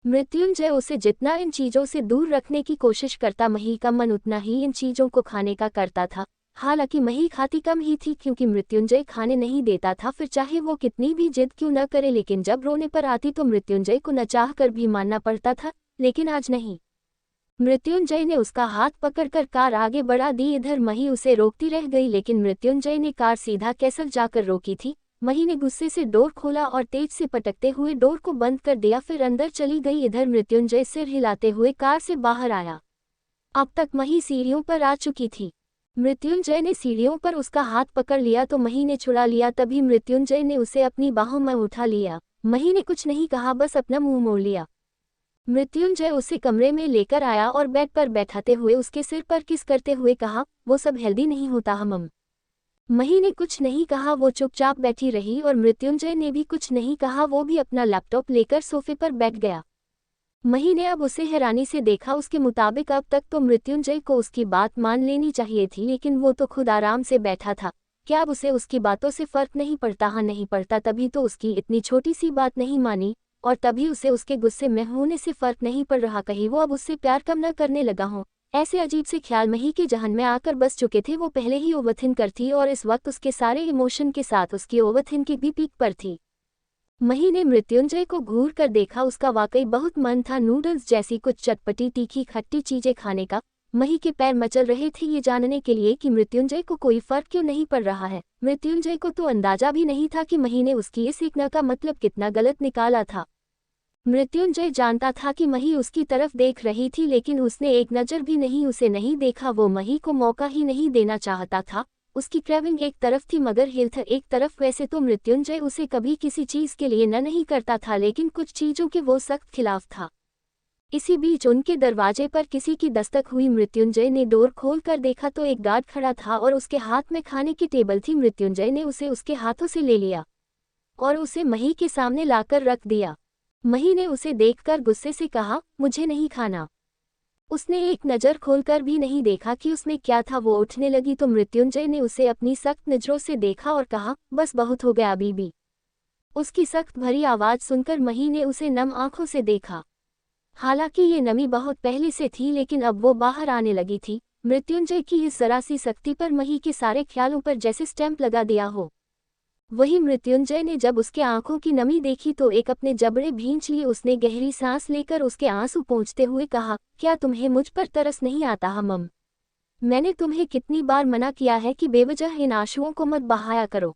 मृत्युंजय उसे जितना इन चीजों से दूर रखने की कोशिश करता, मही का मन उतना ही इन चीजों को खाने का करता था। हालांकि मही खाती कम ही थी क्योंकि मृत्युंजय खाने नहीं देता था। फिर चाहे वो कितनी भी जिद क्यों न करे, लेकिन जब रोने पर आती तो मृत्युंजय को न चाह कर भी मानना पड़ता था। लेकिन आज नहीं। मृत्युंजय ने उसका हाथ पकड़कर कार आगे बढ़ा दी। इधर मही उसे रोकती रह गई, लेकिन मृत्युंजय ने कार सीधा कैसल जाकर रोकी थी। मही ने गुस्से से डोर खोला और तेज से पटकते हुए डोर को बंद कर दिया। फिर अंदर चली गई। इधर मृत्युंजय सिर हिलाते हुए कार से बाहर आया। अब तक मही सीढ़ियों पर आ चुकी थी। मृत्युंजय ने सीढ़ियों पर उसका हाथ पकड़ लिया तो मही ने छुड़ा लिया। तभी मृत्युंजय ने उसे अपनी बाहों में उठा लिया। मही ने कुछ नहीं कहा, बस अपना मुंह मोड़ लिया। मृत्युंजय उसे कमरे में लेकर आया और बेड पर बैठाते हुए उसके सिर पर किस करते हुए कहा, वो सब हेल्दी नहीं होता हमम। मही ने कुछ नहीं कहा, वो चुपचाप बैठी रही और मृत्युंजय ने भी कुछ नहीं कहा। वो भी अपना लैपटॉप लेकर सोफे पर बैठ गया। मही ने अब उसे हैरानी से देखा। उसके मुताबिक अब तक तो मृत्युंजय को उसकी बात मान लेनी चाहिए थी, लेकिन वो तो खुद आराम से बैठा था। क्या अब उसे उसकी बातों से फर्क नहीं पड़ता? हाँ, नहीं पड़ता। तभी तो उसकी इतनी छोटी सी बात नहीं मानी और तभी उसे उसके गुस्से में होने से फर्क नहीं पड़ रहा। कहीं वो अब उससे प्यार कम न करने लगा हो। ऐसे अजीब से ख्याल मही के जहन में आकर बस चुके थे। वो पहले ही ओवरथिंकर थी और इस वक्त उसके सारे इमोशन के साथ उसकी ओवरथिंकिंग भी पीक पर थी। मही ने मृत्युंजय को घूर कर देखा। उसका वाकई बहुत मन था नूडल्स जैसी कुछ चटपटी तीखी खट्टी चीजें खाने का। मही के पैर मचल रहे थे ये जानने के लिए कि मृत्युंजय को कोई फर्क क्यों नहीं पड़ रहा है। मृत्युंजय को तो अंदाजा भी नहीं था कि मही ने उसकी इस एक न का मतलब कितना गलत निकाला था। मृत्युंजय जानता था कि मही उसकी तरफ देख रही थी, लेकिन उसने एक नज़र भी नहीं उसे नहीं देखा। वो मही को मौका ही नहीं देना चाहता था। उसकी क्रेविंग एक तरफ थी मगर हेल्थ एक तरफ। वैसे तो मृत्युंजय उसे कभी किसी चीज के लिए न नहीं करता था, लेकिन कुछ चीजों के वो सख्त खिलाफ था। इसी बीच उनके दरवाजे पर किसी की दस्तक हुई। मृत्युंजय ने डोर खोल कर देखा तो एक गार्ड खड़ा था और उसके हाथ में खाने की टेबल थी। मृत्युंजय ने उसे उसके हाथों से ले लिया और उसे मही के सामने लाकर रख दिया। मही ने उसे देखकर गुस्से से कहा, मुझे नहीं खाना। उसने एक नज़र खोलकर भी नहीं देखा कि उसमें क्या था। वो उठने लगी तो मृत्युंजय ने उसे अपनी सख्त नज़रों से देखा और कहा, बस बहुत हो गया बीबी। उसकी सख्त भरी आवाज़ सुनकर मही ने उसे नम आंखों से देखा। हालांकि ये नमी बहुत पहले से थी, लेकिन अब वो बाहर आने लगी थी। मृत्युंजय की इस जरा सी सख्ती पर मही के सारे ख्यालों पर जैसे स्टैंप लगा दिया हो। वही मृत्युंजय ने जब उसके आंखों की नमी देखी तो एक अपने जबड़े भींच लिए। उसने गहरी सांस लेकर उसके आंसू पोंछते हुए कहा, क्या तुम्हें मुझ पर तरस नहीं आता हमम? मैंने तुम्हें कितनी बार मना किया है कि बेवजह इन आंसुओं को मत बहाया करो।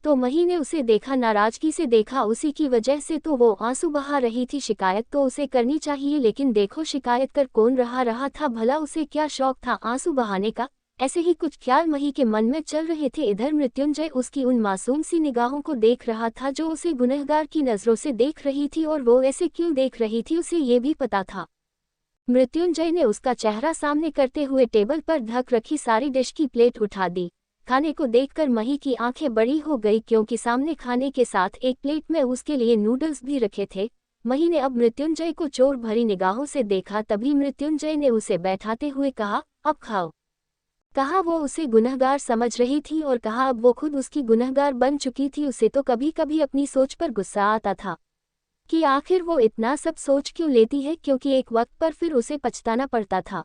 तो मही ने उसे देखा, नाराजगी से देखा। उसी की वजह से तो वो आंसू बहा रही थी। शिकायत तो उसे करनी चाहिए, लेकिन देखो शिकायत कर कौन रहा था भला? उसे क्या शौक था आंसू बहाने का? ऐसे ही कुछ ख्याल मही के मन में चल रहे थे। इधर मृत्युंजय उसकी उन मासूम सी निगाहों को देख रहा था जो उसे गुनहगार की नजरों से देख रही थी, और वो ऐसे क्यों देख रही थी उसे ये भी पता था। मृत्युंजय ने उसका चेहरा सामने करते हुए टेबल पर ढक रखी सारी डिश की प्लेट उठा दी। खाने को देखकर मही की आंखें बड़ी हो गई, क्योंकि सामने खाने के साथ एक प्लेट में उसके लिए नूडल्स भी रखे थे। मही ने अब मृत्युंजय को चोर भरी निगाहों से देखा। तभी मृत्युंजय ने उसे बैठाते हुए कहा, अब खाओ। कहा वो उसे गुनहगार समझ रही थी, और कहा अब वो खुद उसकी गुनहगार बन चुकी थी। उसे तो कभी कभी अपनी सोच पर गुस्सा आता था कि आखिर वो इतना सब सोच क्यों लेती है, क्योंकि एक वक्त पर फिर उसे पछताना पड़ता था।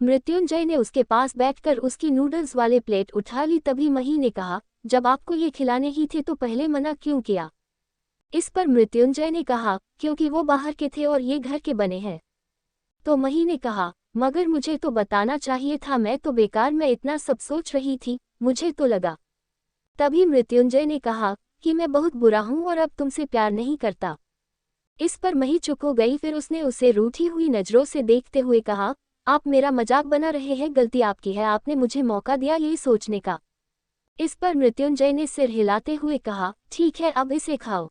मृत्युंजय ने उसके पास बैठकर उसकी नूडल्स वाले प्लेट उठा ली। तभी मही ने कहा, जब आपको ये खिलाने ही थे तो पहले मना क्यों किया? इस पर मृत्युंजय ने कहा, क्योंकि वो बाहर के थे और ये घर के बने हैं। तो मही ने कहा, मगर मुझे तो बताना चाहिए था, मैं तो बेकार में इतना सब सोच रही थी, मुझे तो लगा। तभी मृत्युंजय ने कहा कि मैं बहुत बुरा हूं और अब तुमसे प्यार नहीं करता। इस पर मही चुप हो गई। फिर उसने उसे रूठी हुई नजरों से देखते हुए कहा, आप मेरा मजाक बना रहे हैं, गलती आपकी है, आपने मुझे मौका दिया ये सोचने का। इस पर मृत्युंजय ने सिर हिलाते हुए कहा, ठीक है अब इसे खाओ।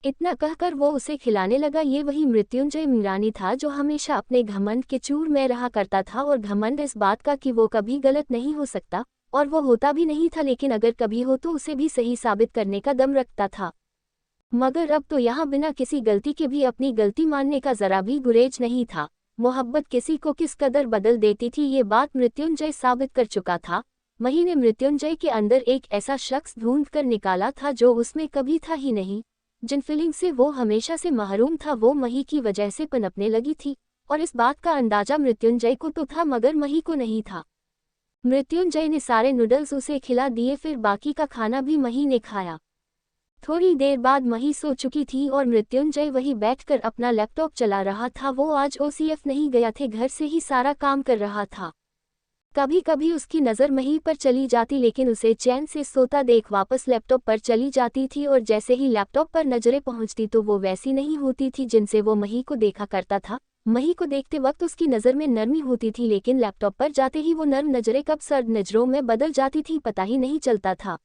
इतना कहकर वो उसे खिलाने लगा। ये वही मृत्युंजय मीरानी था जो हमेशा अपने घमंड के चूर में रहा करता था, और घमंड इस बात का कि वो कभी गलत नहीं हो सकता, और वो होता भी नहीं था, लेकिन अगर कभी हो तो उसे भी सही साबित करने का दम रखता था। मगर अब तो यहाँ बिना किसी गलती के भी अपनी गलती मानने का जरा भी गुरेज नहीं था। मोहब्बत किसी को किस कदर बदल देती थी ये बात मृत्युंजय साबित कर चुका था। मही ने मृत्युंजय के अंदर एक ऐसा शख्स ढूंढ कर निकाला था जो उसमें कभी था ही नहीं। जिन फीलिंग से वो हमेशा से महरूम था वो मही की वजह से पनपने लगी थी, और इस बात का अंदाजा मृत्युंजय को तो था मगर मही को नहीं था। मृत्युंजय ने सारे नूडल्स उसे खिला दिए, फिर बाकी का खाना भी मही ने खाया। थोड़ी देर बाद मही सो चुकी थी और मृत्युंजय वही बैठकर अपना लैपटॉप चला रहा था। वो आज ओसीएफ नहीं गया थे, घर से ही सारा काम कर रहा था। कभी कभी उसकी नज़र मही पर चली जाती, लेकिन उसे चैन से सोता देख वापस लैपटॉप पर चली जाती थी, और जैसे ही लैपटॉप पर नजरें पहुंचती तो वो वैसी नहीं होती थी जिनसे वो मही को देखा करता था। मही को देखते वक्त उसकी नज़र में नरमी होती थी, लेकिन लैपटॉप पर जाते ही वो नर्म नजरें कब सर्द नजरों में बदल जाती थी पता ही नहीं चलता था।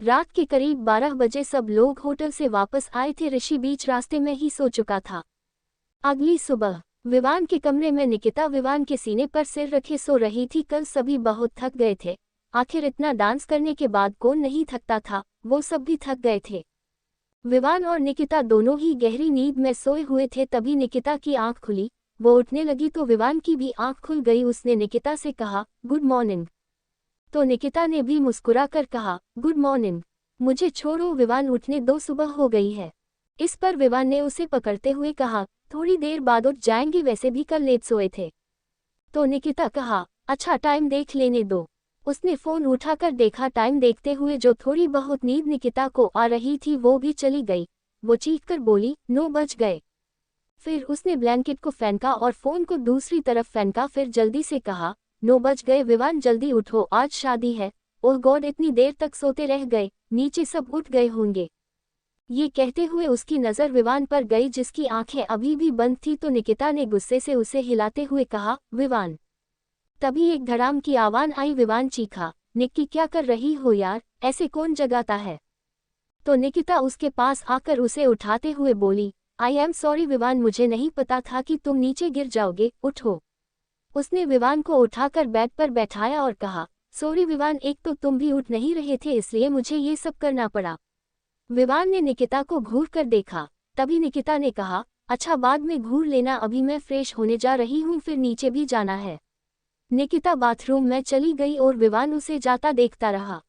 रात के करीब 12 बजे सब लोग होटल से वापस आए थे। ऋषि बीच रास्ते में ही सो चुका था। अगली सुबह विवान के कमरे में निकिता विवान के सीने पर सिर रखे सो रही थी। कल सभी बहुत थक गए थे, आखिर इतना डांस करने के बाद कौन नहीं थकता था, वो सब भी थक गए थे। विवान और निकिता दोनों ही गहरी नींद में सोए हुए थे। तभी निकिता की आंख खुली, वो उठने लगी तो विवान की भी आंख खुल गई। उसने निकिता से कहा, गुड मॉर्निंग। तो निकिता ने भी मुस्कुराकर कहा, गुड मॉर्निंग। मुझे छोड़ो, विवान उठने दो, सुबह हो गई है। इस पर विवान ने उसे पकड़ते हुए कहा, थोड़ी देर बाद उठ जाएंगे, वैसे भी कल लेट सोए थे। तो निकिता कहा, अच्छा टाइम देख लेने दो। उसने फोन उठाकर देखा, टाइम देखते हुए जो थोड़ी बहुत नींद निकिता को आ रही थी वो भी चली गई। वो चीखकर बोली, 9 बज गए। फिर उसने ब्लैंकेट को फेंका और फोन को दूसरी तरफ फेंका, फिर जल्दी से कहा, 9 बज गए विवान, जल्दी उठो, आज शादी है। ओह गॉड, इतनी देर तक सोते रह गए, नीचे सब उठ गए होंगे। ये कहते हुए उसकी नज़र विवान पर गई जिसकी आंखें अभी भी बंद थी। तो निकिता ने गुस्से से उसे हिलाते हुए कहा, विवान। तभी एक धड़ाम की आवाज़ आई। विवान चीखा, निक्की क्या कर रही हो यार, ऐसे कौन जगाता है? तो निकिता उसके पास आकर उसे उठाते हुए बोली, आई एम सॉरी विवान, मुझे नहीं पता था कि तुम नीचे गिर जाओगे, उठो। उसने विवान को उठाकर बेड पर बैठाया और कहा, सॉरी विवान, एक तो तुम भी उठ नहीं रहे थे इसलिए मुझे ये सब करना पड़ा। विवान ने निकिता को घूर कर देखा। तभी निकिता ने कहा, अच्छा बाद में घूर लेना, अभी मैं फ्रेश होने जा रही हूँ, फिर नीचे भी जाना है। निकिता बाथरूम में चली गई और विवान उसे जाता देखता रहा।